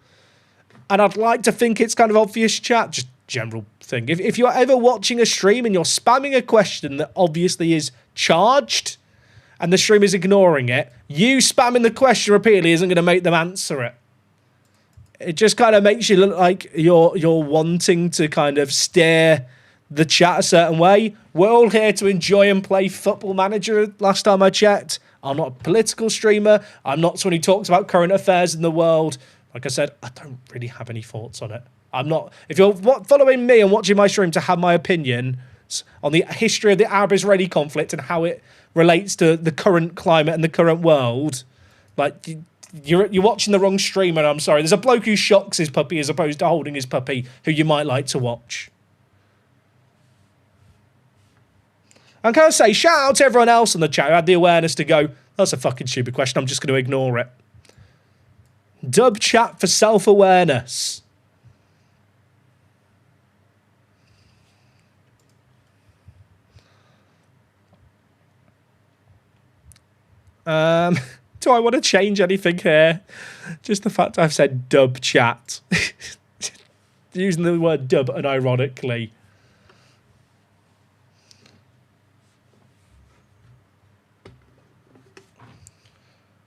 And I'd like to think it's kind of obvious, chat. Just general thing. If you're ever watching a stream and you're spamming a question that obviously is charged and the stream is ignoring it, you spamming the question repeatedly isn't going to make them answer it. It just kind of makes you look like you're wanting to kind of steer the chat a certain way. We're all here to enjoy and play Football Manager, last time I checked. I'm not a political streamer. I'm not someone who talks about current affairs in the world. Like I said, I don't really have any thoughts on it. I'm not... If you're following me and watching my stream to have my opinion on the history of the Arab-Israeli conflict and how it relates to the current climate and the current world, like... You're watching the wrong stream, and I'm sorry. There's a bloke who shocks his puppy as opposed to holding his puppy, who you might like to watch. And can I say, shout out to everyone else in the chat who had the awareness to go, that's a fucking stupid question, I'm just going to ignore it. Dub chat for self-awareness. Do I want to change anything here? Just the fact I've said dub chat. Using the word dub unironically.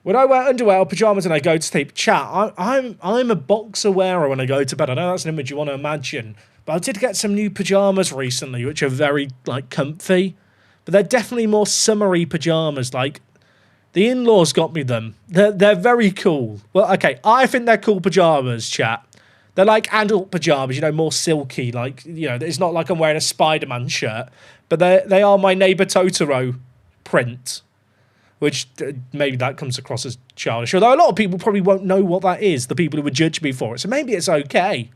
When I wear underwear or pajamas and I go to sleep, chat, I'm a boxer wearer when I go to bed. I know that's an image you want to imagine. But I did get some new pajamas recently, which are very, like, comfy. But they're definitely more summery pajamas, like... The in-laws got me them. They're very cool. Well, okay, I think they're cool pajamas, chat. They're like adult pajamas, you know, more silky. Like, you know, it's not like I'm wearing a Spider-Man shirt. But they are my neighbour Totoro print. Which maybe that comes across as childish. Although a lot of people probably won't know what that is, the people who would judge me for it. So maybe it's okay.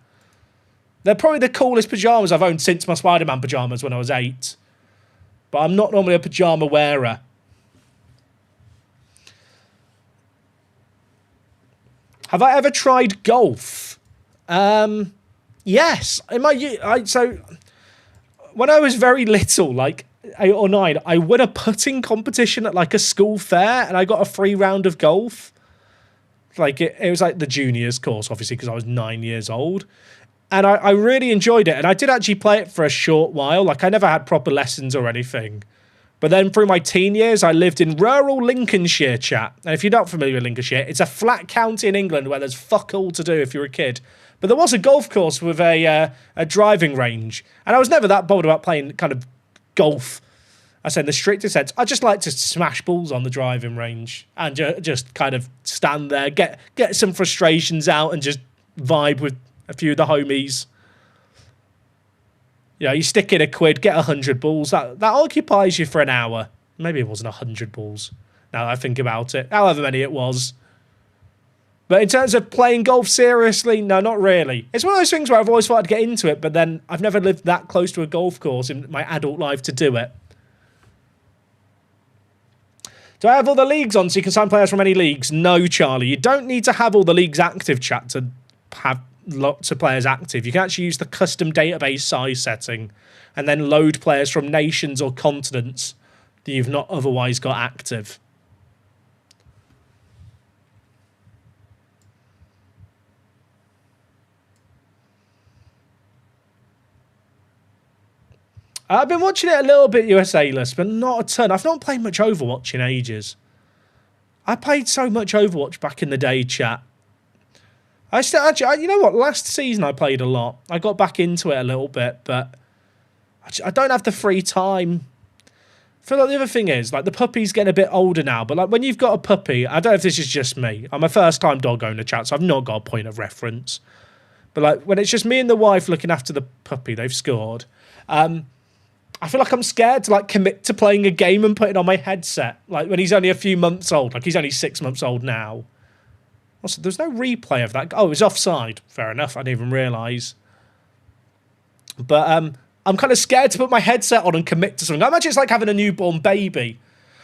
They're probably the coolest pajamas I've owned since my Spider-Man pajamas when I was 8. But I'm not normally a pajama wearer. Have I ever tried golf? Yes. So when I was very little, like 8 or 9, I won a putting competition at like a school fair, and I got a free round of golf. Like it was like the juniors course, obviously, because I was 9 years old. And I really enjoyed it. And I did actually play it for a short while. Like I never had proper lessons or anything. But then through my teen years, I lived in rural Lincolnshire, chat. And if you're not familiar with Lincolnshire, it's a flat county in England where there's fuck all to do if you're a kid. But there was a golf course with a driving range. And I was never that bothered about playing kind of golf, I say in the strictest sense. I just like to smash balls on the driving range and just kind of stand there, get some frustrations out and just vibe with a few of the homies. You know, you stick in a quid, get 100 balls. That occupies you for an hour. Maybe it wasn't 100 balls, now that I think about it. However many it was. But in terms of playing golf seriously, no, not really. It's one of those things where I've always wanted to get into it, but then I've never lived that close to a golf course in my adult life to do it. Do I have all the leagues on so you can sign players from any leagues? No, Charlie. You don't need to have all the leagues active, chat, to have lots of players active. You can actually use the custom database size setting and then load players from nations or continents that you've not otherwise got active. I've been watching it a little bit USA-less, but not a ton. I've not played much Overwatch in ages. I played so much Overwatch back in the day, chat. I still actually, you know what? Last season I played a lot. I got back into it a little bit, but I don't have the free time. I feel like the other thing is, like, the puppy's getting a bit older now, but like when you've got a puppy, I don't know if this is just me. I'm a first-time dog owner, chat, so I've not got a point of reference. But like when it's just me and the wife looking after the puppy, they've scored. I feel like I'm scared to like commit to playing a game and put it on my headset. Like when he's only a few months old, like he's only 6 months old now. Also, there's no replay of that. Oh, it was offside. Fair enough. I didn't even realise. But I'm kind of scared to put my headset on and commit to something. I imagine it's like having a newborn baby.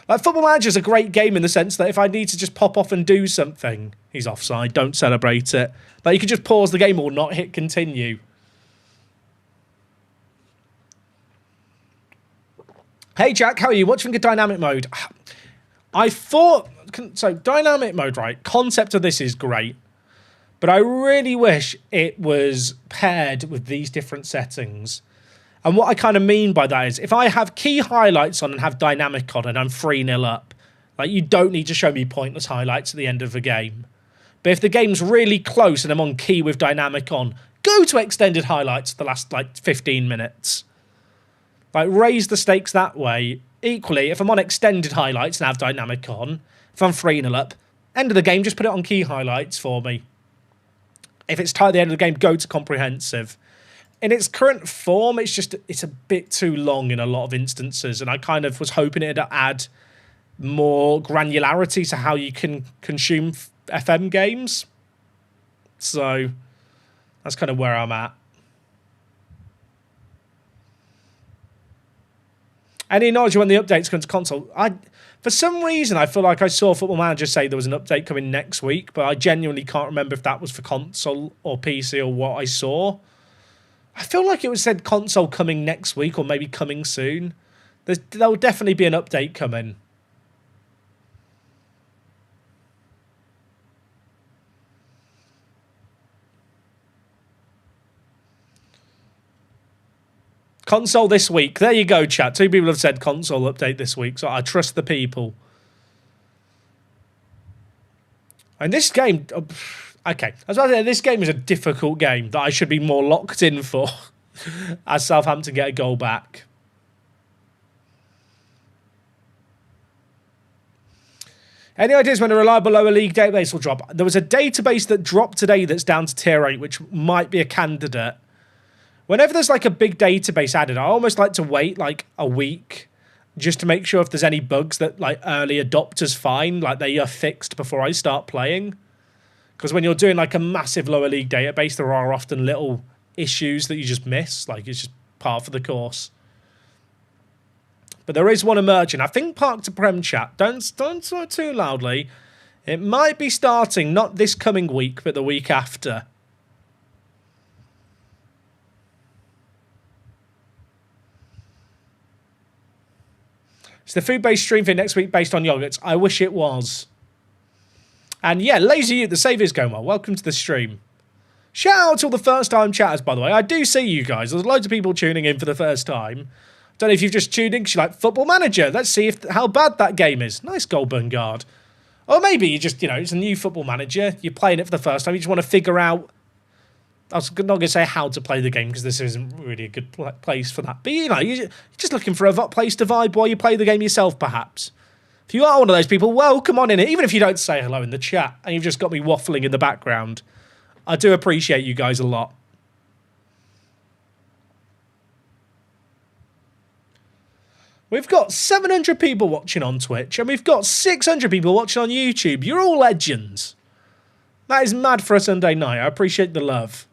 Like Football Manager is a great game in the sense that if I need to just pop off and do something, he's offside. Don't celebrate it. Like you could just pause the game or not hit continue. Hey Jack, how are you? What do you think of dynamic mode? I thought... So, dynamic mode, right? Concept of this is great. But I really wish it was paired with these different settings. And what I kind of mean by that is, if I have key highlights on and have dynamic on and I'm 3-0 up, like you don't need to show me pointless highlights at the end of the game. But if the game's really close and I'm on key with dynamic on, go to extended highlights the last, like, 15 minutes. Like, raise the stakes that way. Equally, if I'm on extended highlights and have dynamic on, if I'm 3-0 up, end of the game, just put it on key highlights for me. If it's tied at the end of the game, go to comprehensive. In its current form, it's a bit too long in a lot of instances, and I kind of was hoping it'd add more granularity to how you can consume FM games. So, that's kind of where I'm at. Any knowledge when the update's going to console? For some reason, I feel like I saw Football Manager say there was an update coming next week, but I genuinely can't remember if that was for console or PC or what I saw. I feel like it was said console coming next week or maybe coming soon. There'll definitely be an update coming. Console this week. There you go, chat. 2 people have said console update this week, so I trust the people. And this game... Okay, I was about to say, this game is a difficult game that I should be more locked in for as Southampton get a goal back. Any ideas when a reliable lower league database will drop? There was a database that dropped today that's down to tier 8, which might be a candidate. Whenever there's like a big database added, I almost like to wait like a week just to make sure if there's any bugs that like early adopters find, like they are fixed before I start playing. Because when you're doing like a massive lower league database, there are often little issues that you just miss. Like it's just part of the course. But there is one emerging. I think Park to Prem chat. Don't say it too loudly. It might be starting not this coming week, but the week after. It's the food-based stream for next week based on yogurts. I wish it was. And yeah, Lazy You, the save is going well. Welcome to the stream. Shout out to all the first-time chatters, by the way. I do see you guys. There's loads of people tuning in for the first time. Don't know if you've just tuned in because you like Football Manager. Let's see how bad that game is. Nice goal, Bungard. Or maybe you just, it's a new Football Manager. You're playing it for the first time. You just want to figure out... I was not going to say how to play the game because this isn't really a good place for that. But, you're just looking for a place to vibe while you play the game yourself, perhaps. If you are one of those people, welcome on in it. Even if you don't say hello in the chat and you've just got me waffling in the background. I do appreciate you guys a lot. We've got 700 people watching on Twitch and we've got 600 people watching on YouTube. You're all legends. That is mad for a Sunday night. I appreciate the love.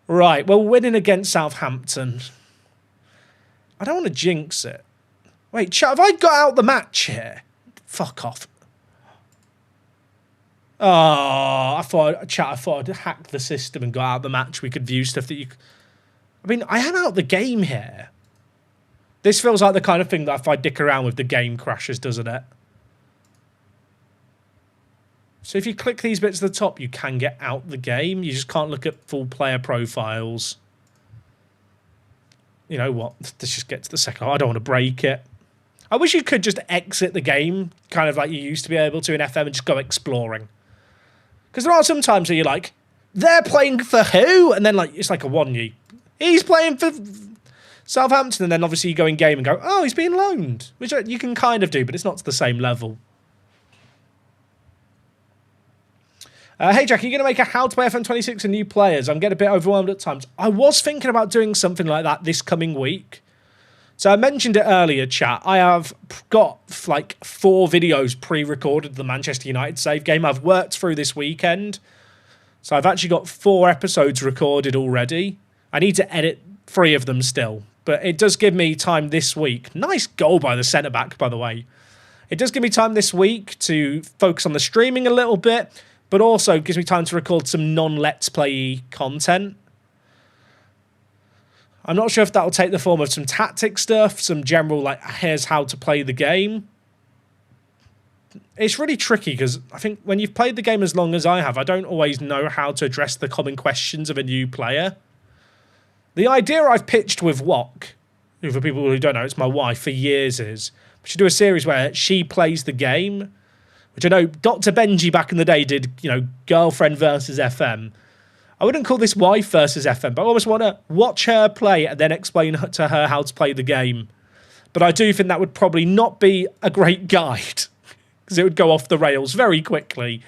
Right, well, winning against Southampton. I don't want to jinx it. Wait, chat, have I got out the match here? Fuck off. Oh, I thought I'd hacked the system and got out the match. We could view stuff that you... I mean, I am out the game here. This feels like the kind of thing that if I dick around with, the game crashes, doesn't it? So if you click these bits at the top, you can get out the game. You just can't look at full player profiles. you know what? Let's just get to the second. I don't want to break it. I wish you could just exit the game, kind of like you used to be able to in FM, and just go exploring. Because there are some times where you're like, they're playing for who? And then like it's like a 1-ye. He's playing for Southampton, and then obviously you go in game and go, oh, he's being loaned, which you can kind of do, but it's not to the same level. Hey, Jack, are you going to make a How to Play FM26 and new players? I'm getting a bit overwhelmed at times. I was thinking about doing something like that this coming week. So I mentioned it earlier, chat. I have got like 4 videos pre-recorded of the Manchester United save game. I've worked through this weekend. So I've actually got 4 episodes recorded already. I need to edit 3 of them still. But it does give me time this week. Nice goal by the centre-back, by the way. It does give me time this week to focus on the streaming a little bit, but also gives me time to record some non-Let's Play content. I'm not sure if that will take the form of some tactic stuff, some general, like, here's how to play the game. It's really tricky because I think when you've played the game as long as I have, I don't always know how to address the common questions of a new player. The idea I've pitched with Wok, who for people who don't know, it's my wife, for years is, we should do a series where she plays the game, which I know Dr. Benji back in the day did, you know, girlfriend versus FM. I wouldn't call this wife versus FM, but I almost want to watch her play and then explain to her how to play the game. But I do think that would probably not be a great guide, because it would go off the rails very quickly.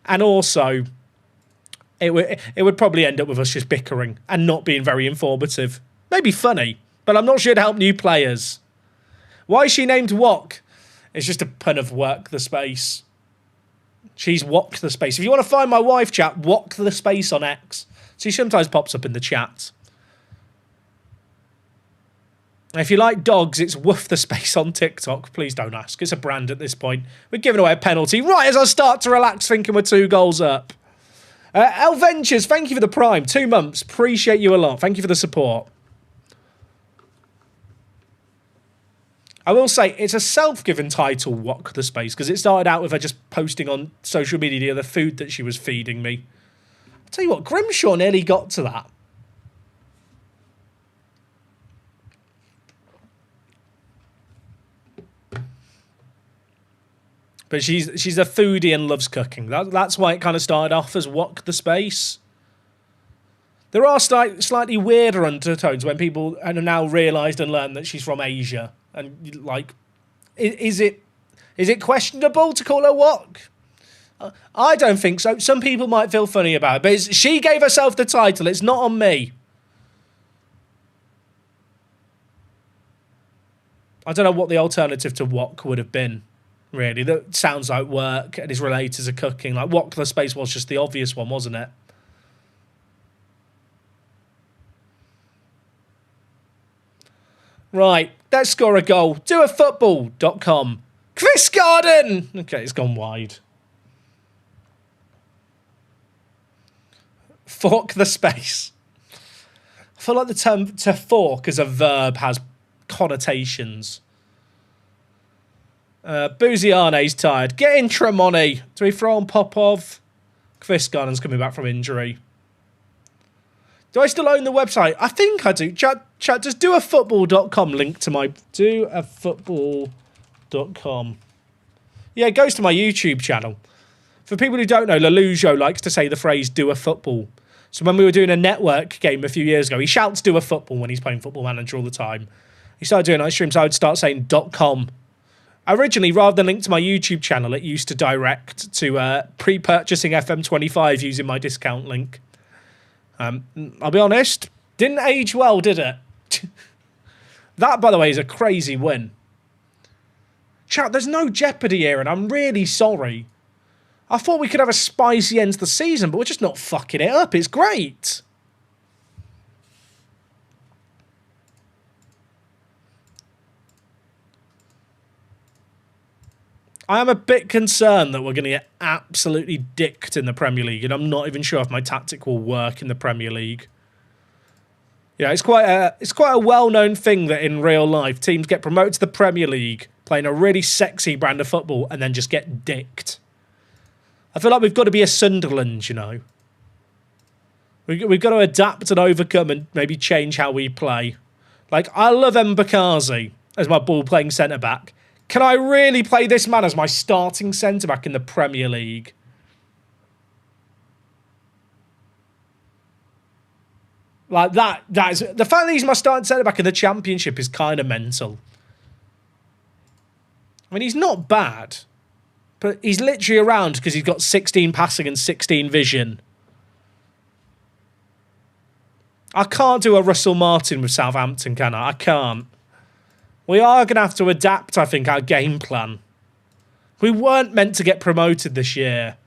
And also, it would probably end up with us just bickering and not being very informative. Maybe funny, but I'm not sure it'd help new players. Why is she named Wok? It's just a pun of work the space. She's Wok the space. If you want to find my wife, chat, Wok the space on X. She sometimes pops up in the chat. If you like dogs, it's Woof the space on TikTok. Please don't ask. It's a brand at this point. We're giving away a penalty right as I start to relax, thinking we're 2 goals up. L Ventures, thank you for the Prime. 2 months. Appreciate you a lot. Thank you for the support. I will say, it's a self-given title, Wok the Space, because it started out with her just posting on social media the food that she was feeding me. I'll tell you what, Grimshaw nearly got to that. But she's a foodie and loves cooking. That's why it kind of started off as Wok the Space. There are slightly weirder undertones when people have now realised and learned that she's from Asia. And, like, is it questionable to call her Wok? I don't think so. Some people might feel funny about it. But she gave herself the title. It's not on me. I don't know what the alternative to Wok would have been. Really, that sounds like work and is related to cooking. Like, Wok the Space was just the obvious one, wasn't it? Right, let's score a goal. Doafootball.com. Chris Garden! Okay, it's gone wide. Fork the space. I feel like the term to fork as a verb has connotations. Boozy Arne's tired. Get in, Tremonti. Do we throw on Popov? Chris Garden's coming back from injury. Do I still own the website? I think I do. Chat, just doafootball.com. Link to my doafootball.com. Yeah, it goes to my YouTube channel. For people who don't know, Lelujo likes to say the phrase do a football. So when we were doing a network game a few years ago, he shouts do a football when he's playing Football Manager all the time. He started doing night streams, I would start saying .com. Originally, rather than link to my YouTube channel, it used to direct to pre-purchasing FM25 using my discount link. I'll be honest, didn't age well, did it? That, by the way, is a crazy win. Chat, there's no jeopardy here, and I'm really sorry. I thought we could have a spicy end to the season, but we're just not fucking it up. It's great. I am a bit concerned that we're going to get absolutely dicked in the Premier League, and I'm not even sure if my tactic will work in the Premier League. Yeah, it's quite a well-known thing that in real life, teams get promoted to the Premier League, playing a really sexy brand of football, and then just get dicked. I feel like we've got to be a Sunderland, you know. We've got to adapt and overcome and maybe change how we play. Like, I love Mbakazi as my ball-playing centre-back. Can I really play this man as my starting centre-back in the Premier League? Like, that's the fact that he's my starting centre-back in the Championship is kind of mental. I mean, he's not bad, but he's literally around because he's got 16 passing and 16 vision. I can't do a Russell Martin with Southampton, can I? I can't. We are going to have to adapt, I think, our game plan. We weren't meant to get promoted this year.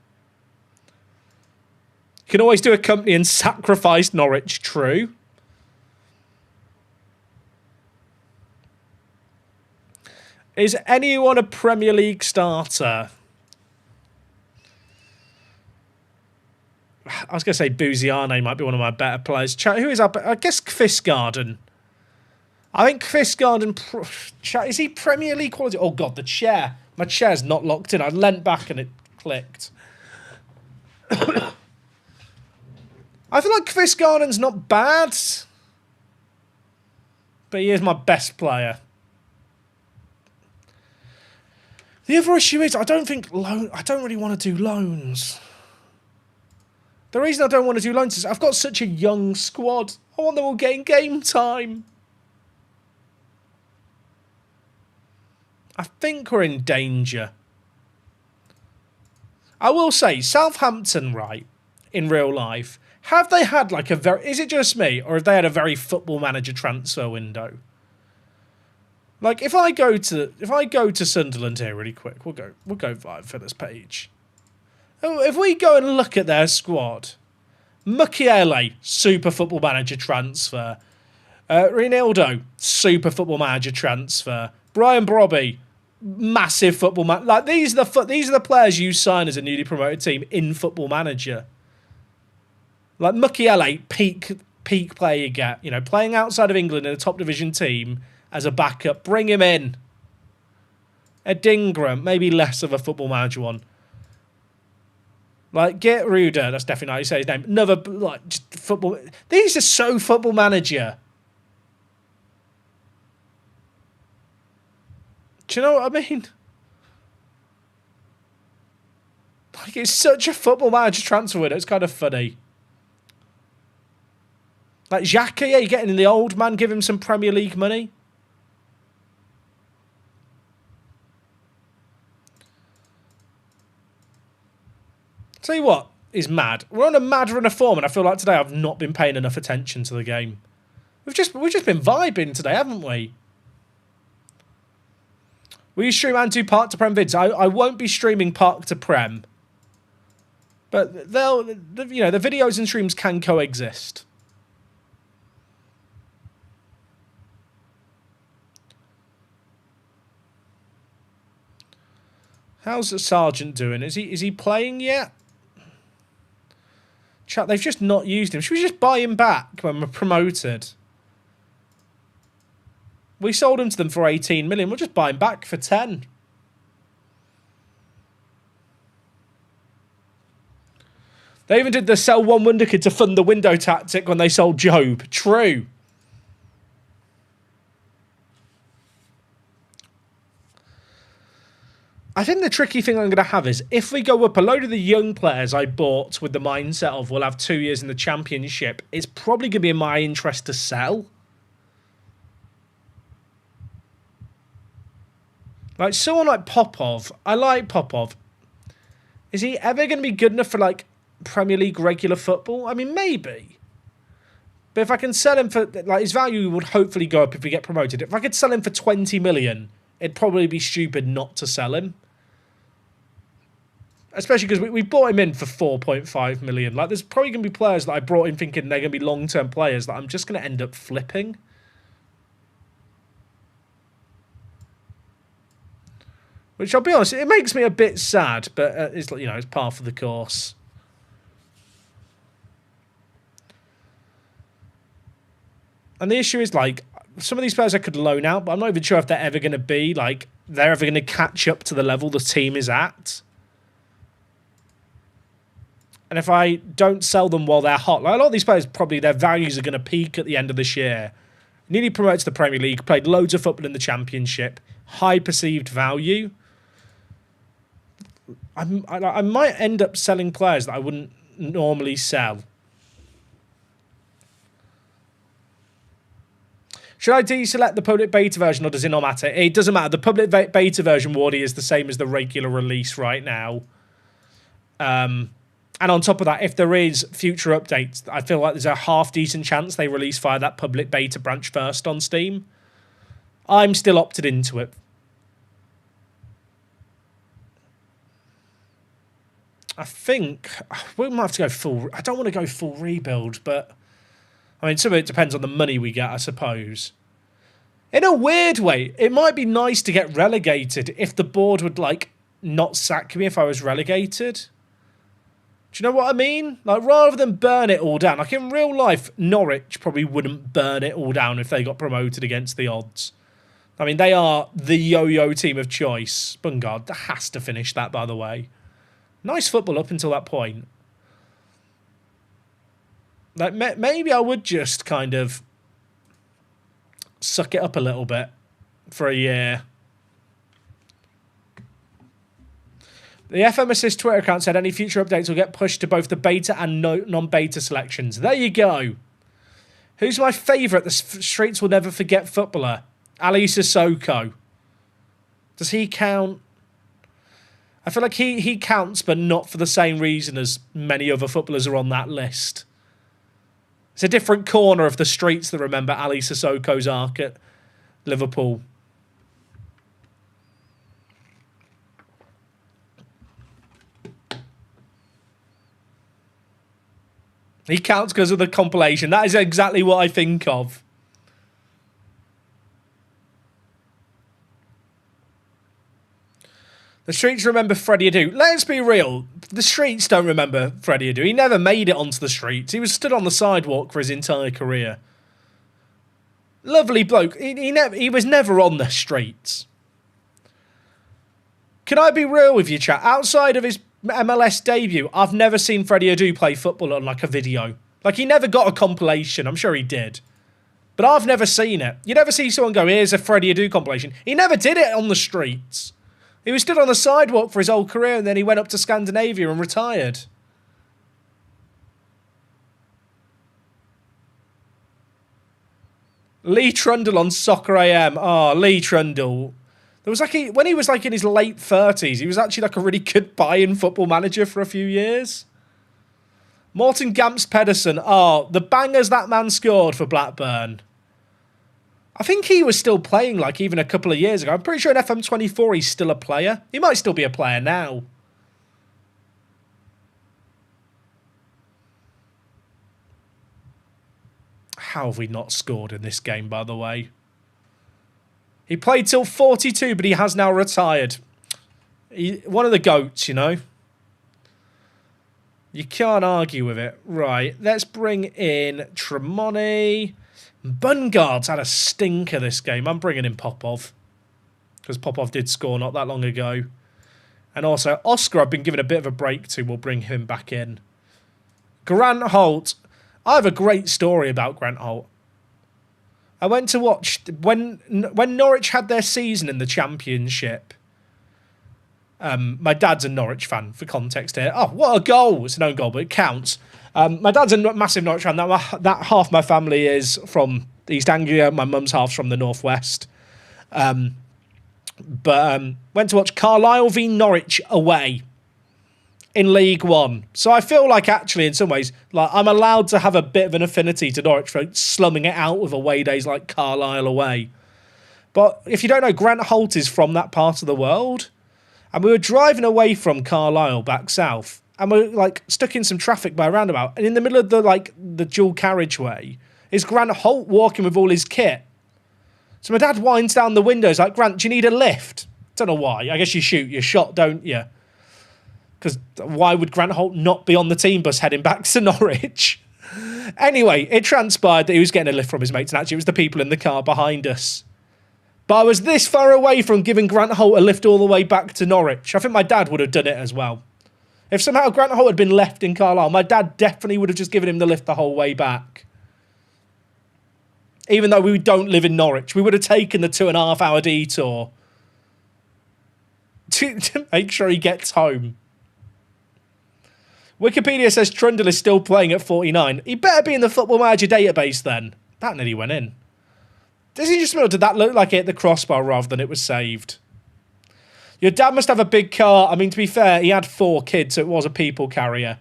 You can always do a company and sacrifice Norwich, true. Is anyone a Premier League starter? I was going to say Buziane might be one of my better players. Who is up? I guess Kvistgarden. I think Kvistgarden... Is he Premier League quality? Oh, God, the chair. My chair's not locked in. I leant back and it clicked. I feel like Kvistgarden's not bad. But he is my best player. The other issue is I don't really want to do loans. The reason I don't want to do loans is I've got such a young squad. I want them all getting game time. I think we're in danger. I will say, Southampton, right, in real life, have they had like a very... Is it just me, or have they had a very Football Manager transfer window? Like, if I go to Sunderland here really quick, we'll go vibe for this page. If we go and look at their squad, Mukiele, super Football Manager transfer. Reinildo, super Football Manager transfer. Brian Brobby, massive Football Manager. Like, these are the players you sign as a newly promoted team in Football Manager. Like Mukiele, peak player you get. You know, playing outside of England in a top division team as a backup. Bring him in. Adingra, maybe less of a Football Manager one. Like, get Ruder, that's definitely not how you say his name. Another, like, just football. These are so Football Manager. Do you know what I mean? Like, it's such a Football Manager transfer window. It's kind of funny. Like, Xhaka, yeah, you're getting in the old man, give him some Premier League money. Tell you what is mad. We're on a mad run of form, and I feel like today I've not been paying enough attention to the game. We've just been vibing today, haven't we? Will you stream and do Park to Prem vids? I won't be streaming Park to Prem, but the videos and streams can coexist. How's the Sergeant doing? Is he playing yet? Chat, they've just not used him. Should we just buy him back when we're promoted? We sold him to them for 18 million. We'll just buy him back for 10. They even did the sell one wonderkid to fund the window tactic when they sold Job. True. I think the tricky thing I'm going to have is if we go up, a load of the young players I bought with the mindset of we'll have 2 years in the Championship, it's probably going to be in my interest to sell. Like someone like Popov. I like Popov. Is he ever going to be good enough for like Premier League regular football? I mean, maybe. But if I can sell him for, like, his value would hopefully go up if we get promoted. If I could sell him for 20 million, it'd probably be stupid not to sell him. Especially because we bought him in for 4.5 million. Like, there's probably going to be players that I brought in thinking they're going to be long-term players that I'm just going to end up flipping. Which, I'll be honest, it makes me a bit sad, but it's, you know, it's par for the course. And the issue is, like, some of these players I could loan out, but I'm not even sure if they're ever going to be, like, they're ever going to catch up to the level the team is at. And if I don't sell them while they're hot, like a lot of these players, probably their values are going to peak at the end of this year. Nearly promoted to the Premier League, played loads of football in the Championship, high perceived value. I might end up selling players that I wouldn't normally sell. Should I deselect the public beta version, or does it not matter? It doesn't matter. The public beta version, Wardy, is the same as the regular release right now. And on top of that, if there is future updates, I feel like there's a half-decent chance they release via that public beta branch first on Steam. I'm still opted into it. I think we might have to go full... I don't want to go full rebuild, but... I mean, some of it depends on the money we get, I suppose. In a weird way, it might be nice to get relegated if the board would, like, not sack me if I was relegated. Do you know what I mean? Like, rather than burn it all down. Like, in real life, Norwich probably wouldn't burn it all down if they got promoted against the odds. I mean, they are the yo-yo team of choice. Bungard has to finish that, by the way. Nice football up until that point. Like, maybe I would just kind of suck it up a little bit for a year. The FM Assist Twitter account said any future updates will get pushed to both the beta and non-beta selections. There you go. Who's my favourite? The Streets Will Never Forget footballer. Ali Sissoko. Does he count? I feel like he counts, but not for the same reason as many other footballers are on that list. It's a different corner of the streets that remember Ali Sissoko's arc at Liverpool. He counts because of the compilation. That is exactly what I think of. The streets remember Freddie Adu. Let's be real. The streets don't remember Freddie Adu. He never made it onto the streets. He was stood on the sidewalk for his entire career. Lovely bloke. He was never on the streets. Can I be real with you, chat? Outside of his MLS debut, I've never seen Freddie Adu play football on like a video. Like, he never got a compilation. I'm sure he did. But I've never seen it. You never see someone go, here's a Freddie Adu compilation. He never did it on the streets. He was stood on the sidewalk for his whole career, and then he went up to Scandinavia and retired. Lee Trundle on Soccer AM. Oh, Lee Trundle. There was like when he was like in his late 30s, he was actually like a really good buy-in football manager for a few years. Morten Gamps Pedersen. Oh, the bangers that man scored for Blackburn. I think he was still playing like even a couple of years ago. I'm pretty sure in FM24 he's still a player. He might still be a player now. How have we not scored in this game, by the way? He played till 42, but he has now retired. One of the GOATs, you know. You can't argue with it. Right, let's bring in Tremonti. Bungard's had a stinker this game. I'm bringing in Popov. Because Popov did score not that long ago. And also, Oscar, I've been given a bit of a break to. We'll bring him back in. Grant Holt. I have a great story about Grant Holt. I went to watch... When Norwich had their season in the Championship... my dad's a Norwich fan, for context here. Oh, what a goal. It's an own goal, but it counts. My dad's a massive Norwich fan. That half my family is from East Anglia. My mum's half's from the Northwest. Went to watch Carlisle v Norwich away in League One. So I feel like actually in some ways, like I'm allowed to have a bit of an affinity to Norwich for slumming it out with away days like Carlisle away. But if you don't know, Grant Holt is from that part of the world. And we were driving away from Carlisle back south. And we're like stuck in some traffic by a roundabout. And in the middle of the dual carriageway is Grant Holt walking with all his kit. So my dad winds down the windows like, Grant, do you need a lift? Don't know why. I guess you shoot your shot, don't you? Because why would Grant Holt not be on the team bus heading back to Norwich? Anyway, it transpired that he was getting a lift from his mates. And actually it was the people in the car behind us. But I was this far away from giving Grant Holt a lift all the way back to Norwich. I think my dad would have done it as well. If somehow Grant Holt had been left in Carlisle, my dad definitely would have just given him the lift the whole way back. Even though we don't live in Norwich, we would have taken the 2.5-hour detour to make sure he gets home. Wikipedia says Trundle is still playing at 49. He better be in the Football Manager database then. That nearly went in. Does he just did that look like it hit the crossbar rather than it was saved? Your dad must have a big car. I mean, to be fair, he had 4 kids, so it was a people carrier.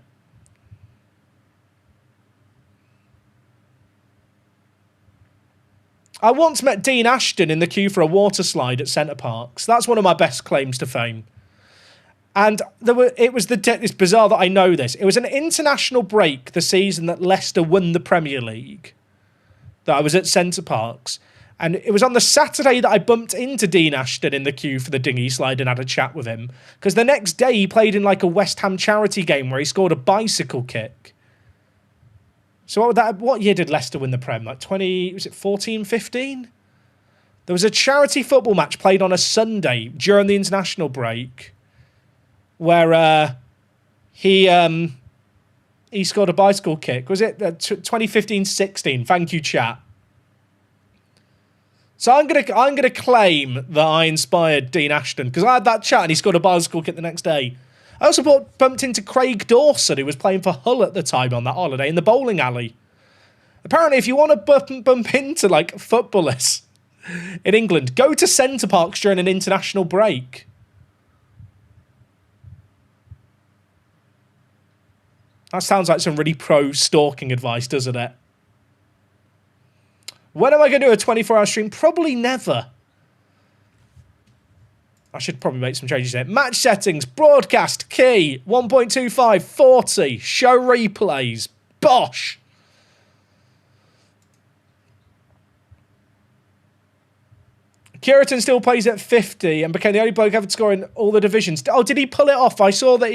I once met Dean Ashton in the queue for a water slide at Centre Parks. That's one of my best claims to fame. And it's bizarre that I know this. It was an international break the season that Leicester won the Premier League. That I was at Centre Parks. And it was on the Saturday that I bumped into Dean Ashton in the queue for the dinghy slide and had a chat with him. Because the next day he played in like a West Ham charity game where he scored a bicycle kick. So what year did Leicester win the Prem? Like 14, 15? There was a charity football match played on a Sunday during the international break where he scored a bicycle kick. Was it 2015-16? Thank you, chat. So I'm gonna claim that I inspired Dean Ashton because I had that chat and he scored a bicycle kick the next day. I also bumped into Craig Dawson, who was playing for Hull at the time on that holiday in the bowling alley. Apparently, if you want to bump into like footballers in England, go to Centre Parks during an international break. That sounds like some really pro stalking advice, doesn't it? When am I going to do a 24-hour stream? Probably never. I should probably make some changes there. Match settings, broadcast, key, 1.25, 40, show replays, bosh. Curitan still plays at 50 and became the only bloke ever to score in all the divisions. Oh, did he pull it off? I saw that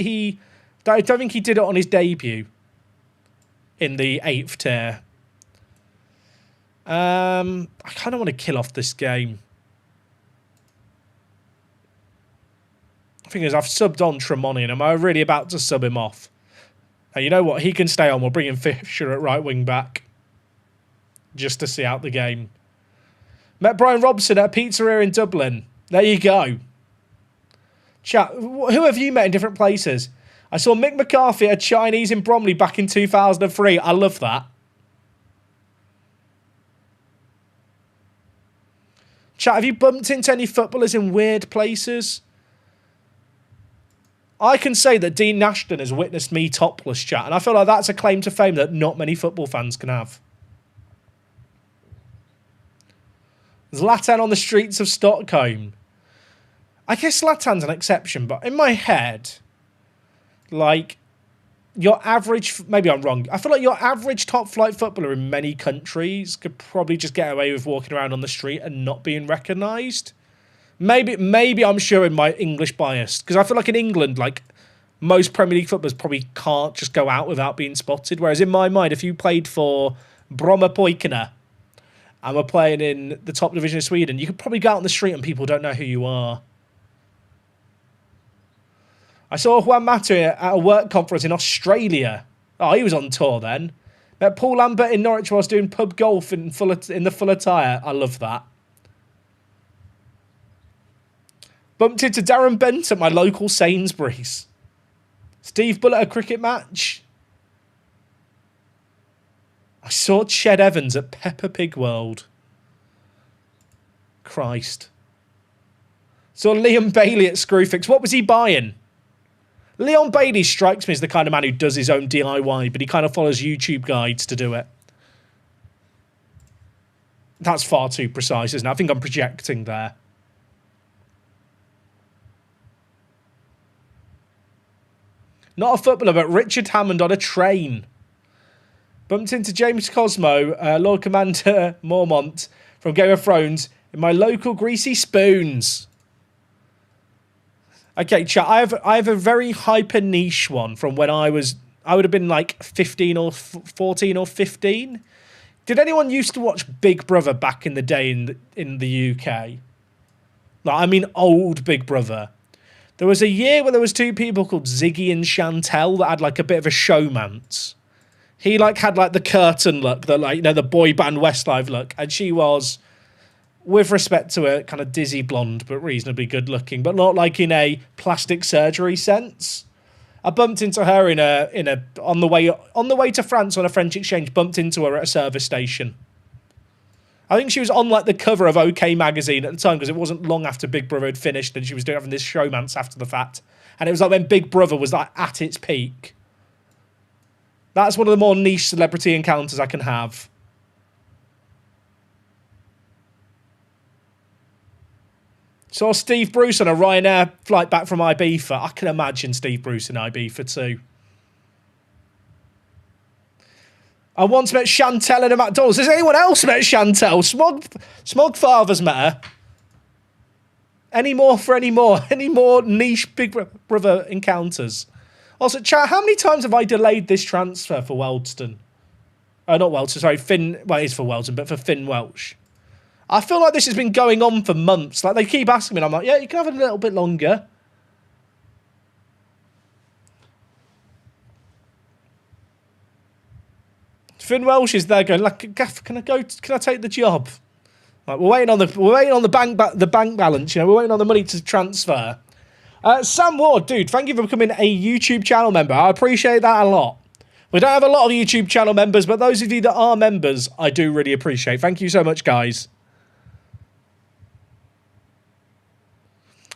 I don't think he did it on his debut in the 8th tier. I kind of want to kill off this game. The thing is, I've subbed on Tremonti, and am I really about to sub him off? Now, you know what? He can stay on. We'll bring in Fisher at right wing back just to see out the game. Met Brian Robson at a pizzeria in Dublin. There you go. Chat, who have you met in different places? I saw Mick McCarthy at a Chinese in Bromley back in 2003. I love that. Chat, have you bumped into any footballers in weird places? I can say that Dean Ashton has witnessed me topless, chat, and I feel like that's a claim to fame that not many football fans can have. Zlatan on the streets of Stockholm. I guess Zlatan's an exception, but in my head, like, your average... Maybe I'm wrong. I feel like your average top-flight footballer in many countries could probably just get away with walking around on the street and not being recognised. Maybe I'm showing my English bias, because I feel like in England, like, most Premier League footballers probably can't just go out without being spotted, whereas in my mind, if you played for Bromma and we're playing in the top division of Sweden, you could probably go out on the street and people don't know who you are. I saw Juan Mata at a work conference in Australia. Oh, he was on tour then. Met Paul Lambert in Norwich whilst doing pub golf in the full attire. I love that. Bumped into Darren Bent at my local Sainsbury's. Steve Bull at a cricket match. I saw Ched Evans at Peppa Pig World. Christ. Saw Liam Bailey at Screwfix. What was he buying? Leon Bailey strikes me as the kind of man who does his own DIY, but he kind of follows YouTube guides to do it. That's far too precise, isn't it? I think I'm projecting there. Not a footballer, but Richard Hammond on a train. Bumped into James Cosmo, Lord Commander Mormont from Game of Thrones in my local Greasy Spoons. Okay, chat, I have a very hyper niche one from when I would have been like 15 or 14 or 15. Did anyone used to watch Big Brother back in the day in the UK? Like, I mean old Big Brother. There was a year where there was two people called Ziggy and Chantel that had like a bit of a showmance. He like had like the curtain look, the like, you know, the boy band Westlife look, and she was, with respect to her, kind of dizzy blonde, but reasonably good looking, but not like in a plastic surgery sense. I bumped into her on the way to France on a French exchange. Bumped into her at a service station. I think she was on like the cover of OK magazine at the time because it wasn't long after Big Brother had finished and she was having this showmance after the fact. And it was like when Big Brother was like at its peak. That's one of the more niche celebrity encounters I can have. Saw Steve Bruce on a Ryanair flight back from Ibiza. I can imagine Steve Bruce in Ibiza too. I once met Chantel in a McDonald's. Has anyone else met Chantel? Smog Father's met her. Any more? Any more niche Big Brother encounters? Also, chat, how many times have I delayed this transfer for Weldstone? Not Weldstone, sorry, Finn. Well, it is for Weldstone, but for Finn Welsh. I feel like this has been going on for months. Like, they keep asking me, and I'm like, yeah, you can have it a little bit longer. Finn Welsh is there going, like, Gaff, can I take the job? Like, we're waiting on the bank balance, you know, we're waiting on the money to transfer. Sam Ward, dude, thank you for becoming a YouTube channel member. I appreciate that a lot. We don't have a lot of YouTube channel members, but those of you that are members, I do really appreciate. Thank you so much, guys.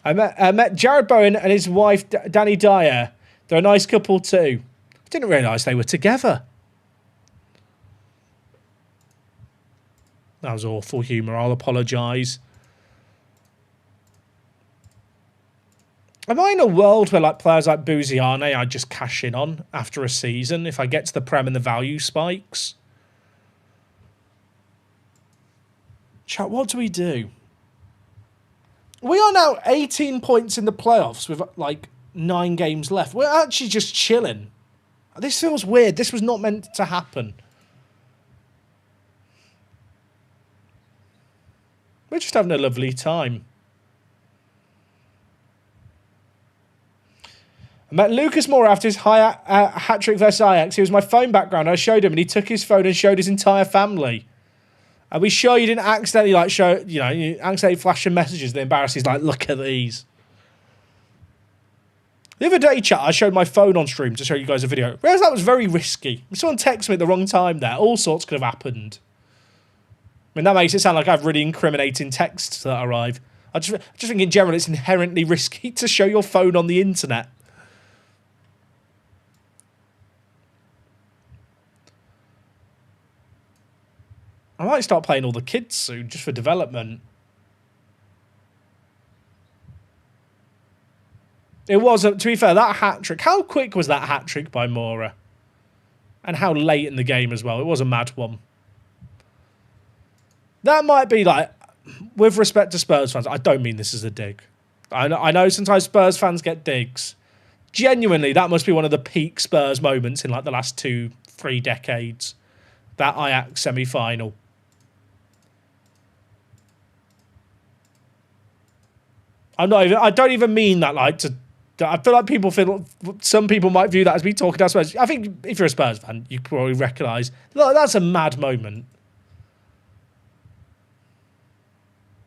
I met Jared Bowen and his wife, Danny Dyer. They're a nice couple too. I didn't realise they were together. That was awful humour. I'll apologise. Am I in a world where like players like Buziane I just cash in on after a season if I get to the Prem and the value spikes? Chat, what do we do? We are now 18 points in the playoffs with like 9 games left. We're actually just chilling. This feels weird. This was not meant to happen. We're just having a lovely time. I met Lucas Moore after his hat-trick versus Ajax. He was my phone background. I showed him and he took his phone and showed his entire family. Are we sure you didn't accidentally like show, you know, you accidentally flash some messages that embarrass? He's like, look at these. The other day, chat, I showed my phone on stream to show you guys a video. Whereas that was very risky. If someone texted me at the wrong time there, all sorts could have happened. I mean, that makes it sound like I have really incriminating texts that arrive. I just think in general it's inherently risky to show your phone on the internet. I might start playing all the kids soon, just for development. It was, to be fair, that hat-trick. How quick was that hat-trick by Mora? And how late in the game as well. It was a mad one. That might be like, with respect to Spurs fans, I don't mean this as a dig. I know sometimes Spurs fans get digs. Genuinely, that must be one of the peak Spurs moments in like the last 2-3 decades. That Ajax semi-final. I don't even mean that like to. I feel like some people might view that as me talking about Spurs. I think if you're a Spurs fan, you probably recognise that's a mad moment.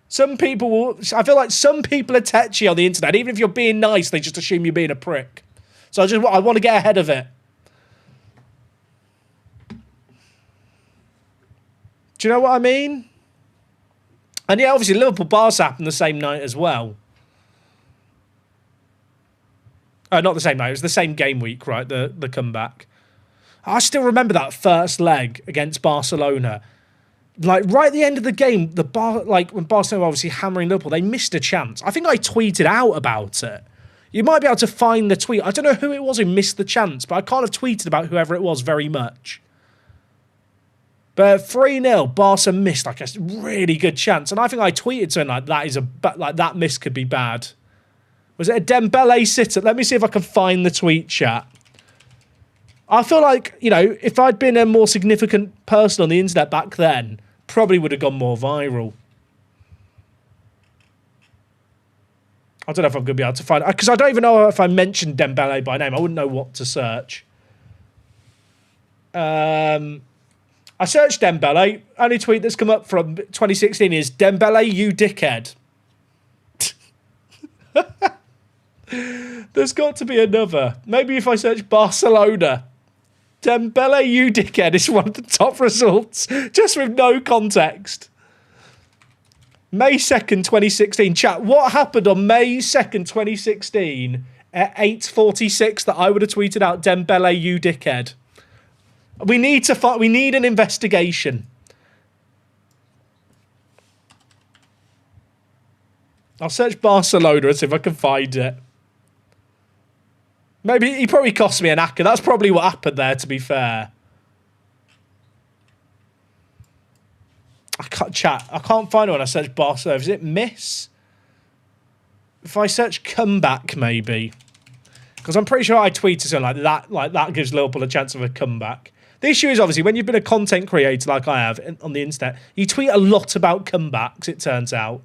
Some people I feel like some people are tetchy on the internet. Even if you're being nice, they just assume you're being a prick. So I want to get ahead of it. Do you know what I mean? And yeah, obviously Liverpool-Barca happened the same night as well. Not the same night. It was the same game week, right? The comeback. I still remember that first leg against Barcelona. Like right at the end of the game, when Barcelona were obviously hammering Liverpool, they missed a chance. I think I tweeted out about it. You might be able to find the tweet. I don't know who it was who missed the chance, but I can't have tweeted about whoever it was very much. But 3-0, Barca missed like a really good chance, and I think I tweeted something like that miss could be bad. Was it a Dembele sitter? Let me see if I can find the tweet, chat. I feel like, you know, if I'd been a more significant person on the internet back then, probably would have gone more viral. I don't know if I'm going to be able to find it, because I don't even know if I mentioned Dembele by name. I wouldn't know what to search. I searched Dembele. Only tweet that's come up from 2016 is Dembele, you dickhead. There's got to be another. Maybe if I search Barcelona. Dembele, you dickhead is one of the top results, just with no context. May 2nd, 2016. Chat, what happened on May 2nd, 2016 at 8:46 that I would have tweeted out Dembele, you dickhead? We need an investigation. I'll search Barcelona and see if I can find it. Maybe he probably cost me an acca. That's probably what happened there, to be fair. I can't find it when I search Barcelona. Is it miss? If I search comeback, maybe. Because I'm pretty sure I tweeted something like that gives Liverpool a chance of a comeback. The issue is, obviously, when you've been a content creator like I have on the internet, you tweet a lot about comebacks, it turns out.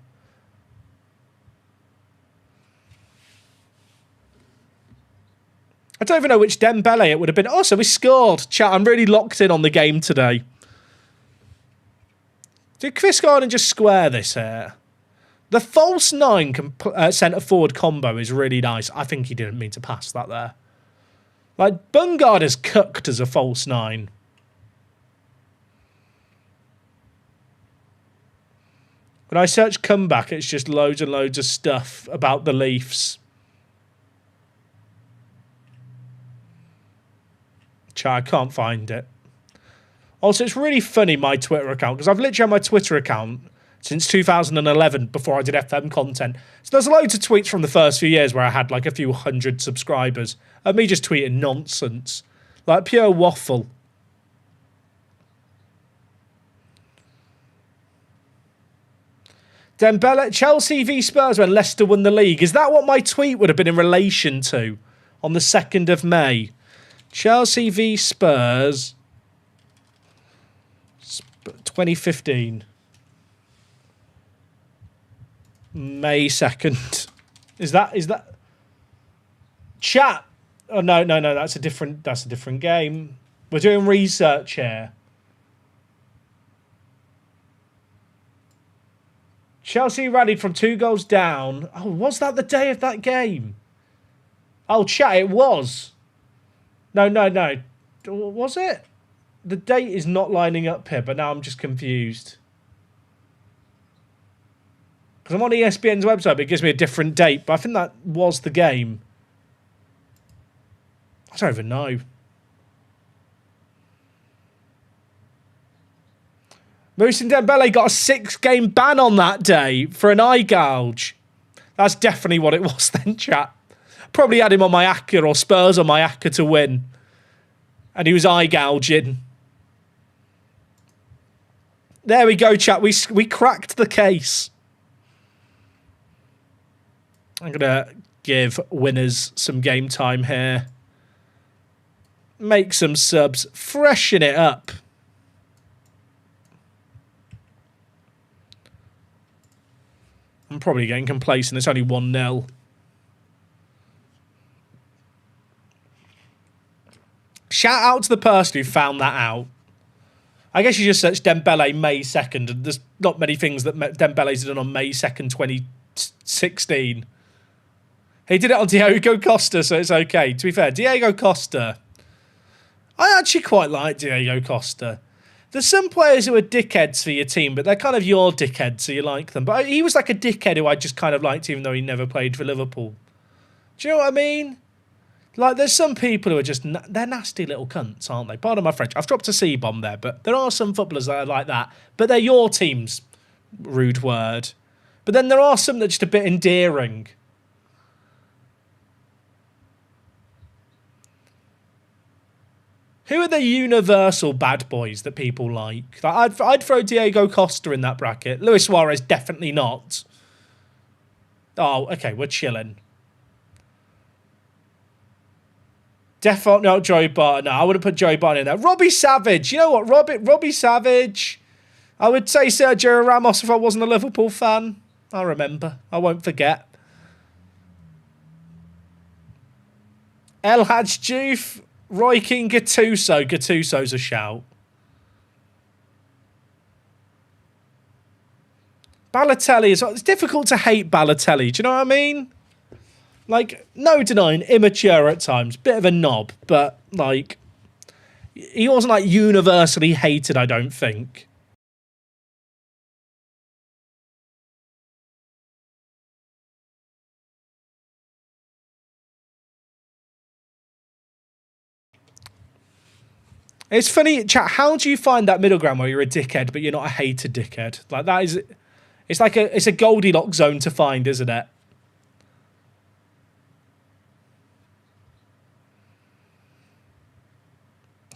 I don't even know which Dembele it would have been. Oh, so we scored. Chat, I'm really locked in on the game today. Did Chris Garden just square this here? The false 9 centre-forward combo is really nice. I think he didn't mean to pass that there. Like, Bungard is cooked as a false 9. When I search comeback, it's just loads and loads of stuff about the Leafs. I can't find it. Also, it's really funny, my Twitter account, because I've literally had my Twitter account since 2011 before I did FM content. So there's loads of tweets from the first few years where I had like a few hundred subscribers of me just tweeting nonsense. Like pure waffle. Dembele, Chelsea v Spurs when Leicester won the league. Is that what my tweet would have been in relation to on the 2nd of May? Chelsea v Spurs 2015. May 2nd. Is that chat? Oh no, that's a different game. We're doing research here. Chelsea rallied from 2 goals down. Oh, was that the day of that game? Oh, chat, it was. No. Was it? The date is not lining up here, but now I'm just confused. Because I'm on ESPN's website, but it gives me a different date. But I think that was the game. I don't even know. Moussa Dembele got a 6-game ban on that day for an eye gouge. That's definitely what it was then, chat. Probably had him on my acca or Spurs on my acca to win. And he was eye gouging. There we go, chat. We cracked the case. I'm going to give winners some game time here. Make some subs. Freshen it up. I'm probably getting complacent. It's only 1-0. Shout out to the person who found that out. I guess you just search Dembele May 2nd, and there's not many things that Dembele's done on May 2nd, 2016. He did it on Diego Costa, so it's okay. To be fair, Diego Costa, I actually quite like Diego Costa. There's some players who are dickheads for your team, but they're kind of your dickheads, so you like them. But he was like a dickhead who I just kind of liked, even though he never played for Liverpool. Do you know what I mean? Like, there's some people who are just, they're nasty little cunts, aren't they? Pardon my French. I've dropped a C-bomb there, but there are some footballers that are like that. But they're your team's rude word. But then there are some that are just a bit endearing. Who are the universal bad boys that people like? I'd throw Diego Costa in that bracket. Luis Suarez, definitely not. Oh, okay, we're chilling. Definitely not Joey Barton. No, I wouldn't put Joey Barton in there. Robbie Savage. You know what? Robbie Savage. I would say Sergio Ramos if I wasn't a Liverpool fan. I'll remember. I won't forget. El Hadj Diouf. Roy Keane, Gattuso. Gattuso's a shout. Balotelli is... It's difficult to hate Balotelli. Do you know what I mean? Like, no denying, immature at times. Bit of a knob. But, like... He wasn't, like, universally hated, I don't think. It's funny, chat, how do you find that middle ground where you're a dickhead, but you're not a hated dickhead? Like, that is... It's like it's a Goldilocks zone to find, isn't it?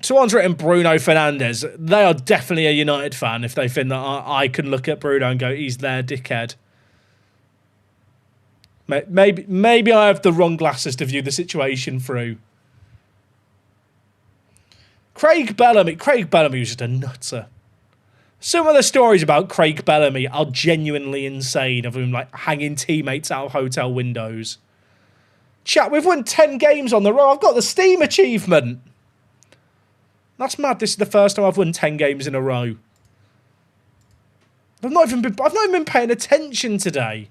Someone's written Bruno Fernandes. They are definitely a United fan if they think that I can look at Bruno and go, he's their dickhead. Maybe I have the wrong glasses to view the situation through. Craig Bellamy was just a nutter. Some of the stories about Craig Bellamy are genuinely insane, of him like hanging teammates out of hotel windows. Chat, we've won 10 games on the row. I've got the Steam achievement. That's mad. This is the first time I've won 10 games in a row. I've not even been paying attention today.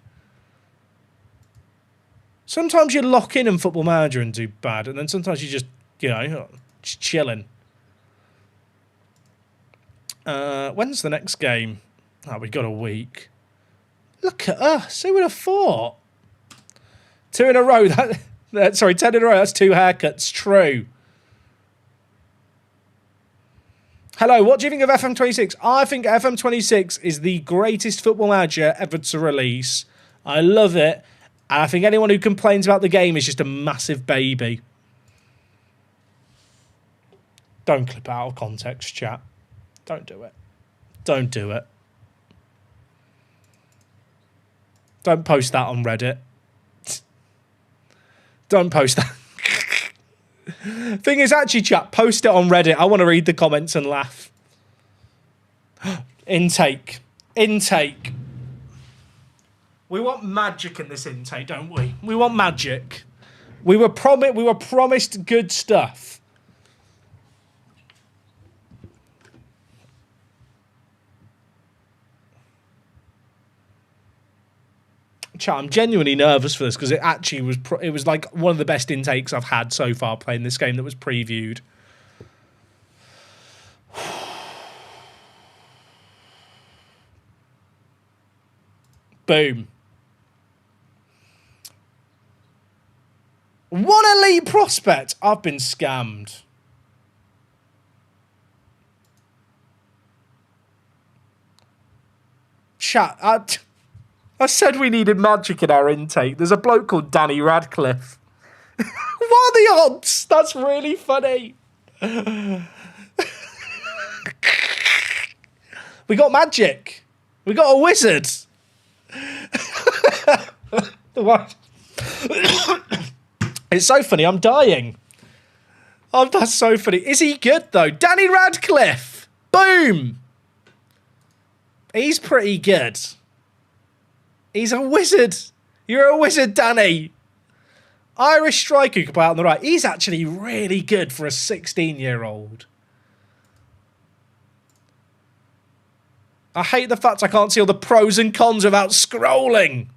Sometimes you lock in Football Manager and do bad, and then sometimes you just, you know, just chilling. When's the next game? Oh, we got a week. Look at us. Who would have thought? 2 in a row. Sorry, 10 in a row. That's 2 haircuts. True. Hello, what do you think of FM26? I think FM26 is the greatest Football Manager ever to release. I love it. And I think anyone who complains about the game is just a massive baby. Don't clip out of context, chat. Don't do it. Don't do it. Don't post that on Reddit. Don't post that. Thing is, actually, chat, post it on Reddit. I want to read the comments and laugh. Intake. Intake. We want magic in this intake, don't we? We want magic. We were promised good stuff. Chat, I'm genuinely nervous for this because it actually was. It was like one of the best intakes I've had so far playing this game that was previewed. Boom. One elite prospect. I've been scammed. Chat. I said we needed magic in our intake. There's a bloke called Danny Radcliffe. What are the odds? That's really funny. We got magic. We got a wizard. It's so funny. I'm dying. Oh, that's so funny. Is he good, though? Danny Radcliffe. Boom. He's pretty good. He's a wizard. You're a wizard, Danny. Irish striker who can play out on the right. He's actually really good for a 16-year-old. I hate the fact I can't see all the pros and cons without scrolling.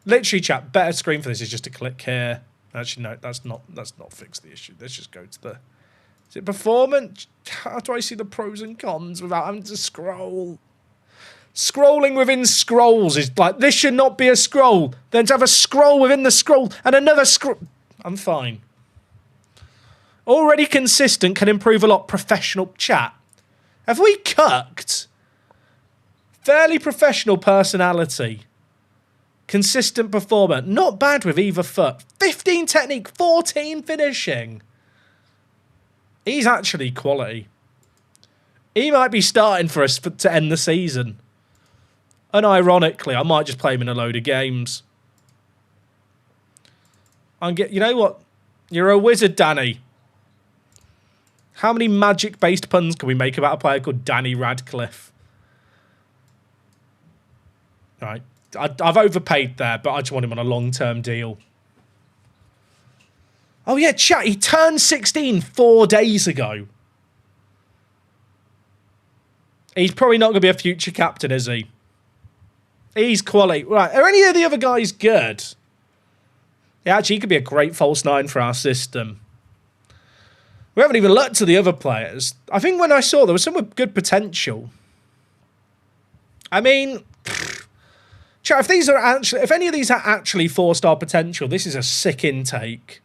Literally, chat, better screen for this is just to click here. Actually, no, that's not fix the issue. Let's just go to the... Is it performance? How do I see the pros and cons without having to scroll? Scrolling within scrolls is like, this should not be a scroll. Then to have a scroll within the scroll and another scroll. I'm fine. Already consistent can improve a lot. Professional chat. Have we cucked? Fairly professional personality. Consistent performer. Not bad with either foot. 15 technique, 14 finishing. He's actually quality. He might be starting for us to end the season. Unironically, I might just play him in a load of games. You know what? You're a wizard, Danny. How many magic-based puns can we make about a player called Danny Radcliffe? Right. I've overpaid there, but I just want him on a long-term deal. Oh, yeah, chat. He turned 16 4 days ago. He's probably not going to be a future captain, is he? He's quality. Right. Are any of the other guys good? Yeah, actually, he could be a great false nine for our system. We haven't even looked at the other players. I think when I saw there was some with good potential. I mean, chat, if any of these are actually 4-star potential, this is a sick intake.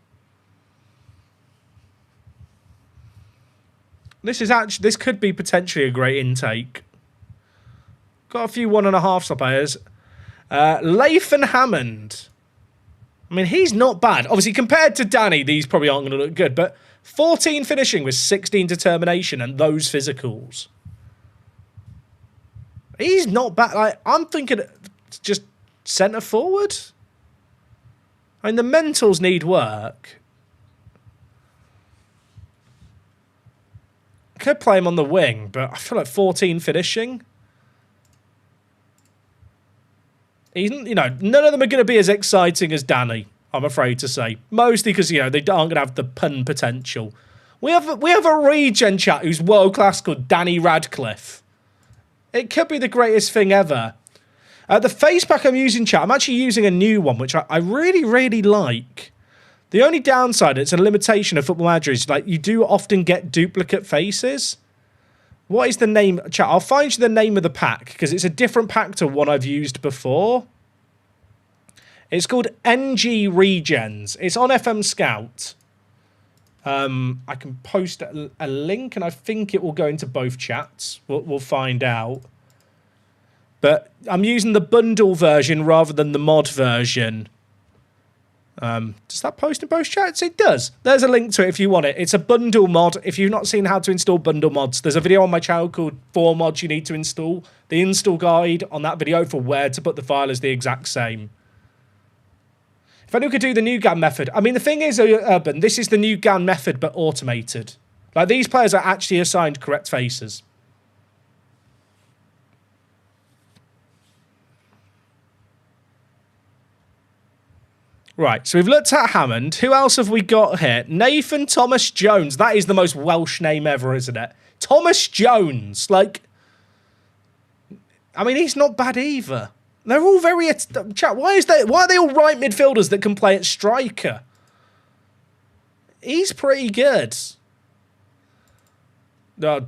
This could be potentially a great intake. Got a few 1.5-star players. Lathan Hammond. I mean, he's not bad. Obviously, compared to Danny, these probably aren't going to look good. But 14 finishing with 16 determination and those physicals. He's not bad. Like, I'm thinking just centre forward. I mean, the mentals need work. I could play him on the wing, but I feel like 14 finishing. He's, you know, none of them are going to be as exciting as Danny, I'm afraid to say. Mostly because, you know, they aren't going to have the pun potential. We have a regen chat who's world-class called Danny Radcliffe. It could be the greatest thing ever. The face pack I'm using, chat, I'm actually using a new one, which I really, really like. The only downside, it's a limitation of Football Manager, is like you do often get duplicate faces. What is the name? Chat, I'll find you the name of the pack, because it's a different pack to one I've used before. It's called NG Regens. It's on FM Scout. I can post a link, and I think it will go into both chats. We'll find out. But I'm using the bundle version rather than the mod version. Does that post in both chats? It does. There's a link to it if you want it. It's a bundle mod. If you've not seen how to install bundle mods, there's a video on my channel called 4 mods you need to install. The install guide on that video for where to put the file is the exact same. If anyone could do the new GAN method. I mean, the thing is, Urban, this is the new GAN method, but automated. Like, these players are actually assigned correct faces. Right, so we've looked at Hammond. Who else have we got here? Nathan Thomas Jones. That is the most Welsh name ever, isn't it? Thomas Jones. Like, I mean, he's not bad either. They're all very... Chat, why are they all right midfielders that can play at striker? He's pretty good. No,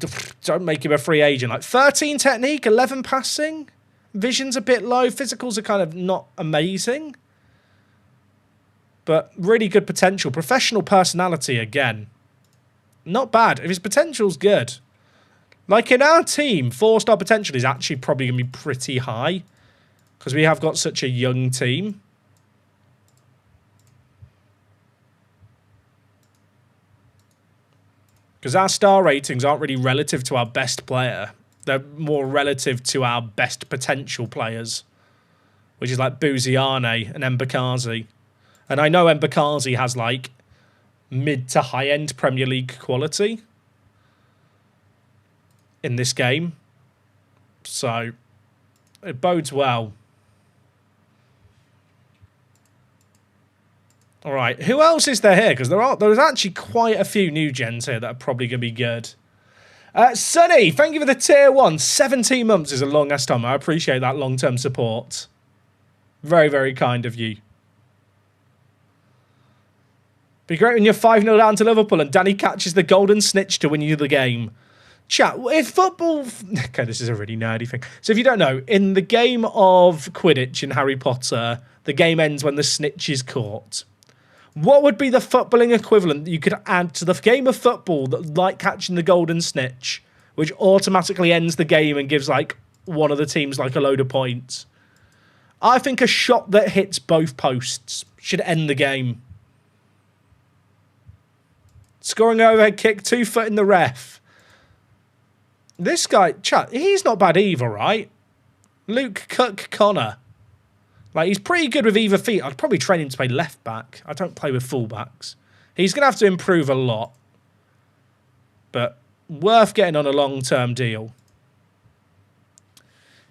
don't make him a free agent. Like, 13 technique, 11 passing. Vision's a bit low. Physicals are kind of not amazing. But really good potential. Professional personality again. Not bad. If his potential's good. Like in our team, 4-star potential is actually probably going to be pretty high. Because we have got such a young team. Because our star ratings aren't really relative to our best player. They're more relative to our best potential players. Which is like Buziane and Mbakazi. And I know Mbakazi has, like, mid to high-end Premier League quality in this game. So, it bodes well. All right, who else is there here? Because there's actually quite a few new gens here that are probably going to be good. Sonny, thank you for the tier 1. 17 months is a long-ass time. I appreciate that long-term support. Very, very kind of you. Be great when you're 5-0 down to Liverpool and Danny catches the golden snitch to win you the game. Chat, if football... Okay, this is a really nerdy thing. So if you don't know, in the game of Quidditch in Harry Potter, the game ends when the snitch is caught. What would be the footballing equivalent that you could add to the game of football that, like catching the golden snitch, which automatically ends the game and gives, like, one of the teams, like, a load of points? I think a shot that hits both posts should end the game. Scoring overhead kick, 2 foot in the ref. This guy, chat, he's not bad either, right? Luke Cook Connor. Like, he's pretty good with either feet. I'd probably train him to play left back. I don't play with fullbacks. He's going to have to improve a lot. But worth getting on a long-term deal.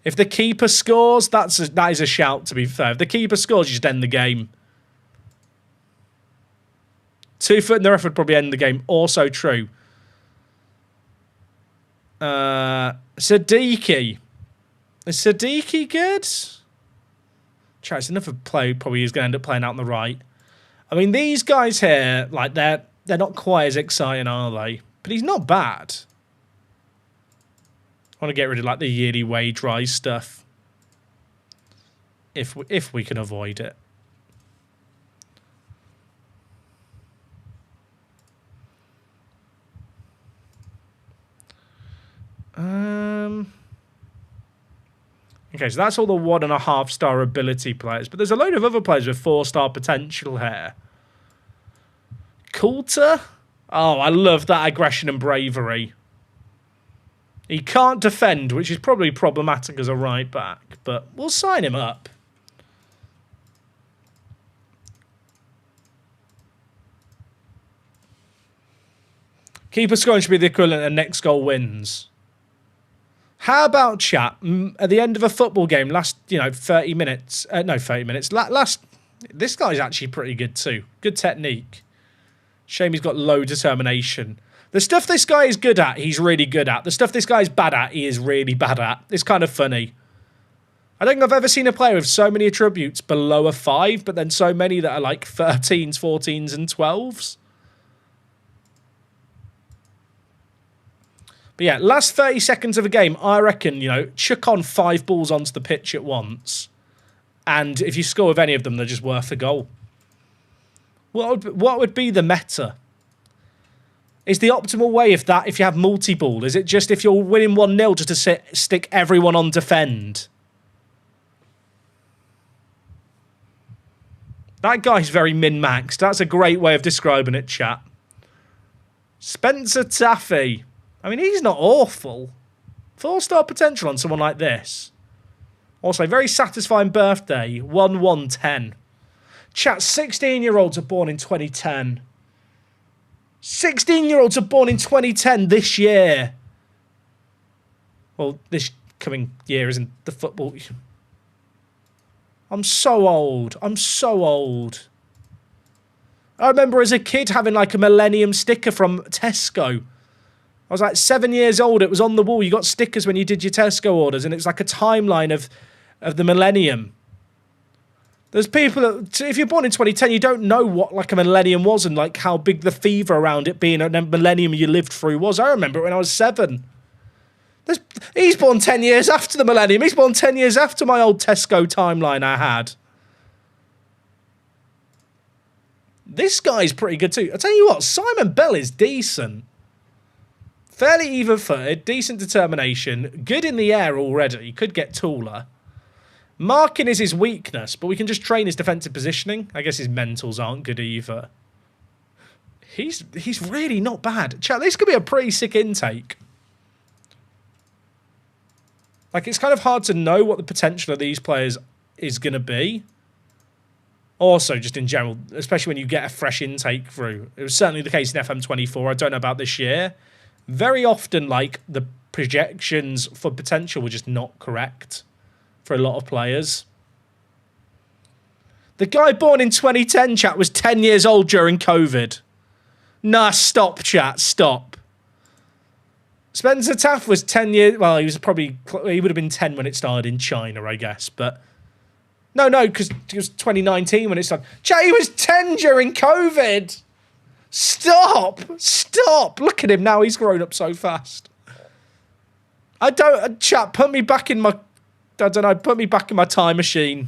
If the keeper scores, that is a shout, to be fair. If the keeper scores, you just end the game. 2 foot in the ref would probably end the game. Also true. Sadiki. Is Sadiki good? Chat, it's another play probably he's going to end up playing out on the right. I mean, these guys here, like, they're not quite as exciting, are they? But he's not bad. I want to get rid of, like, the yearly wage rise stuff. If we can avoid it. Okay, so that's all the 1.5 star ability players, but there's a load of other players with 4-star potential here. Coulter? Oh, I love that aggression and bravery. He can't defend, which is probably problematic as a right back, but we'll sign him up. Keeper scoring should be the equivalent of next goal wins. How about, chat, at the end of a football game, last, 30 minutes... no, 30 minutes. This guy's actually pretty good too. Good technique. Shame he's got low determination. The stuff this guy is good at, he's really good at. The stuff this guy's bad at, he is really bad at. It's kind of funny. I don't think I've ever seen a player with so many attributes below a 5, but then so many that are like 13s, 14s, and 12s. But yeah, last 30 seconds of a game, I reckon, chuck on 5 balls onto the pitch at once. And if you score with any of them, they're just worth a goal. What would be the meta? Is the optimal way if you have multi-ball? Is it just if you're winning 1-0 just to stick everyone on defend? That guy's very min-maxed. That's a great way of describing it, chat. Spencer Taffy. I mean, he's not awful. 4-star potential on someone like this. Also, very satisfying birthday. 1-1-10. Chat, 16-year-olds are born in 2010. 16-year-olds are born in 2010 this year. Well, this coming year isn't the football. I'm so old. I'm so old. I remember as a kid having like a Millennium sticker from Tesco. I was like 7 years old. It was on the wall. You got stickers when you did your Tesco orders, and it's like a timeline of the millennium. There's people that, if you're born in 2010, you don't know what like a millennium was and like how big the fever around it being a millennium you lived through was. I remember it when I was 7. He's born 10 years after the millennium. He's born 10 years after my old Tesco timeline I had. This guy's pretty good too. I'll tell you what, Simon Bell is decent. Fairly even-footed, decent determination, good in the air already, could get taller. Marking is his weakness, but we can just train his defensive positioning. I guess his mentals aren't good either. He's really not bad. Chat, this could be a pretty sick intake. Like, it's kind of hard to know what the potential of these players is going to be. Also, just in general, especially when you get a fresh intake through. It was certainly the case in FM24. I don't know about this year. Very often, like, the projections for potential were just not correct for a lot of players. The guy born in 2010, chat, was 10 years old during COVID. Nah, stop, chat, stop. Spencer Taff was 10 years... Well, he would have been 10 when it started in China, I guess, but... No, because it was 2019 when it started. Chat, he was 10 during COVID! Stop! Look at him now. He's grown up so fast. Chat, put me back in my... I don't know, put me back in my time machine.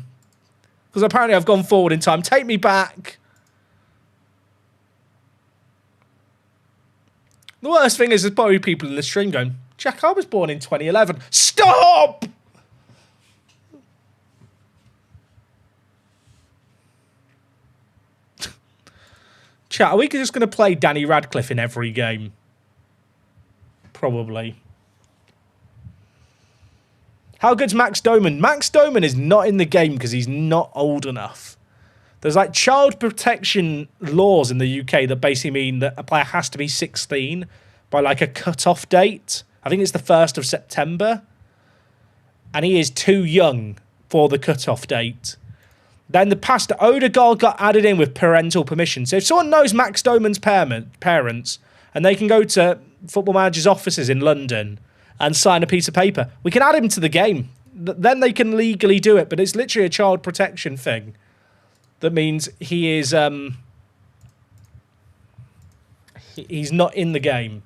Because apparently I've gone forward in time. Take me back. The worst thing is there's probably people in the stream going, Jack, I was born in 2011. Stop! Chat, are we just going to play Danny Radcliffe in every game? Probably. How good's Max Doman? Max Doman is not in the game because he's not old enough. There's like child protection laws in the UK that basically mean that a player has to be 16 by like a cut-off date. I think it's the 1st of September. And he is too young for the cut-off date. Then the past Odegaard got added in with parental permission. So if someone knows Max Doman's parents and they can go to Football Manager's offices in London and sign a piece of paper, we can add him to the game. Then they can legally do it, but it's literally a child protection thing. That means he is he's not in the game.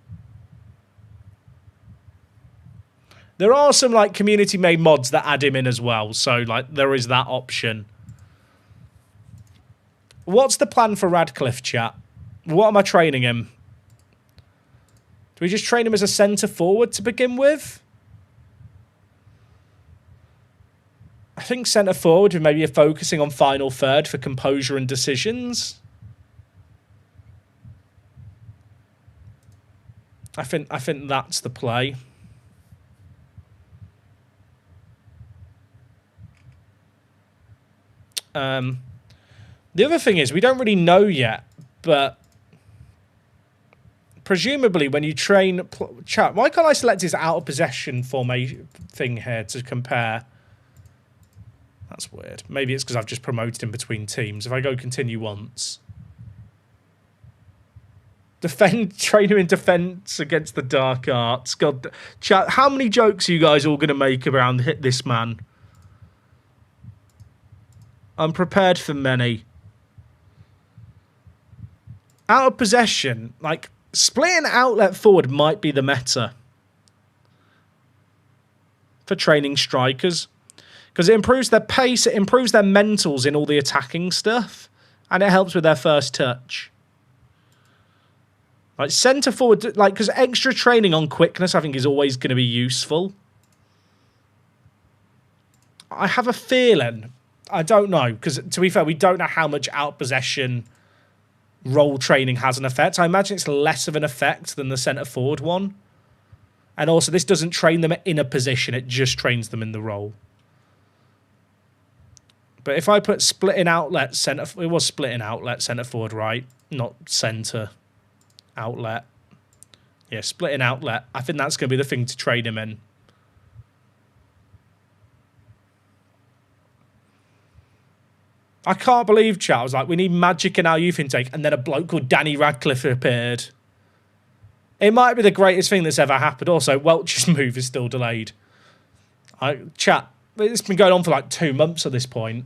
There are some like community made mods that add him in as well, so like there is that option. What's the plan for Radcliffe, chat? What am I training him? Do we just train him as a centre forward to begin with? I think centre forward with maybe focusing on final third for composure and decisions. I think that's the play. The other thing is we don't really know yet, but presumably when you train... Chat, why can't I select his out of possession formation thing here to compare? That's weird. Maybe it's because I've just promoted him between teams. If I go continue once... train him in defense against the dark arts. God, chat, how many jokes are you guys all going to make around hit this man? I'm prepared for many. Out of possession, like, splitting outlet forward might be the meta for training strikers. Because it improves their pace, it improves their mentals in all the attacking stuff, and it helps with their first touch. Like, centre forward, like, because extra training on quickness, I think, is always going to be useful. I have a feeling, I don't know, because to be fair, we don't know how much out possession role training has an effect. I imagine it's less of an effect than the centre forward one. And also, this doesn't train them in a position, it just trains them in the role. But if I put splitting outlet centre, it was splitting outlet centre forward, right? Not centre outlet. Yeah, splitting outlet. I think that's going to be the thing to train him in. I can't believe, chat, I was like, we need magic in our youth intake, and then a bloke called Danny Radcliffe appeared. It might be the greatest thing that's ever happened. Also, Welch's move is still delayed. Chat, it's been going on for like 2 months at this point.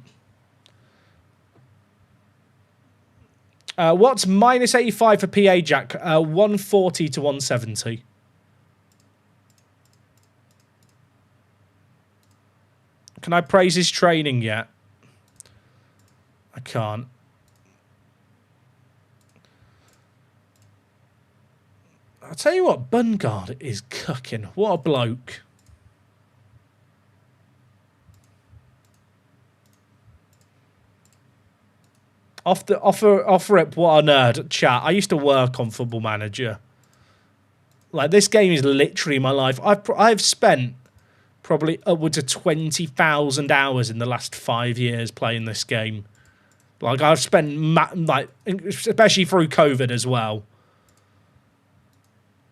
What's minus 85 for PA Jack? 140 to 170. Can I praise his training yet? I can't. I'll tell you what, Bungard is cooking. What a bloke. Offer up, what a nerd. Chat, I used to work on Football Manager. Like, this game is literally my life. I've spent probably upwards of 20,000 hours in the last 5 years playing this game. Like, I've spent, like, especially through COVID as well.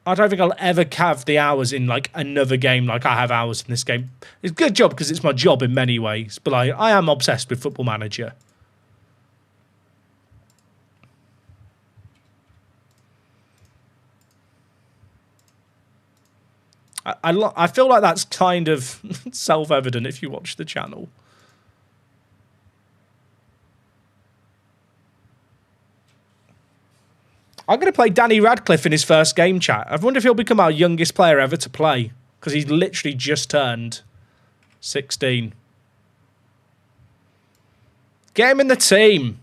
I don't think I'll ever have the hours in, like, another game like I have hours in this game. It's a good job because it's my job in many ways. But I am obsessed with Football Manager. I feel like that's kind of self-evident if you watch the channel. I'm going to play Danny Radcliffe in his first game, chat. I wonder if he'll become our youngest player ever to play, because he's literally just turned 16. Get him in the team.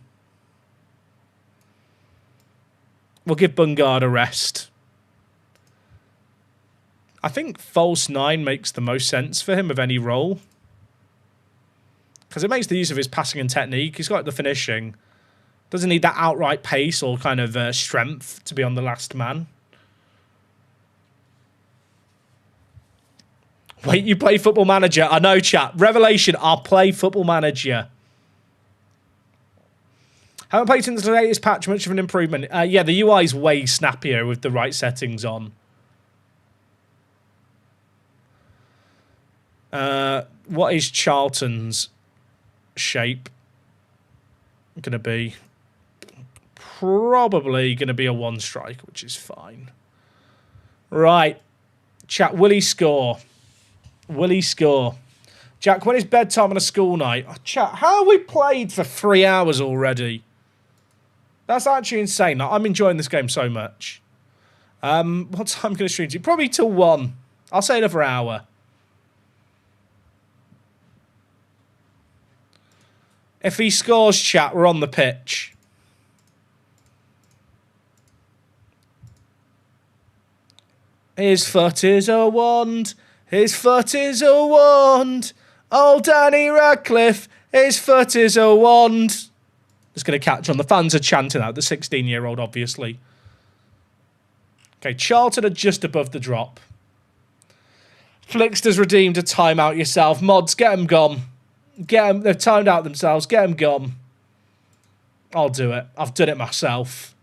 We'll give Bungard a rest. I think false 9 makes the most sense for him of any role, because it makes the use of his passing and technique. He's got the finishing. Doesn't need that outright pace or kind of strength to be on the last man. Wait, you play Football Manager? I know, chat. Revelation, I'll play Football Manager. Haven't played since the latest patch, much of an improvement. Yeah, the UI is way snappier with the right settings on. What is Charlton's shape? going to be probably going to be a one strike, which is fine. Right. Chat, will he score? Will he score? Jack, when is bedtime on a school night? Oh, chat, how have we played for 3 hours already? That's actually insane. I'm enjoying this game so much. What time am I going to stream to? Probably till 1. I'll say another hour. If he scores, chat, we're on the pitch. His foot is a wand. His foot is a wand. Old Danny Radcliffe. His foot is a wand. It's going to catch on. The fans are chanting out. The 16-year-old, obviously. Okay, Charlton are just above the drop. Flickster's redeemed a timeout yourself. Mods, get them gone. Get them. They've timed out themselves. Get them gone. I'll do it. I've done it myself.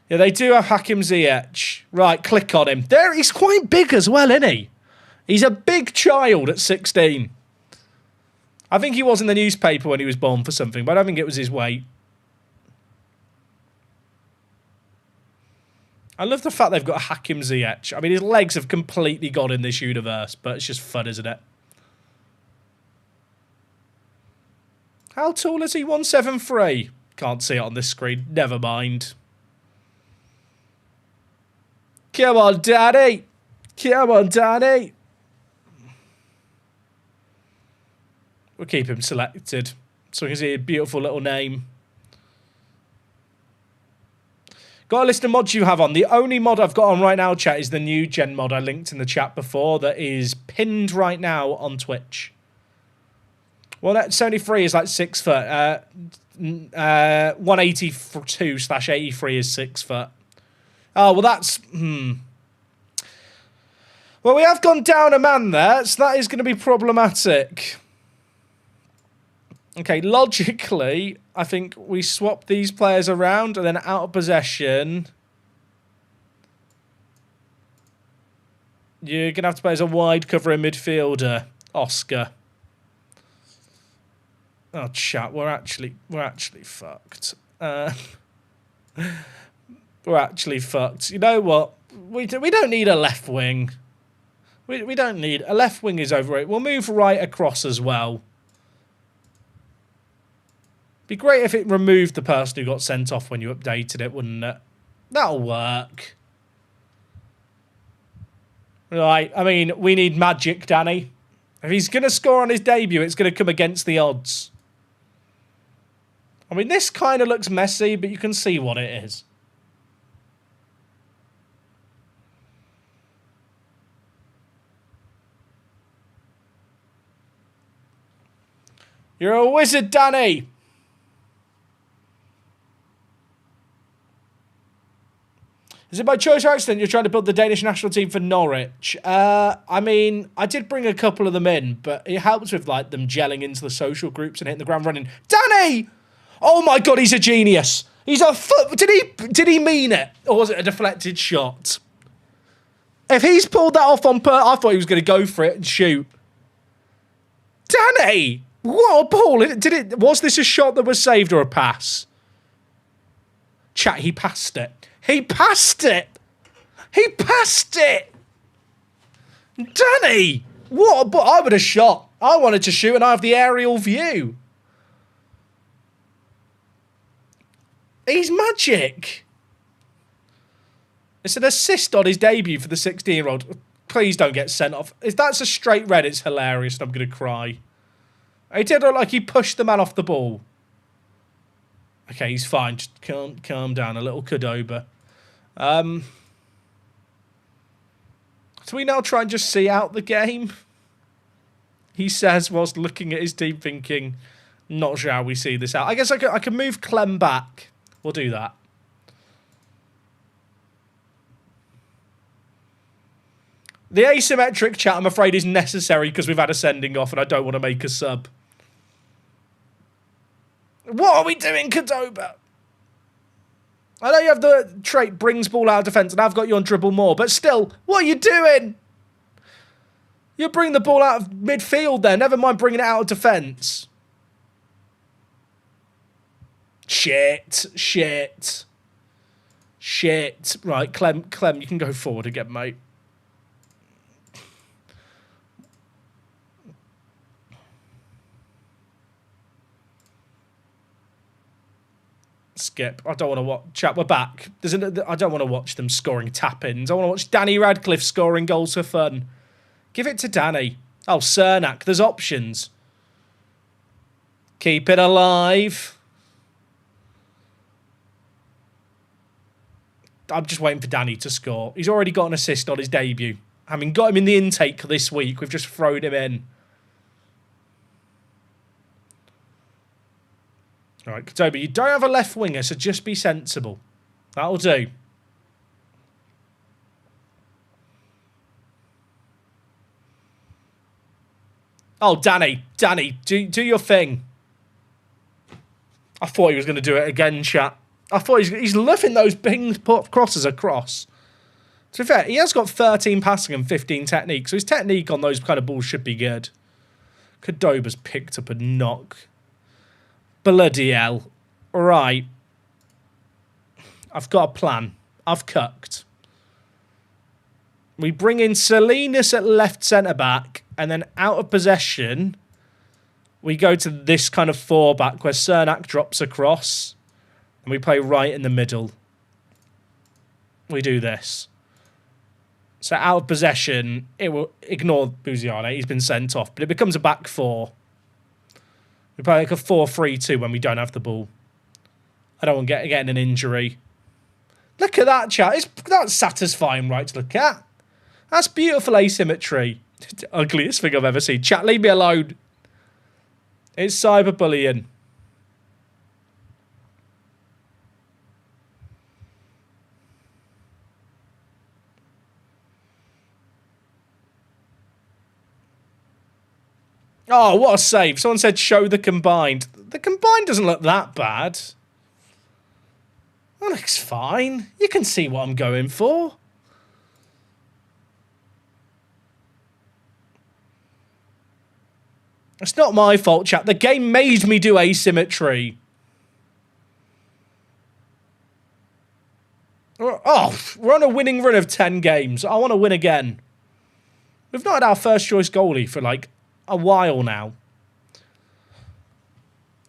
Yeah, they do have Hakim Ziyech. Right, click on him. There, he's quite big as well, isn't he? He's a big child at 16. I think he was in the newspaper when he was born for something, but I don't think it was his weight. I love the fact they've got Hakim Ziyech. I mean, his legs have completely gone in this universe, but it's just fun, isn't it? How tall is he? 173. Can't see it on this screen. Never mind. Come on, Daddy. Come on, Daddy. We'll keep him selected so we can see a beautiful little name. Got a list of mods you have on. The only mod I've got on right now, chat, is the new gen mod I linked in the chat before that is pinned right now on Twitch. Well, that 73 is like 6 foot. 182/83 is 6 foot. Oh, well, that's... Well, we have gone down a man there, so that is going to be problematic. Okay, logically, I think we swap these players around and then out of possession. You're going to have to play as a wide covering midfielder, Oscar. Oh, chat, we're actually fucked. We're actually fucked. You know what? We don't need a left wing. We don't need... A left wing is overrated. We'll move right across as well. Be great if it removed the person who got sent off when you updated it, wouldn't it? That'll work. Right, I mean, we need magic, Danny. If he's going to score on his debut, it's going to come against the odds. I mean, this kind of looks messy, but you can see what it is. You're a wizard, Danny. Is it by choice or accident you're trying to build the Danish national team for Norwich? I mean, I did bring a couple of them in, but it helps with like them gelling into the social groups and hitting the ground running. Danny! Oh my God, he's a genius. He's a foot. Did he mean it? Or was it a deflected shot? If he's pulled that off on I thought he was going to go for it and shoot. Danny! What a ball. Was this a shot that was saved or a pass? Chat, he passed it. He passed it! He passed it! Danny! What a... I would have shot. I wanted to shoot and I have the aerial view. He's magic. It's an assist on his debut for the 16-year-old. Please don't get sent off. If that's a straight red, it's hilarious and I'm going to cry. He did look like he pushed the man off the ball. Okay, he's fine. Just calm down. A little Cordoba. Do we now try and just see out the game? He says whilst looking at his team thinking, not sure how we see this out. I guess I can move Clem back. We'll do that. The asymmetric chat, I'm afraid, is necessary because we've had a sending off and I don't want to make a sub. What are we doing, Cordoba? I know you have the trait brings ball out of defence and I've got you on dribble more, but still, what are you doing? You bring the ball out of midfield there. Never mind bringing it out of defence. Shit. Right, Clem, you can go forward again, mate. Skip. I don't want to watch. Chat, we're back. I don't want to watch them scoring tap-ins. I want to watch Danny Radcliffe scoring goals for fun. Give it to Danny. Oh, Cernak. There's options. Keep it alive. I'm just waiting for Danny to score. He's already got an assist on his debut. Having got him in the intake this week, we've just thrown him in. All right, Katobi, you don't have a left winger, so just be sensible. That'll do. Oh, Danny, do your thing. I thought he was going to do it again, chat. I thought he's loving those pinged crosses across. To be fair, he has got 13 passing and 15 technique, so his technique on those kind of balls should be good. Cordoba's picked up a knock. Bloody hell. Right. I've got a plan. I've cooked. We bring in Salinas at left centre-back, and then out of possession, we go to this kind of 4-back where Cernak drops across, and we play right in the middle. We do this. So out of possession, it will ignore Buziane. He's been sent off, but it becomes a back 4. We play like a 4-3-2 when we don't have the ball. I don't want getting an injury. Look at that, chat. That's satisfying, right, to look at. That's beautiful asymmetry. Ugliest thing I've ever seen. Chat, leave me alone. It's cyberbullying. Oh, what a save. Someone said show the combined. The combined doesn't look that bad. That looks fine. You can see what I'm going for. It's not my fault, chat. The game made me do asymmetry. Oh, we're on a winning run of 10 games. I want to win again. We've not had our first choice goalie for like a while now.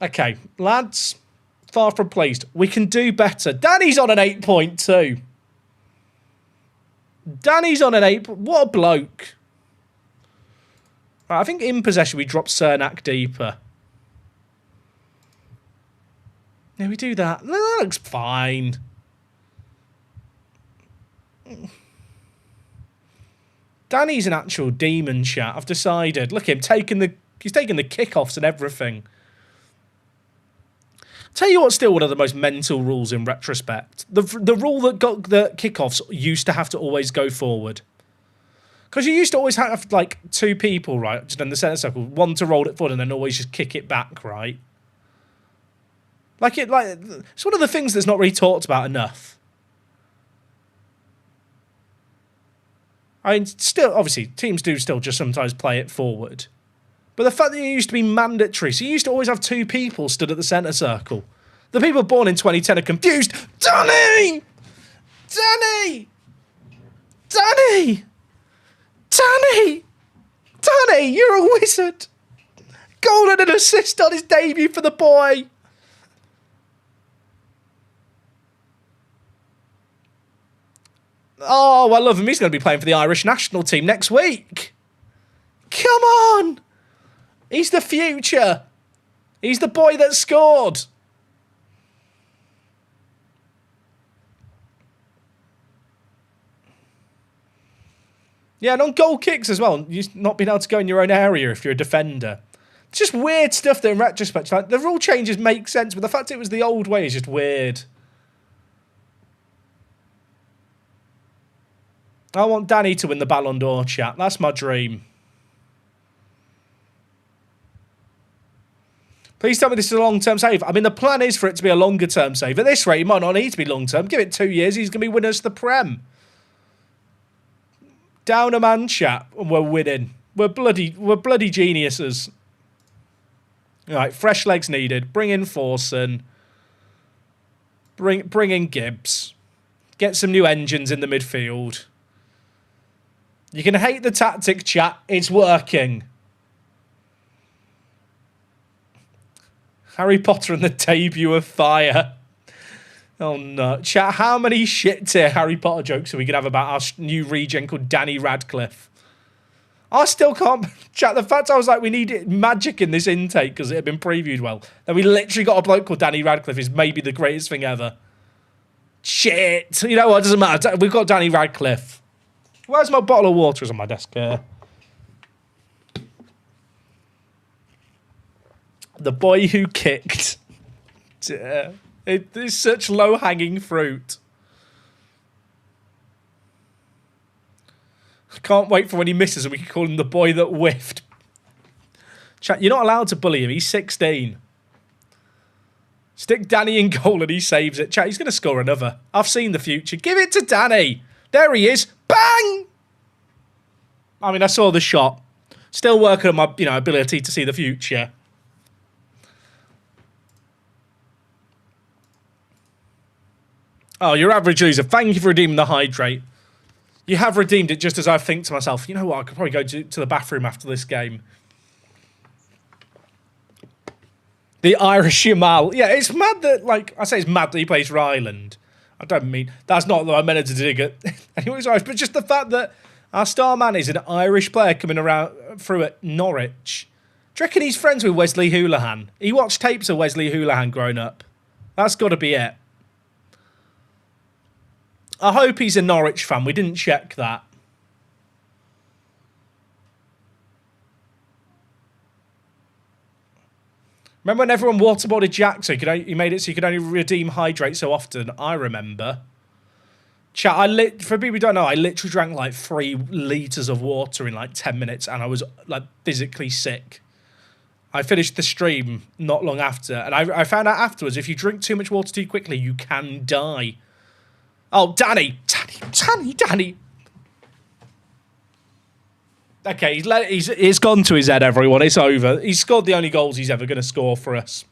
Okay, lads. Far from pleased. We can do better. Danny's on an 8.2. Danny's on an 8. What a bloke. Right, I think in possession we drop Cernak deeper. Yeah, we do that. No, that looks fine. Danny's an actual demon, chat. I've decided. Look at him he's taking the kickoffs and everything. Tell you what's still one of the most mental rules in retrospect. The rule that got the kickoffs used to have to always go forward. Because you used to always have, like, 2 people, right, just in the centre circle, one to roll it forward and then always just kick it back, right? It's one of the things that's not really talked about enough. I mean, still, obviously, teams do still just sometimes play it forward. But the fact that it used to be mandatory, so you used to always have 2 people stood at the centre circle. The people born in 2010 are confused. Danny! Danny! Danny! Danny! Danny, you're a wizard! Goal and an assist on his debut for the boy! Oh, I love him. He's going to be playing for the Irish national team next week. Come on! He's the future. He's the boy that scored. Yeah, and on goal kicks as well. You not being able to go in your own area if you're a defender. It's just weird stuff that in retrospect, like, the rule changes make sense, but the fact it was the old way is just weird. I want Danny to win the Ballon d'Or, chat. That's my dream. Please tell me this is a long-term save. I mean, the plan is for it to be a longer-term save. At this rate, it might not need to be long-term. Give it 2 years, he's going to be winning us the Prem. Down a man, chat, and we're winning. We're bloody geniuses. All right, fresh legs needed. Bring in Forson. Bring in Gibbs. Get some new engines in the midfield. You can hate the tactic, chat. It's working. Harry Potter and the debut of fire. Oh no. Chat, how many shit tier Harry Potter jokes are we going to have about our new regen called Danny Radcliffe? I still can't... Chat, the fact I was like, we need magic in this intake because it had been previewed well. Then we literally got a bloke called Danny Radcliffe is maybe the greatest thing ever. Shit. You know what? It doesn't matter. We've got Danny Radcliffe. Where's my bottle of water? It's on my desk here. The boy who kicked. It is such low-hanging fruit. I can't wait for when he misses and we can call him the boy that whiffed. Chat, you're not allowed to bully him. He's 16. Stick Danny in goal and he saves it. Chat, he's going to score another. I've seen the future. Give it to Danny. There he is. Bang! I mean, I saw the shot. Still working on my, ability to see the future. Oh, your average loser. Thank you for redeeming the hydrate. You have redeemed it just as I think to myself, you know what, I could probably go to the bathroom after this game. The Irish Yamal. Yeah, it's mad that, I say it's mad that he plays for Ireland. I don't mean, that's not that I meant to dig it. Anyways, but just the fact that our star man is an Irish player coming around through at Norwich. Do you reckon he's friends with Wesley Houlihan? He watched tapes of Wesley Houlihan growing up. That's got to be it. I hope he's a Norwich fan. We didn't check that. Remember when everyone waterboarded Jack so he made it so you could only redeem hydrate so often? I remember. Chat, for people who don't know, I literally drank like 3 litres of water in like 10 minutes and I was like physically sick. I finished the stream not long after and I found out afterwards if you drink too much water too quickly, you can die. Oh, Danny! Okay, he's gone to his head, everyone. It's over. He's scored the only goals he's ever going to score for us.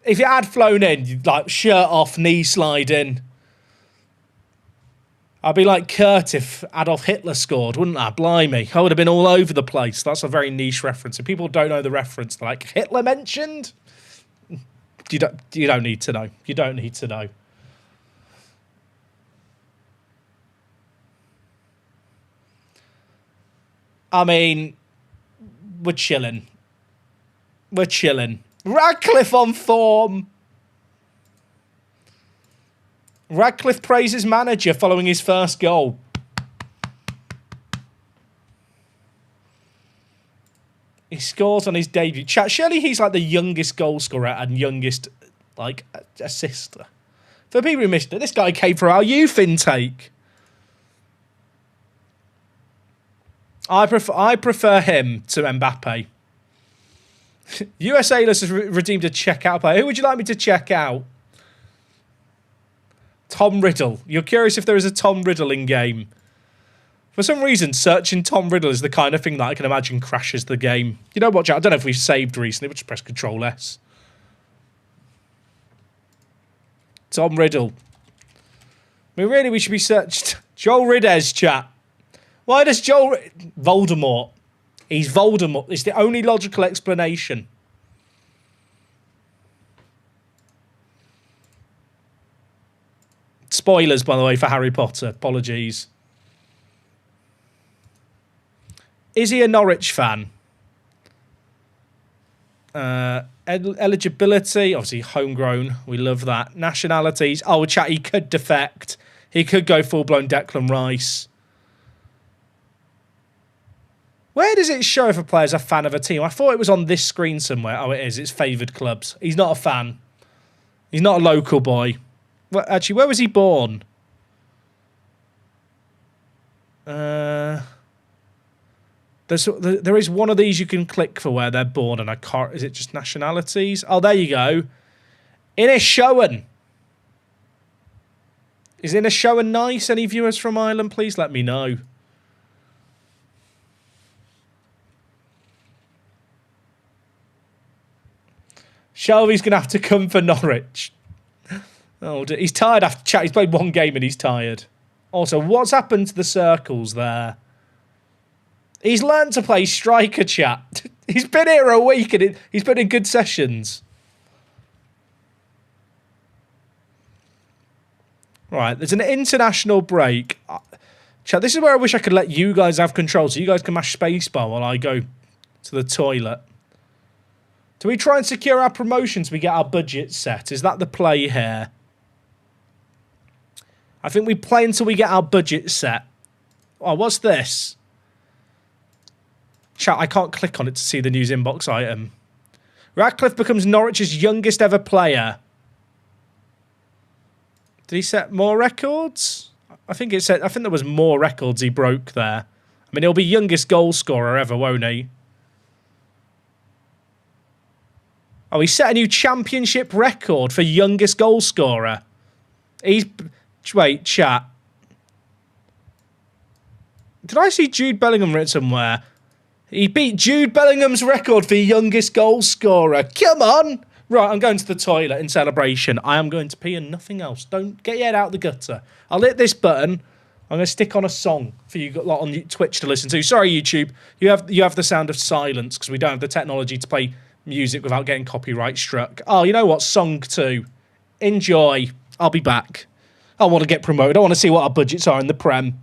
If it had flown in, you'd like shirt off, knee slide in. I'd be like Kurt if Adolf Hitler scored, wouldn't I? Blimey. I would have been all over the place. That's a very niche reference. If people don't know the reference, they're like, Hitler mentioned? You don't need to know. You don't need to know. I mean, we're chilling. We're chilling. Radcliffe on form. Radcliffe praises manager following his first goal. He scores on his debut. Chat, surely he's like the youngest goal scorer and youngest, assister. For people who missed it, this guy came for our youth intake. I prefer him to Mbappe. USA has redeemed a checkout player. Who would you like me to check out? Tom Riddle. You're curious if there is a Tom Riddle in game. For some reason, searching Tom Riddle is the kind of thing that I can imagine crashes the game. You know what, Jack? I don't know if we've saved recently. We'll just press Control S. Tom Riddle. I mean, really, we should be searched. Joel Rides, chat. Why does Joel... Voldemort. He's Voldemort. It's the only logical explanation. Spoilers, by the way, for Harry Potter. Apologies. Is he a Norwich fan? Eligibility. Obviously, homegrown. We love that. Nationalities. Oh, chat, he could defect. He could go full-blown Declan Rice. Where does it show if a player's a fan of a team? I thought it was on this screen somewhere. Oh, it is. It's favoured clubs. He's not a fan. He's not a local boy. Well, actually, where was he born? There is one of these you can click for where they're born, and I can't... Is it just nationalities? Oh, there you go. Inishowen. Is Inishowen nice? Any viewers from Ireland, please let me know. Shelby's going to have to come for Norwich. Oh, he's tired after chat. He's played one game and he's tired. Also, what's happened to the circles there? He's learned to play striker, chat. He's been here a week and he's been in good sessions. Right, there's an international break. Chat, this is where I wish I could let you guys have control so you guys can mash spacebar while I go to the toilet. Do we try and secure our promotions? We get our budget set. Is that the play here? I think we play until we get our budget set. Oh, what's this? Chat, I can't click on it to see the news inbox item. Ratcliffe becomes Norwich's youngest ever player. Did he set more records? I think there was more records he broke there. I mean, he'll be youngest goal scorer ever, won't he? Oh, he set a new championship record for youngest goal scorer. Wait, chat. Did I see Jude Bellingham written somewhere? He beat Jude Bellingham's record for youngest goal scorer. Come on! Right, I'm going to the toilet in celebration. I am going to pee and nothing else. Don't get your head out the gutter. I'll hit this button. I'm going to stick on a song for you lot on Twitch to listen to. Sorry, YouTube. You have the sound of silence because we don't have the technology to play music without getting copyright struck. Oh, you know what? Song 2. Enjoy. I'll be back. I want to get promoted. I want to see what our budgets are in the Prem.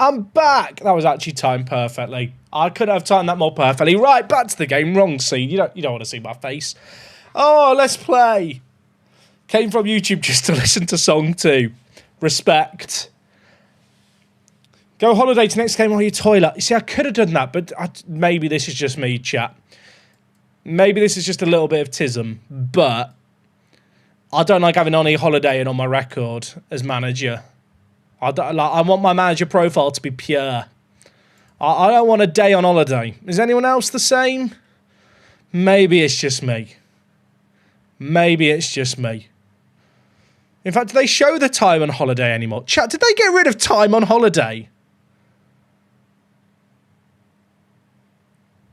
I'm back. That was actually timed perfectly. I couldn't have timed that more perfectly. Right, back to the game. Wrong scene. You don't want to see my face. Oh, let's play. Came from YouTube just to listen to song 2. Respect. Go holiday to next game on your toilet. You see, I could have done that, but maybe this is just me, chat. Maybe this is just a little bit of tism, but I don't like having Oni holidaying on my record as manager. I want my manager profile to be pure. I don't want a day on holiday. Is anyone else the same? Maybe it's just me. Maybe it's just me. In fact, do they show the time on holiday anymore? Chat, did they get rid of time on holiday?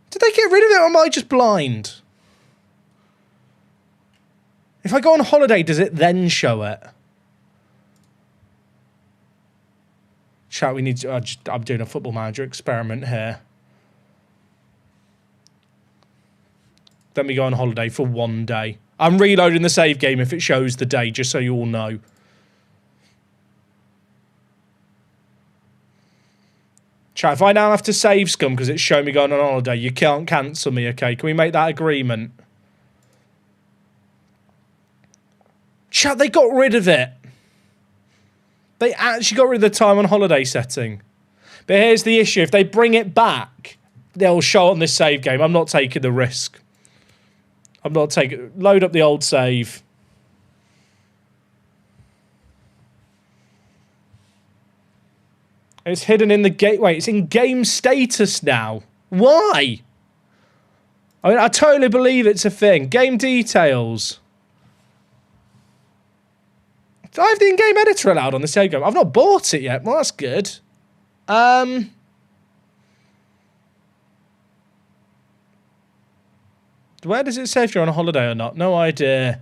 Did they get rid of it or am I just blind? If I go on holiday, does it then show it? Chat, we need to... I'm doing a football manager experiment here. Then we go on holiday for 1 day. I'm reloading the save game if it shows the day, just so you all know. Chat, if I now have to save scum because it's showing me going on holiday, you can't cancel me, okay? Can we make that agreement? Chat, they got rid of it. They actually got rid of the time on holiday setting. But here's the issue. If they bring it back, they'll show on this save game. I'm not taking the risk. I'm not taking... Load up the old save. It's hidden in the gateway. It's in game status now. Why? I mean, I totally believe it's a thing. Game details. Do I have the in-game editor allowed on the save game? I've not bought it yet. Well, that's good. Where does it say if you're on a holiday or not? No idea.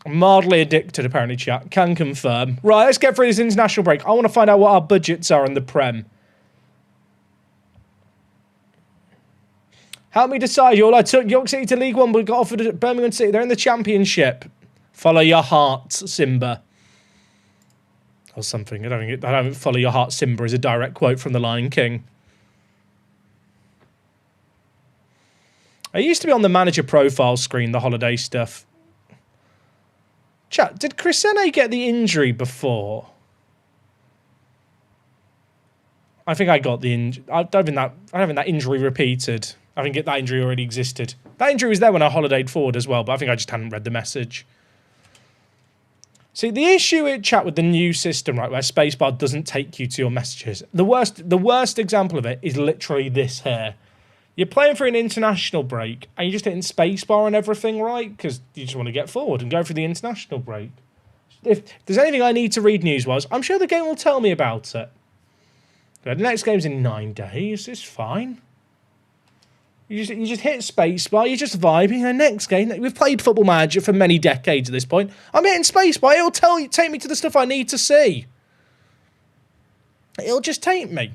I'm mildly addicted, apparently, chat. Can confirm. Right, let's get through this international break. I want to find out what our budgets are in the Prem. Help me decide, y'all. I took York City to League One, but got offered at Birmingham City. They're in the Championship. Follow your heart, Simba. Or something. I don't think follow your heart, Simba is a direct quote from The Lion King. I used to be on the manager profile screen, the holiday stuff. Chat, did Crisene get the injury before? I think I got the injury. I don't think that injury repeated. I think that injury already existed. That injury was there when I holidayed forward as well, but I think I just hadn't read the message. See, the issue with chat with the new system, right, where spacebar doesn't take you to your messages. The worst example of it is literally this here. You're playing for an international break, and you're just hitting spacebar and everything, right? Because you just want to get forward and go for the international break. If there's anything I need to read news-wise, I'm sure the game will tell me about it. The next game's in 9 days. It's fine. You just hit spacebar, you're just vibing. And next game, we've played Football Manager for many decades at this point. I'm hitting spacebar. It'll take me to the stuff I need to see. It'll just take me.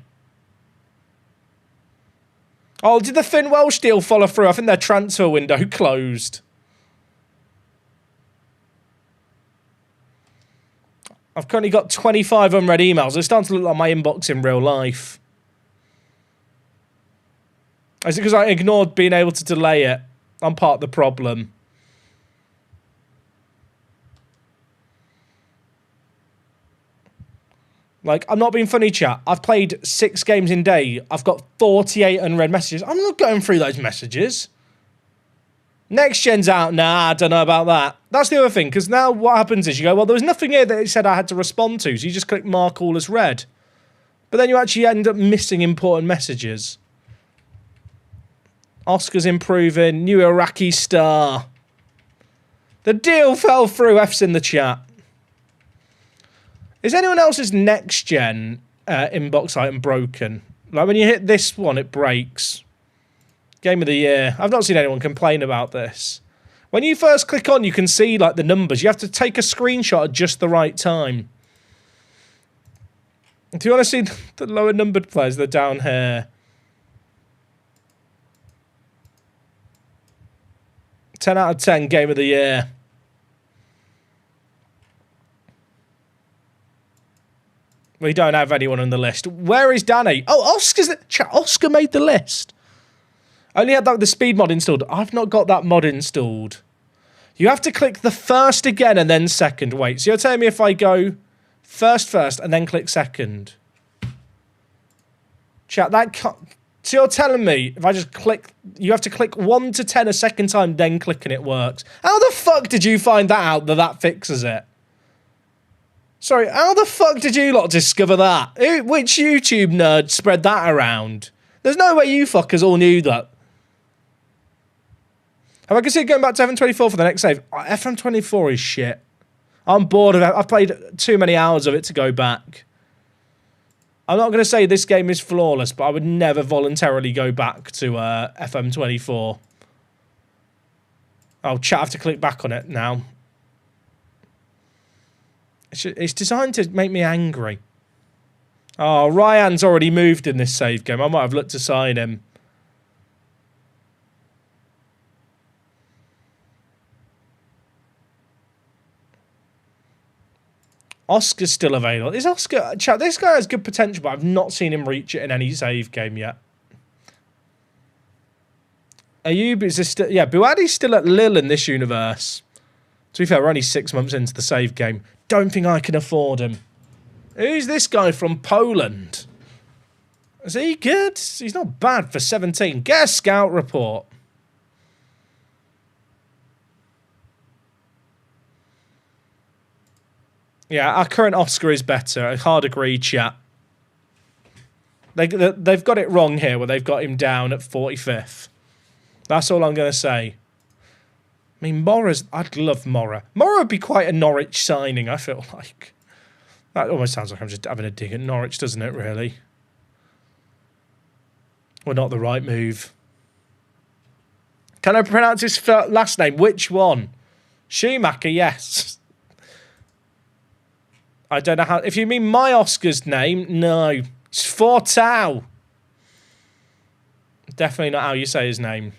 Oh, did the Finn Welsh deal follow through? I think their transfer window closed. I've currently got 25 unread emails. It's starting to look like my inbox in real life. Is it because I ignored being able to delay it? I'm part of the problem. Like, I'm not being funny, chat. I've played 6 games in a day. I've got 48 unread messages. I'm not going through those messages. Next gen's out. Nah, I don't know about that. That's the other thing, because now what happens is you go, well, there was nothing here that it said I had to respond to, so you just click mark all as read. But then you actually end up missing important messages. Oscar's improving. New Iraqi star. The deal fell through. F's in the chat. Is anyone else's next gen inbox item broken? Like when you hit this one, it breaks. Game of the year. I've not seen anyone complain about this. When you first click on, you can see like the numbers. You have to take a screenshot at just the right time. Do you want to see the lower numbered players? They're down here. 10 out of 10 game of the year. We don't have anyone on the list. Where is Danny? Oh, Oscar's the chat. Oscar made the list. I only had the speed mod installed. I've not got that mod installed. You have to click the first again and then second. Wait, so you're telling me if I go first and then click second? Chat, that can't... So you're telling me if I just click... You have to click 1 to 10 a second time, then click and it works. How the fuck did you find that out that fixes it? Sorry, how the fuck did you lot discover that? Which YouTube nerd spread that around? There's no way you fuckers all knew that. Have I considered going back to FM24 for the next save? FM24 is shit. I'm bored of it. I've played too many hours of it to go back. I'm not going to say this game is flawless, but I would never voluntarily go back to FM24. Oh, chat, I have to click back on it now. It's designed to make me angry. Oh, Ryan's already moved in this save game. I might have looked to sign him. Oscar's still available. Is Oscar... Chat, this guy has good potential, but I've not seen him reach it in any save game yet. Ayub is still... Yeah, Buadi's still at Lille in this universe. To be fair, we're only 6 months into the save game. Don't think I can afford him. Who's this guy from Poland? Is he good? He's not bad for 17. Get a scout report. Yeah, our current Oscar is better. I hard agree, chat. They've got it wrong here where they've got him down at 45th. That's all I'm going to say. I mean, I'd love Mora. Mora would be quite a Norwich signing, I feel like. That almost sounds like I'm just having a dig at Norwich, doesn't it, really? Well, not the right move. Can I pronounce his last name? Which one? Schumacher, yes. I don't know how... If you mean my Oscar's name, no. It's Fortau. Definitely not how you say his name.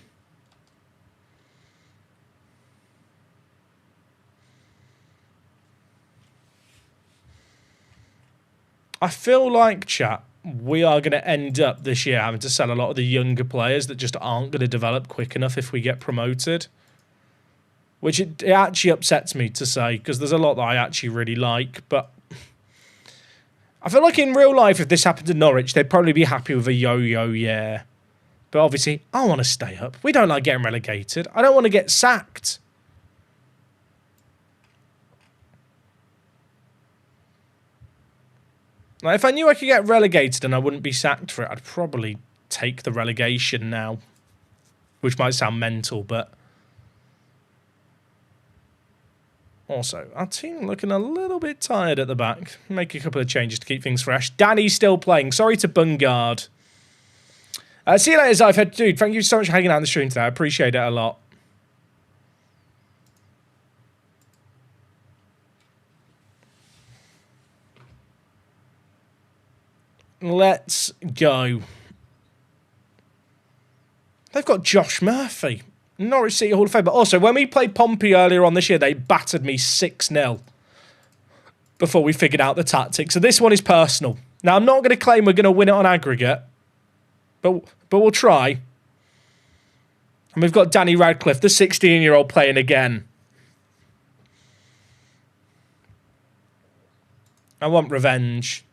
I feel like, chat, we are going to end up this year having to sell a lot of the younger players that just aren't going to develop quick enough if we get promoted. Which it actually upsets me to say, because there's a lot that I actually really like, but I feel like in real life, if this happened to Norwich, they'd probably be happy with a yo-yo year. But obviously, I want to stay up. We don't like getting relegated. I don't want to get sacked. Like, if I knew I could get relegated and I wouldn't be sacked for it, I'd probably take the relegation now. Which might sound mental, but... Also, our team looking a little bit tired at the back. Make a couple of changes to keep things fresh. Danny's still playing. Sorry to Bungard. See you later, Zyfed. Dude, thank you so much for hanging out on the stream today. I appreciate it a lot. Let's go. They've got Josh Murphy. Norwich City Hall of Fame. But also, when we played Pompey earlier on this year, they battered me 6-0 before we figured out the tactics. So this one is personal. Now, I'm not going to claim we're going to win it on aggregate, but we'll try. And we've got Danny Radcliffe, the 16-year-old, playing again. I want revenge.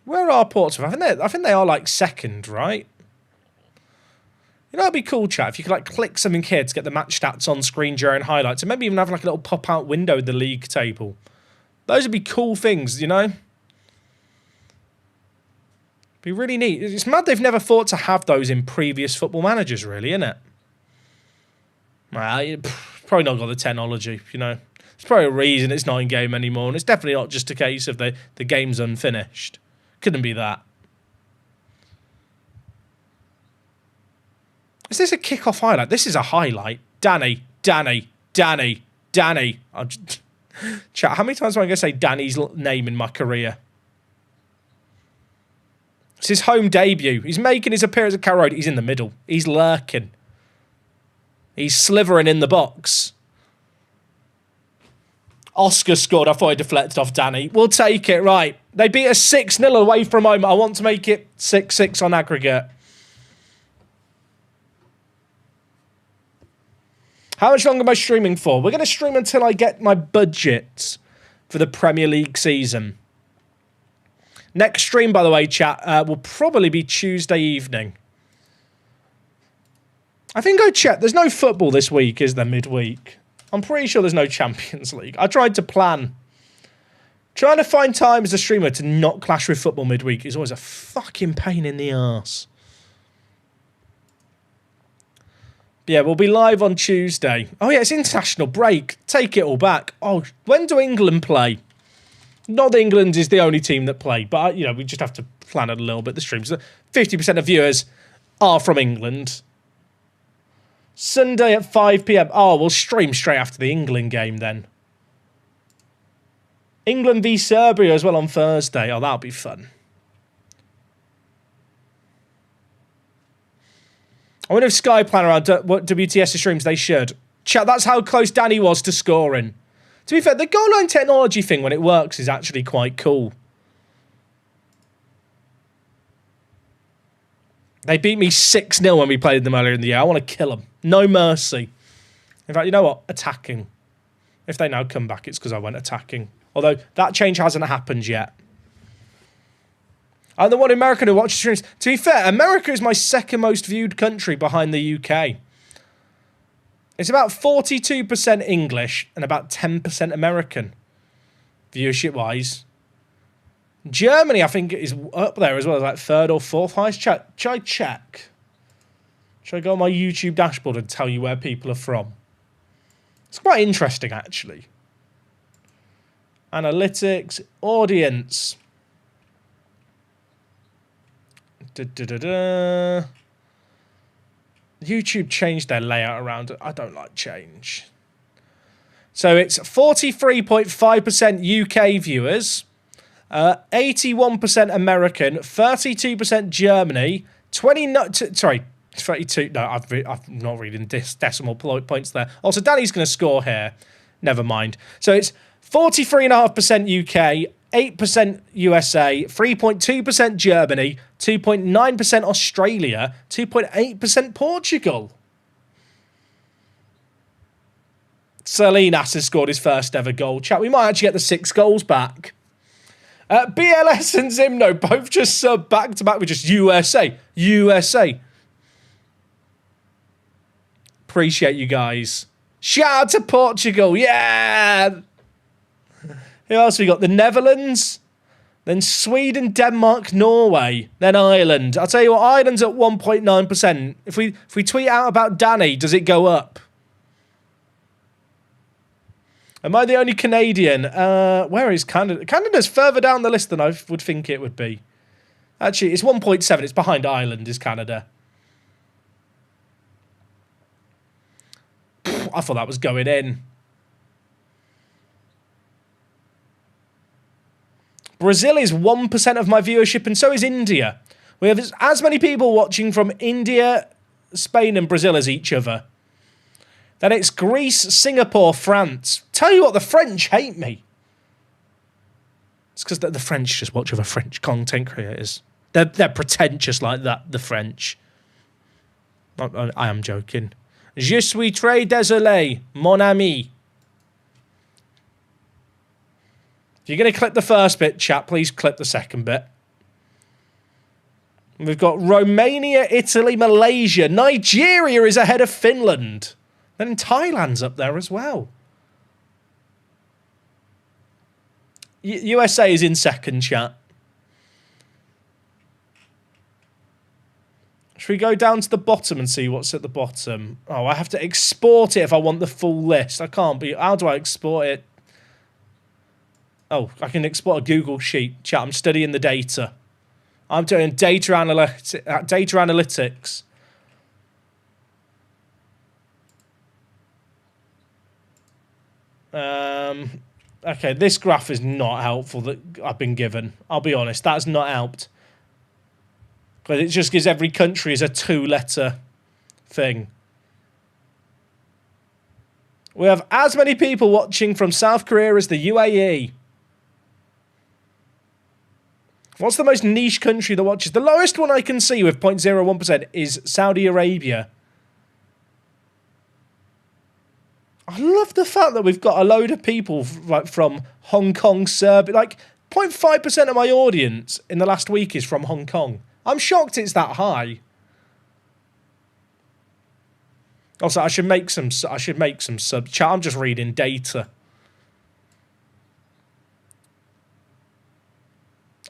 Where are Portsmouth? I think they are like second, right? You know, it'd be cool, chat, if you could like click something here to get the match stats on screen during highlights, and maybe even have like a little pop-out window of the league table. Those would be cool things, you know? Be really neat. It's mad they've never thought to have those in previous Football Managers, really, isn't it? Well, probably not got the technology, you know. There's probably a reason it's not in game anymore, and it's definitely not just a case of the game's unfinished. Couldn't be that. Is this a kick-off highlight? This is a highlight. Danny. Chat, how many times am I going to say Danny's name in my career? It's his home debut. He's making his appearance at Carrow Road. He's in the middle. He's lurking. He's slithering in the box. Oscar scored. I thought I deflected off Danny. We'll take it, right. They beat us 6-0 away from home. I want to make it 6-6 on aggregate. How much longer am I streaming for? We're going to stream until I get my budget for the Premier League season. Next stream, by the way, chat, will probably be Tuesday evening. I think I checked. There's no football this week, is there, midweek? I'm pretty sure there's no Champions League. I tried to plan. Trying to find time as a streamer to not clash with football midweek is always a fucking pain in the arse. But yeah, we'll be live on Tuesday. Oh yeah, it's international break. Take it all back. Oh, when do England play? Not that England is the only team that play, but you know, we just have to plan it a little bit. The streams, 50% of viewers are from England. Sunday at 5 p.m. Oh, we'll stream straight after the England game then. England v Serbia as well on Thursday. Oh, that'll be fun. I wonder if Sky plan around what WTS streams. They should. Chat, that's how close Danny was to scoring. To be fair, the goal line technology thing, when it works, is actually quite cool. They beat me 6-0 when we played them earlier in the year. I want to kill them. No mercy. In fact, you know what? Attacking. If they now come back, it's because I went attacking. Although, that change hasn't happened yet. I'm the one American who watches streams. To be fair, America is my second most viewed country behind the UK. It's about 42% English and about 10% American, viewership-wise. Germany, I think, is up there as well, like third or fourth highest. Should I check? Should I go on my YouTube dashboard and tell you where people are from? It's quite interesting, actually. Analytics, audience. YouTube changed their layout around. I don't like change. So it's 43.5% UK viewers, 81% American, 32% Germany, 32. No, I'm not reading decimal points there. Also, Danny's going to score here. Never mind. So it's 43.5% UK, 8% USA, 3.2% Germany, 2.9% Australia, 2.8% Portugal. Salinas has scored his first ever goal. Chat, we might actually get the 6 goals back. BLS and Zimno both just sub back to back with just USA. USA. Appreciate you guys. Shout out to Portugal. Yeah. Who else we got? The Netherlands. Then Sweden, Denmark, Norway. Then Ireland. I'll tell you what, Ireland's at 1.9%. If we tweet out about Danny, does it go up? Am I the only Canadian? Where is Canada? Canada's further down the list than I would think it would be. Actually, it's 1.7. It's behind Ireland, is Canada. I thought that was going in. Brazil is 1% of my viewership, and so is India. We have as many people watching from India, Spain, and Brazil as each other. Then it's Greece, Singapore, France. Tell you what, the French hate me. It's because the French just watch other French content creators. They're pretentious like that, the French. I am joking. Je suis très désolé, mon ami. If you're going to clip the first bit, chat, please clip the second bit. We've got Romania, Italy, Malaysia. Nigeria is ahead of Finland. Then Thailand's up there as well. USA is in second, chat. Should we go down to the bottom and see what's at the bottom? Oh, I have to export it if I want the full list. I can't be... How do I export it? Oh, I can export a Google Sheet. Chat, I'm studying the data. I'm doing data analytics. Okay, this graph is not helpful that I've been given. I'll be honest, that's not helped. But it just gives every country as a 2-letter thing. We have as many people watching from South Korea as the UAE. What's the most niche country that watches? The lowest one I can see with 0.01% is Saudi Arabia. I love the fact that we've got a load of people like from Hong Kong, Serbia. Like 0.5% of my audience in the last week is from Hong Kong. I'm shocked it's that high. Also, I should make some sub chat. I'm just reading data.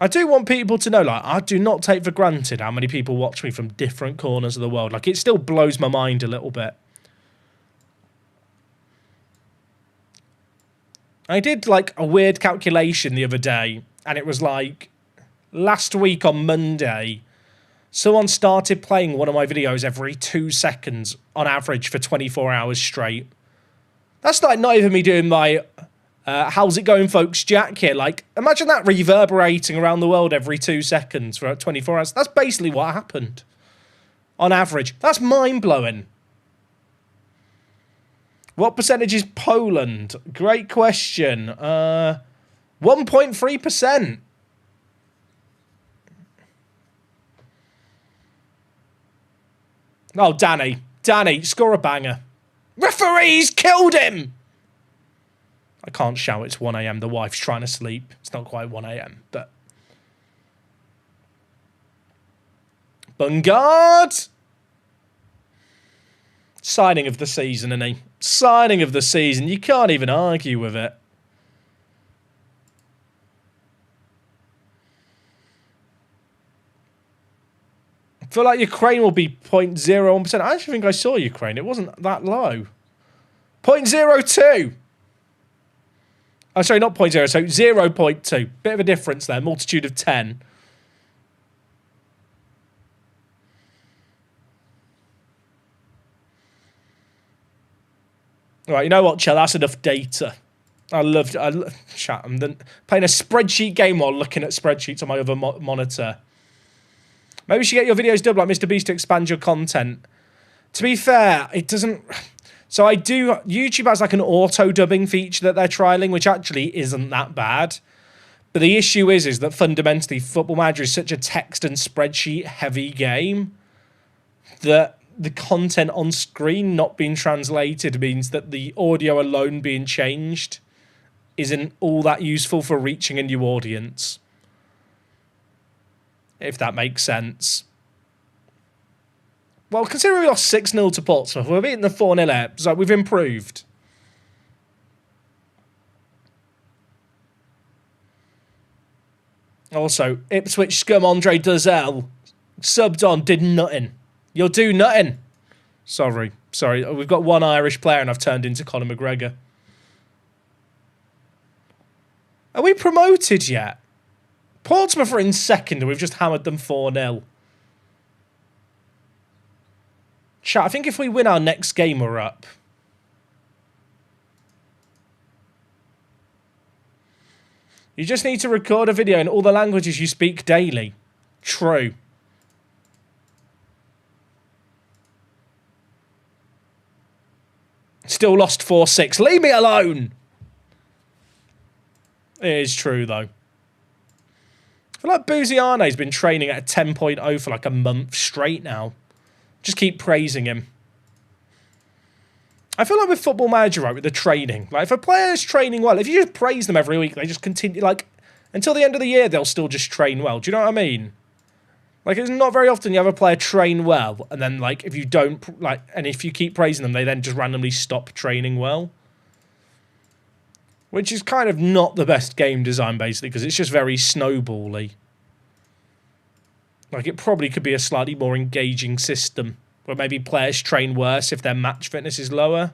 I do want people to know, like, I do not take for granted how many people watch me from different corners of the world. Like, it still blows my mind a little bit. I did, like, a weird calculation the other day, and it was like, last week on Monday, someone started playing one of my videos every 2 seconds on average for 24 hours straight. That's like not even me doing my how's it going folks Jack here. Like imagine that reverberating around the world every 2 seconds for 24 hours. That's basically what happened on average. That's mind-blowing. What percentage is Poland? Great question. 1.3%. Oh, Danny. Danny, score a banger. Referees killed him! I can't shout, it's 1 a.m. The wife's trying to sleep. It's not quite 1 a.m., but... Bungard! Signing of the season, innit? Signing of the season. You can't even argue with it. I feel like Ukraine will be 0.01%. I actually think I saw Ukraine. It wasn't that low. 0.02. Oh, sorry, not 0.0, so 0.2. Bit of a difference there. Multitude of 10. Right, you know what, Chell? That's enough data. I love chat. I'm playing a spreadsheet game while looking at spreadsheets on my other monitor. Maybe you should get your videos dubbed like Mr. Beast to expand your content. To be fair, it doesn't... So I do... YouTube has like an auto-dubbing feature that they're trialling, which actually isn't that bad. But the issue is that fundamentally Football Manager is such a text and spreadsheet-heavy game that the content on screen not being translated means that the audio alone being changed isn't all that useful for reaching a new audience. If that makes sense. Well, considering we lost 6-0 to Portsmouth, we're beating the 4-0 out, so we've improved. Also, Ipswich scum Andre Dozell subbed on, did nothing. You'll do nothing. Sorry. We've got one Irish player and I've turned into Conor McGregor. Are we promoted yet? Portsmouth are in second and we've just hammered them 4-0. Chat, I think if we win our next game, we're up. You just need to record a video in all the languages you speak daily. True. Still lost 4-6. Leave me alone! It is true, though. I feel like Buziane's been training at a 10.0 for like a month straight now. Just keep praising him. I feel like with Football Manager, right, with the training, like if a player's training well, if you just praise them every week, they just continue, like, until the end of the year, they'll still just train well. Do you know what I mean? Like, it's not very often you have a player train well, and then, like, if you don't, like, and if you keep praising them, they then just randomly stop training well. Which is kind of not the best game design, basically, because it's just very snowball-y. Like, it probably could be a slightly more engaging system, where maybe players train worse if their match fitness is lower.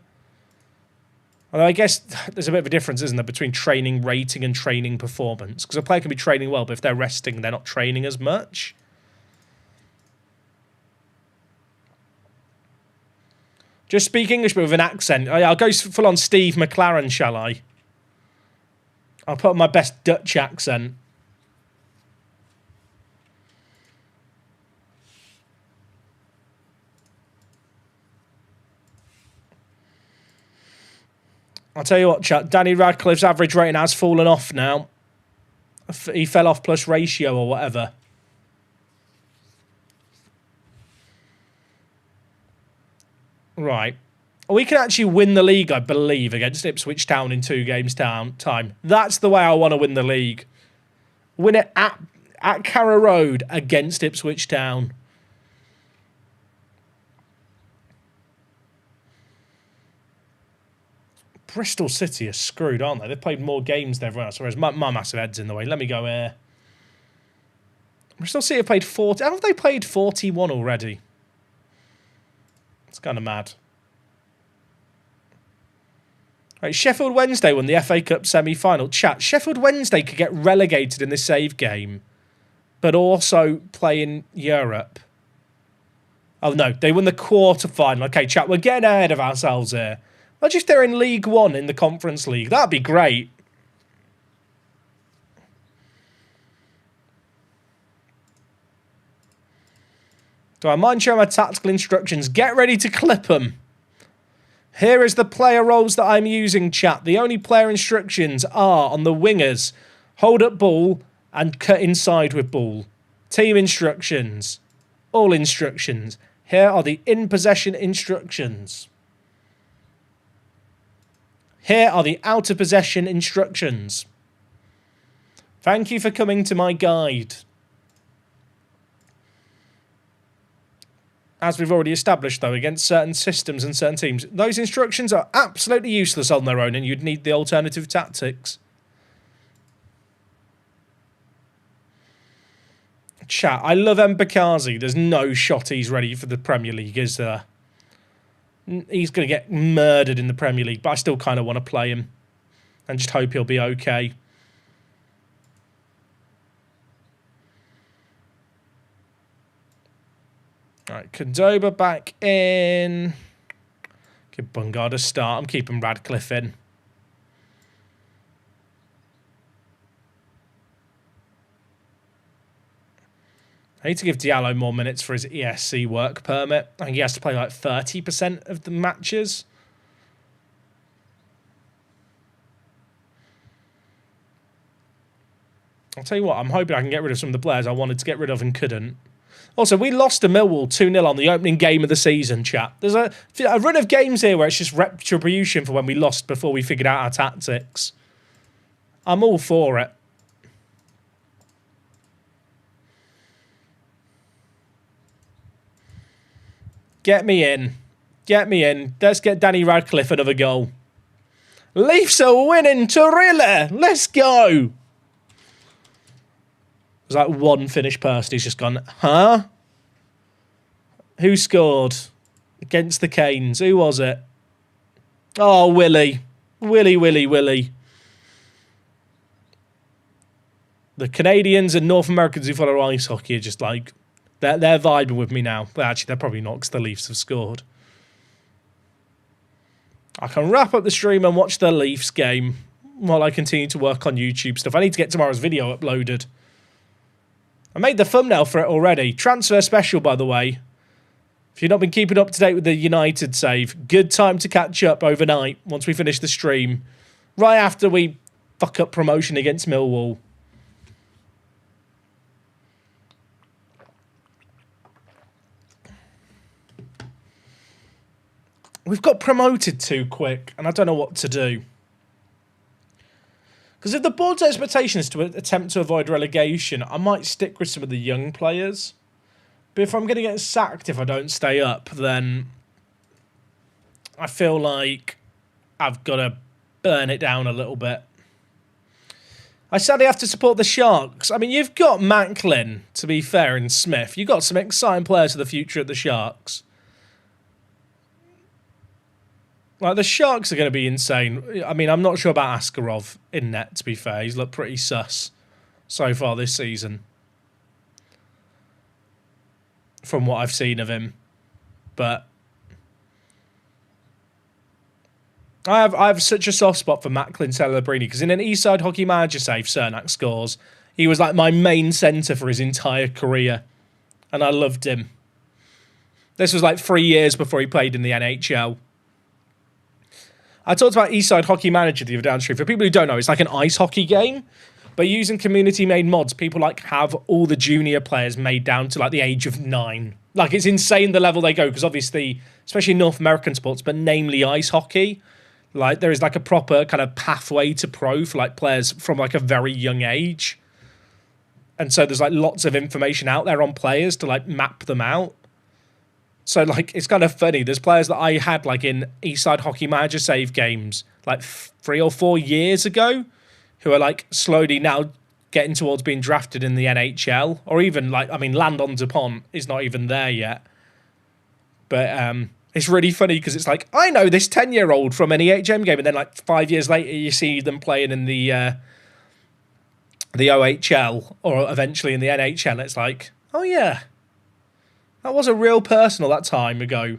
Although I guess there's a bit of a difference, isn't there, between training rating and training performance. Because a player can be training well, but if they're resting, they're not training as much. Just speak English, but with an accent. I'll go full-on Steve McLaren, shall I? I'll put on my best Dutch accent. I'll tell you what, chat. Danny Radcliffe's average rating has fallen off now. He fell off plus ratio or whatever. Right. We can actually win the league, I believe, against Ipswich Town in 2 games time. That's the way I want to win the league. Win it at Carrow Road against Ipswich Town. Bristol City are screwed, aren't they? They've played more games than everyone else, whereas my massive head's in the way. Let me go here. Bristol City have played 40. Have they played 41 already? It's kind of mad. Right, Sheffield Wednesday won the FA Cup semi-final. Chat, Sheffield Wednesday could get relegated in this save game, but also play in Europe. Oh, no, they won the quarter-final. Okay, chat, we're getting ahead of ourselves here. Imagine if they're in League One in the Conference League. That'd be great. Do I mind showing my tactical instructions? Get ready to clip them. Here is the player roles that I'm using, chat. The only player instructions are on the wingers. Hold up ball and cut inside with ball. Team instructions. All instructions. Here are the in-possession instructions. Here are the out-of-possession instructions. Thank you for coming to my guide. As we've already established, though, against certain systems and certain teams, those instructions are absolutely useless on their own, and you'd need the alternative tactics. Chat, I love Mbakazi. There's no shot he's ready for the Premier League, is there? He's going to get murdered in the Premier League, but I still kind of want to play him and just hope he'll be okay. All right, Cordoba back in. Give Bungard a start. I'm keeping Radcliffe in. I need to give Diallo more minutes for his ESC work permit. I think he has to play like 30% of the matches. I'll tell you what, I'm hoping I can get rid of some of the players I wanted to get rid of and couldn't. Also, we lost to Millwall 2-0 on the opening game of the season, chat. There's a run of games here where it's just retribution for when we lost before we figured out our tactics. I'm all for it. Get me in. Get me in. Let's get Danny Radcliffe another goal. Leafs are winning Torilla. Let's go. There's like one Finnish person who's just gone, huh? Who scored? Against the Canes. Who was it? Oh, Willie. Willie. The Canadians and North Americans who follow ice hockey are just like, they're vibing with me now. But actually, they're probably not because the Leafs have scored. I can wrap up the stream and watch the Leafs game while I continue to work on YouTube stuff. I need to get tomorrow's video uploaded. I made the thumbnail for it already. Transfer special, by the way. If you've not been keeping up to date with the United save, good time to catch up overnight once we finish the stream. Right after we fuck up promotion against Millwall. We've got promoted too quick, and I don't know what to do. Because if the board's expectation is to attempt to avoid relegation, I might stick with some of the young players. But if I'm going to get sacked if I don't stay up, then I feel like I've got to burn it down a little bit. I sadly have to support the Sharks. I mean, you've got Macklin, to be fair, and Smith. You've got some exciting players for the future at the Sharks. Like, the Sharks are going to be insane. I mean, I'm not sure about Askarov in net, to be fair. He's looked pretty sus so far this season. From what I've seen of him. But I have such a soft spot for Macklin Celebrini, because in an Eastside Hockey Manager save, Cernak scores. He was like my main centre for his entire career. And I loved him. This was like 3 years before he played in the NHL. I talked about Eastside Hockey Manager the other day on stream. For people who don't know, it's like an ice hockey game, but using community-made mods, people like have all the junior players made down to like the age of 9. Like, it's insane the level they go, because obviously, especially in North American sports, but namely ice hockey, like there is like a proper kind of pathway to pro for like players from like a very young age. And so there's like lots of information out there on players to like map them out. So, like, it's kind of funny. There's players that I had, like, in Eastside Hockey Manager save games, like, 3 or 4 years ago, who are, like, slowly now getting towards being drafted in the NHL. Or even, like, I mean, Landon DuPont is not even there yet. But it's really funny because it's like, I know this 10-year-old from an EHM game, and then, like, 5 years later, you see them playing in the OHL, or eventually in the NHL. It's like, oh, yeah. That was a real person all that time ago.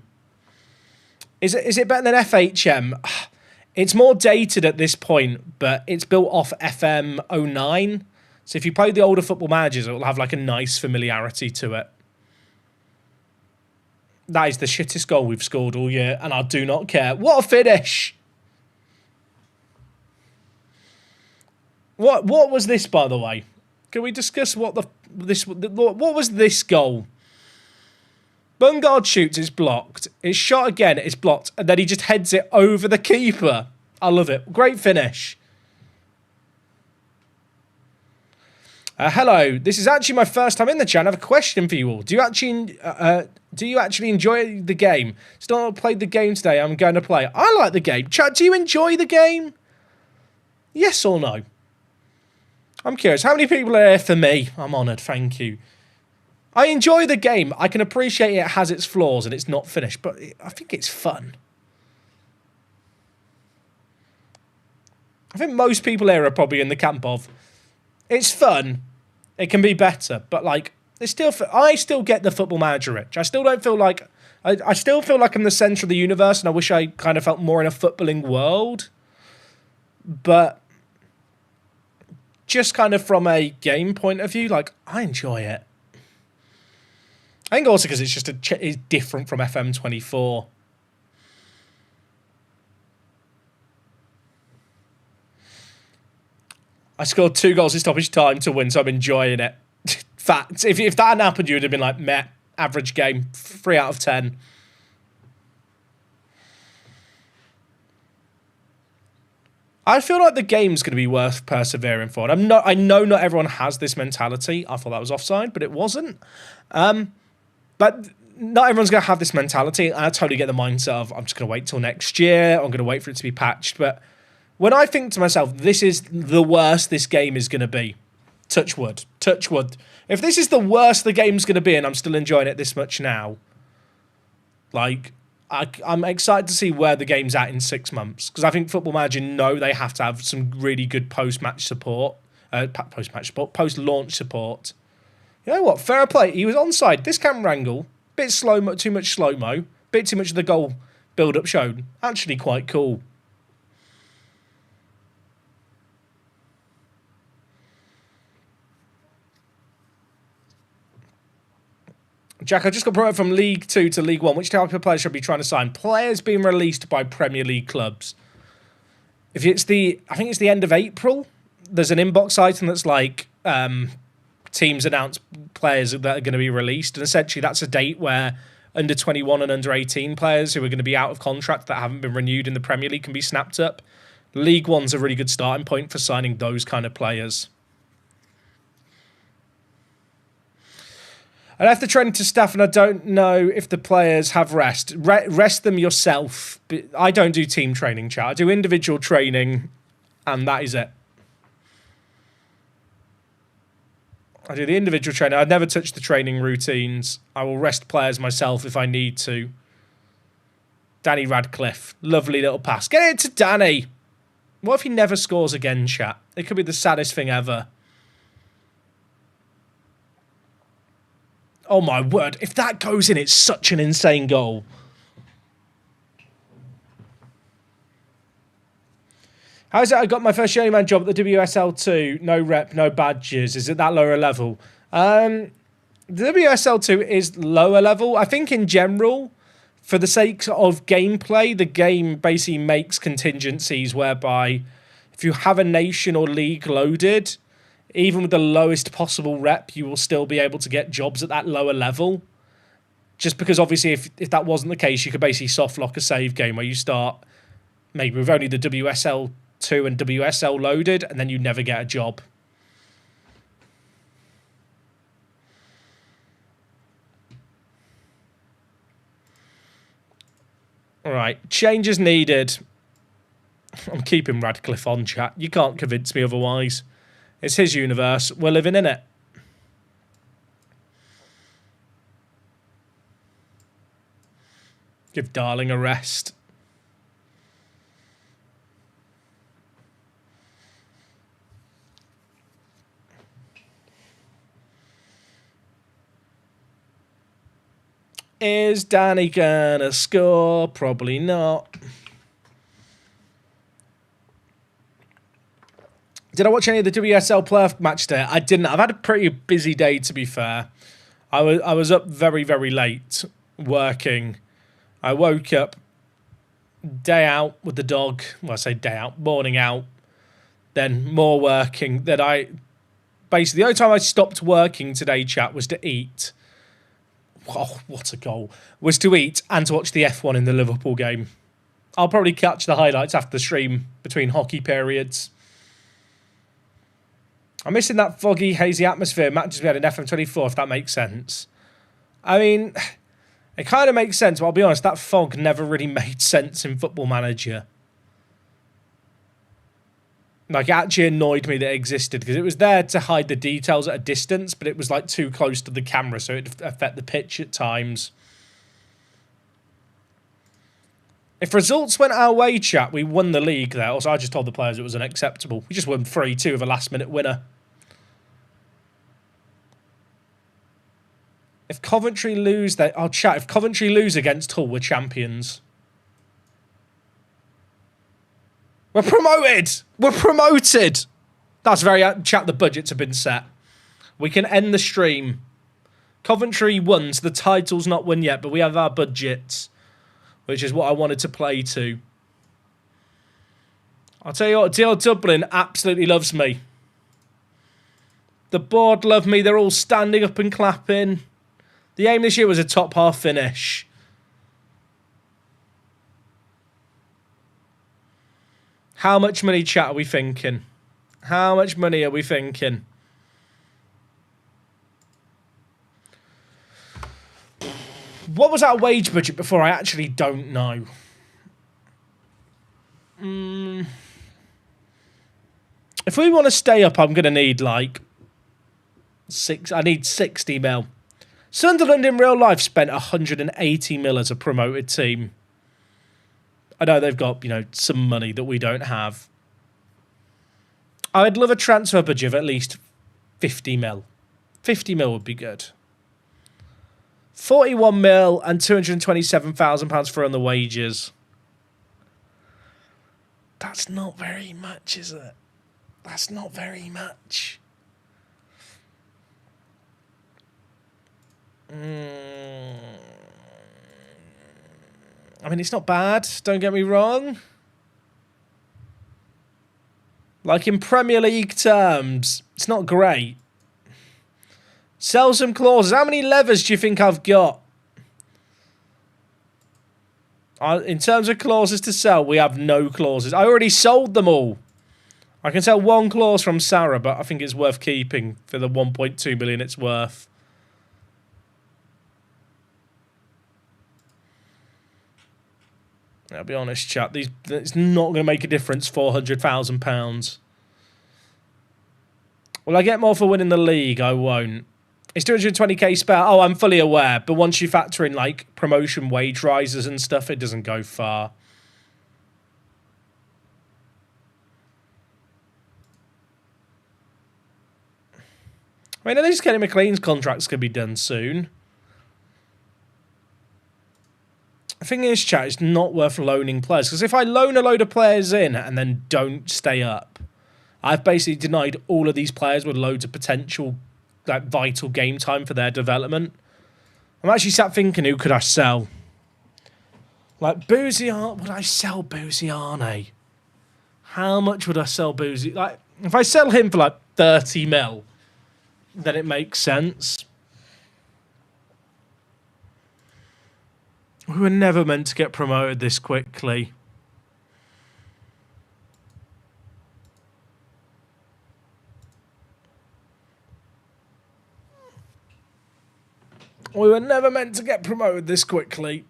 Is it better than FHM? It's more dated at this point, but it's built off FM 09. So if you play the older Football Managers, it will have like a nice familiarity to it. That is the shittest goal we've scored all year, and I do not care. What a finish! What was this, by the way? Can we discuss what was this goal? Bungard shoots, it's blocked. It's shot again, it's blocked. And then he just heads it over the keeper. I love it. Great finish. Hello, this is actually my first time in the chat. I have a question for you all. Do you actually enjoy the game? Still not played the game today. I'm going to play. I like the game. Chat, do you enjoy the game? Yes or no? I'm curious. How many people are here for me? I'm honoured. Thank you. I enjoy the game. I can appreciate it has its flaws and it's not finished, but I think it's fun. I think most people here are probably in the camp of, it's fun. It can be better, but like, it's still. I still get the Football Manager itch. I still don't feel like. I still feel like I'm the centre of the universe, and I wish I kind of felt more in a footballing world. But just kind of from a game point of view, like I enjoy it. I think also because it's just it's different from FM24. I scored 2 goals in stoppage time to win, so I'm enjoying it. Fact, if that hadn't happened, you would have been like, meh, average game, 3 out of 10. I feel like the game's going to be worth persevering for. And I know not everyone has this mentality. I thought that was offside, but it wasn't. But not everyone's going to have this mentality. I totally get the mindset of, I'm just going to wait till next year. I'm going to wait for it to be patched. But when I think to myself, this is the worst this game is going to be, touch wood. If this is the worst the game's going to be and I'm still enjoying it this much now, like, I'm excited to see where the game's at in 6 months. Because I think Football Manager know they have to have some really good post-match support. Post-launch support. You know what? Fair play. He was onside. This camera angle, bit slow-mo, too much slow-mo, bit too much of the goal build-up shown. Actually quite cool. Jack, I just got promoted from League 2 to League 1. Which type of players should I be trying to sign? Players being released by Premier League clubs. If it's I think it's the end of April, there's an inbox item that's like teams announce players that are going to be released. And essentially that's a date where under 21 and under 18 players who are going to be out of contract that haven't been renewed in the Premier League can be snapped up. League 1's a really good starting point for signing those kind of players. I left the training to staff and I don't know if the players have rest. Rest them yourself. I don't do team training, chat. I do individual training and that is it. I do the individual training. I never touch the training routines. I will rest players myself if I need to. Danny Radcliffe. Lovely little pass. Get it to Danny. What if he never scores again, chat? It could be the saddest thing ever. Oh my word, if that goes in, it's such an insane goal. How's it? I got my first journeyman job at the WSL2. No rep, no badges. Is it that lower level? The WSL2 is lower level. I think in general, for the sake of gameplay, the game basically makes contingencies whereby if you have a nation or league loaded, even with the lowest possible rep, you will still be able to get jobs at that lower level. Just because obviously if that wasn't the case, you could basically soft lock a save game where you start maybe with only the WSL 2 and WSL loaded and then you never get a job. All right, changes needed. I'm keeping Radcliffe on, chat. You can't convince me otherwise. It's his universe. We're living in it. Give Darling a rest. Is Danny gonna score? Probably not. Did I watch any of the WSL playoff match today? I didn't. I've had a pretty busy day, to be fair. I was up very, very late working. I woke up day out with the dog. Well, I say day out, morning out. Then more working. Then basically, the only time I stopped working today, chat, was to eat. oh, what a goal, was to eat and to watch the F1 in the Liverpool game. I'll probably catch the highlights after the stream between hockey periods. I'm missing that foggy, hazy atmosphere matches we had in FM24, if that makes sense. I mean, it kind of makes sense, but I'll be honest, that fog never really made sense in Football Manager. Like, it actually annoyed me that it existed, because it was there to hide the details at a distance, but it was, like, too close to the camera, so it'd affect the pitch at times. If results went our way, chat, we won the league there. Also, I just told the players it was unacceptable. We just won 3-2 with a last-minute winner. If Coventry lose, I'll chat. If Coventry lose against Hull, we're champions. We're promoted! We're promoted! That's very... Chat, the budgets have been set. We can end the stream. Coventry won, so the title's not won yet, but we have our budgets, which is what I wanted to play to. I'll tell you what, DL Dublin absolutely loves me. The board love me. They're all standing up and clapping. The aim this year was a top half finish. How much money, chat, are we thinking? How much money are we thinking? What was our wage budget before? I actually don't know. If we want to stay up, I'm going to need like I need 60 mil. Sunderland in real life spent 180 mil as a promoted team. I know they've got, you know, some money that we don't have. I'd love a transfer budget of at least 50 mil. 50 mil would be good. 41 mil and £227,000 for on the wages. That's not very much, is it? That's not very much. I mean, it's not bad, don't get me wrong. Like, in Premier League terms, it's not great. Sell some clauses. How many levers do you think I've got? In terms of clauses to sell, we have no clauses. I already sold them all. I can sell one clause from Sarah, but I think it's worth keeping for the 1.2 million it's worth. I'll be honest, chat. It's not going to make a difference, £400,000. Will I get more for winning the league? I won't. It's 220k spare. Oh, I'm fully aware. But once you factor in, like, promotion wage rises and stuff, it doesn't go far. I mean, at least Kenny McLean's contracts could be done soon. The thing is, chat, it's not worth loaning players. Because if I loan a load of players in and then don't stay up, I've basically denied all of these players with loads of potential, like, vital game time for their development. I'm actually sat thinking, who could I sell? Like, Bouziane, would I sell Bouziane? How much would I sell Bouziane? Like, if I sell him for, like, 30 mil, then it makes sense. We were never meant to get promoted this quickly. We were never meant to get promoted this quickly.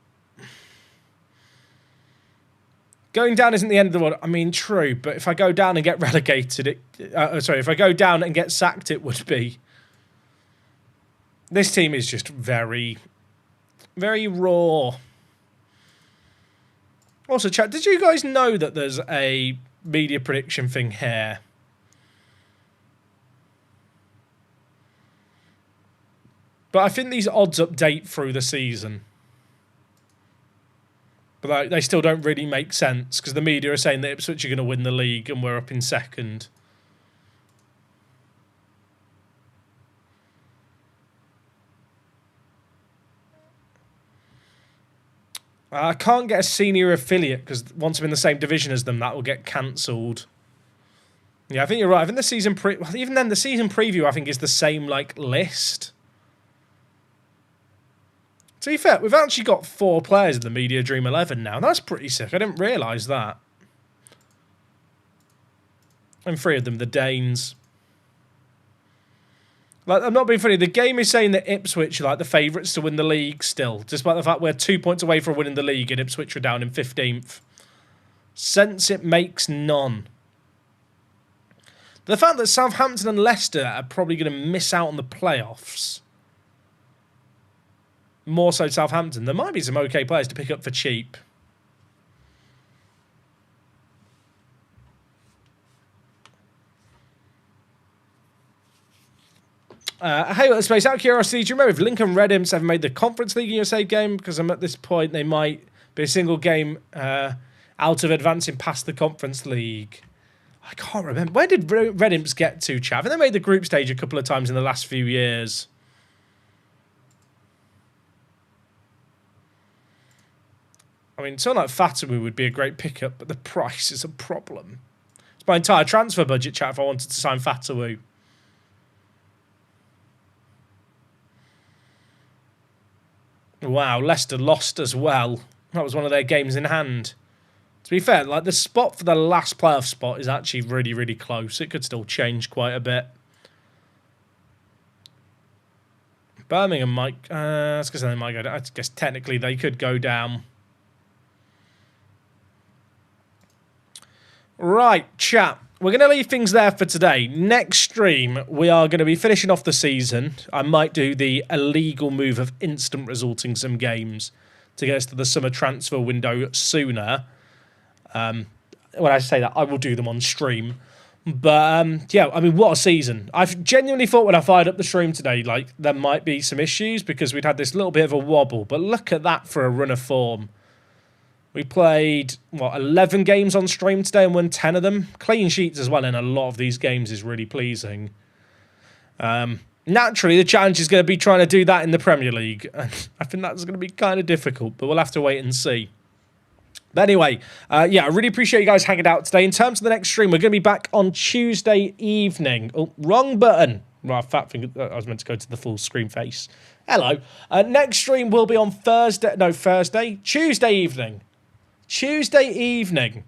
Going down isn't the end of the world. I mean, true, but if I go down and get relegated, if I go down and get sacked, it would be. This team is just very, very raw. Also, chat, did you guys know that there's a media prediction thing here? But I think these odds update through the season. But they still don't really make sense, because the media are saying that Ipswich are going to win the league and we're up in second. I can't get a senior affiliate, because once I'm in the same division as them, that will get cancelled. Yeah, I think you're right. I think the season even then, the season preview, I think, is the same, like, list. To be fair, we've actually got 4 players in the Media Dream 11 now. That's pretty sick. I didn't realise that. And 3 of them, the Danes. Like, I'm not being funny. The game is saying that Ipswich are like the favourites to win the league still, despite the fact we're 2 points away from winning the league and Ipswich are down in 15th. Sense it makes none. The fact that Southampton and Leicester are probably going to miss out on the playoffs. More so Southampton. There might be some okay players to pick up for cheap. Hey, let's space out of curiosity. Do you remember if Lincoln Red Imps ever made the Conference League in your save game? Because I'm at this point, they might be a single game out of advancing past the Conference League. I can't remember. Where did Red Imps get to, Chav? And they made the group stage a couple of times in the last few years. I mean, someone like Fatawu would be a great pickup, but the price is a problem. It's my entire transfer budget, chat, if I wanted to sign Fatawu. Wow, Leicester lost as well. That was one of their games in hand. To be fair, like the spot for the last playoff spot is actually really, really close. It could still change quite a bit. Birmingham might... that's because they might go down. I guess technically they could go down. Right, chat. We're going to leave things there for today. Next stream, we are going to be finishing off the season. I might do the illegal move of instant resulting some games to get us to the summer transfer window sooner. When I say that, I will do them on stream. But, yeah, I mean, what a season. I've genuinely thought when I fired up the stream today, like, there might be some issues because we'd had this little bit of a wobble. But look at that for a run of form. We played, 11 games on stream today and won 10 of them. Clean sheets as well in a lot of these games is really pleasing. Naturally, the challenge is going to be trying to do that in the Premier League. I think that's going to be kind of difficult, but we'll have to wait and see. But anyway, yeah, I really appreciate you guys hanging out today. In terms of the next stream, we're going to be back on Tuesday evening. Oh, wrong button. Right, fat finger. I was meant to go to the full screen face. Hello. Next stream will be on Tuesday evening. Tuesday evening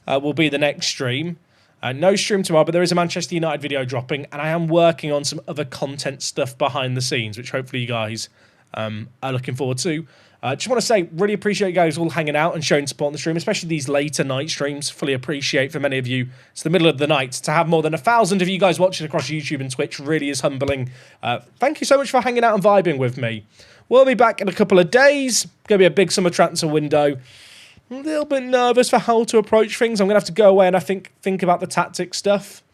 will be the next stream. No stream tomorrow, but there is a Manchester United video dropping, and I am working on some other content stuff behind the scenes, which hopefully you guys are looking forward to. Just want to say, really appreciate you guys all hanging out and showing support on the stream, especially these later night streams. Fully appreciate for many of you. It's the middle of the night. To have more than 1,000 of you guys watching across YouTube and Twitch really is humbling. Thank you so much for hanging out and vibing with me. We'll be back in a couple of days. Going to be a big summer transfer window. A little bit nervous for how to approach things. I'm going to have to go away and I think about the tactic stuff.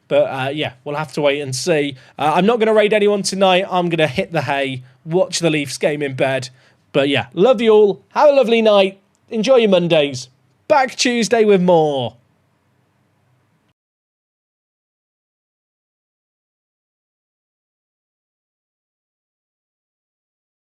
But yeah, we'll have to wait and see. I'm not going to raid anyone tonight. I'm going to hit the hay, watch the Leafs game in bed. But yeah, love you all. Have a lovely night. Enjoy your Mondays. Back Tuesday with more.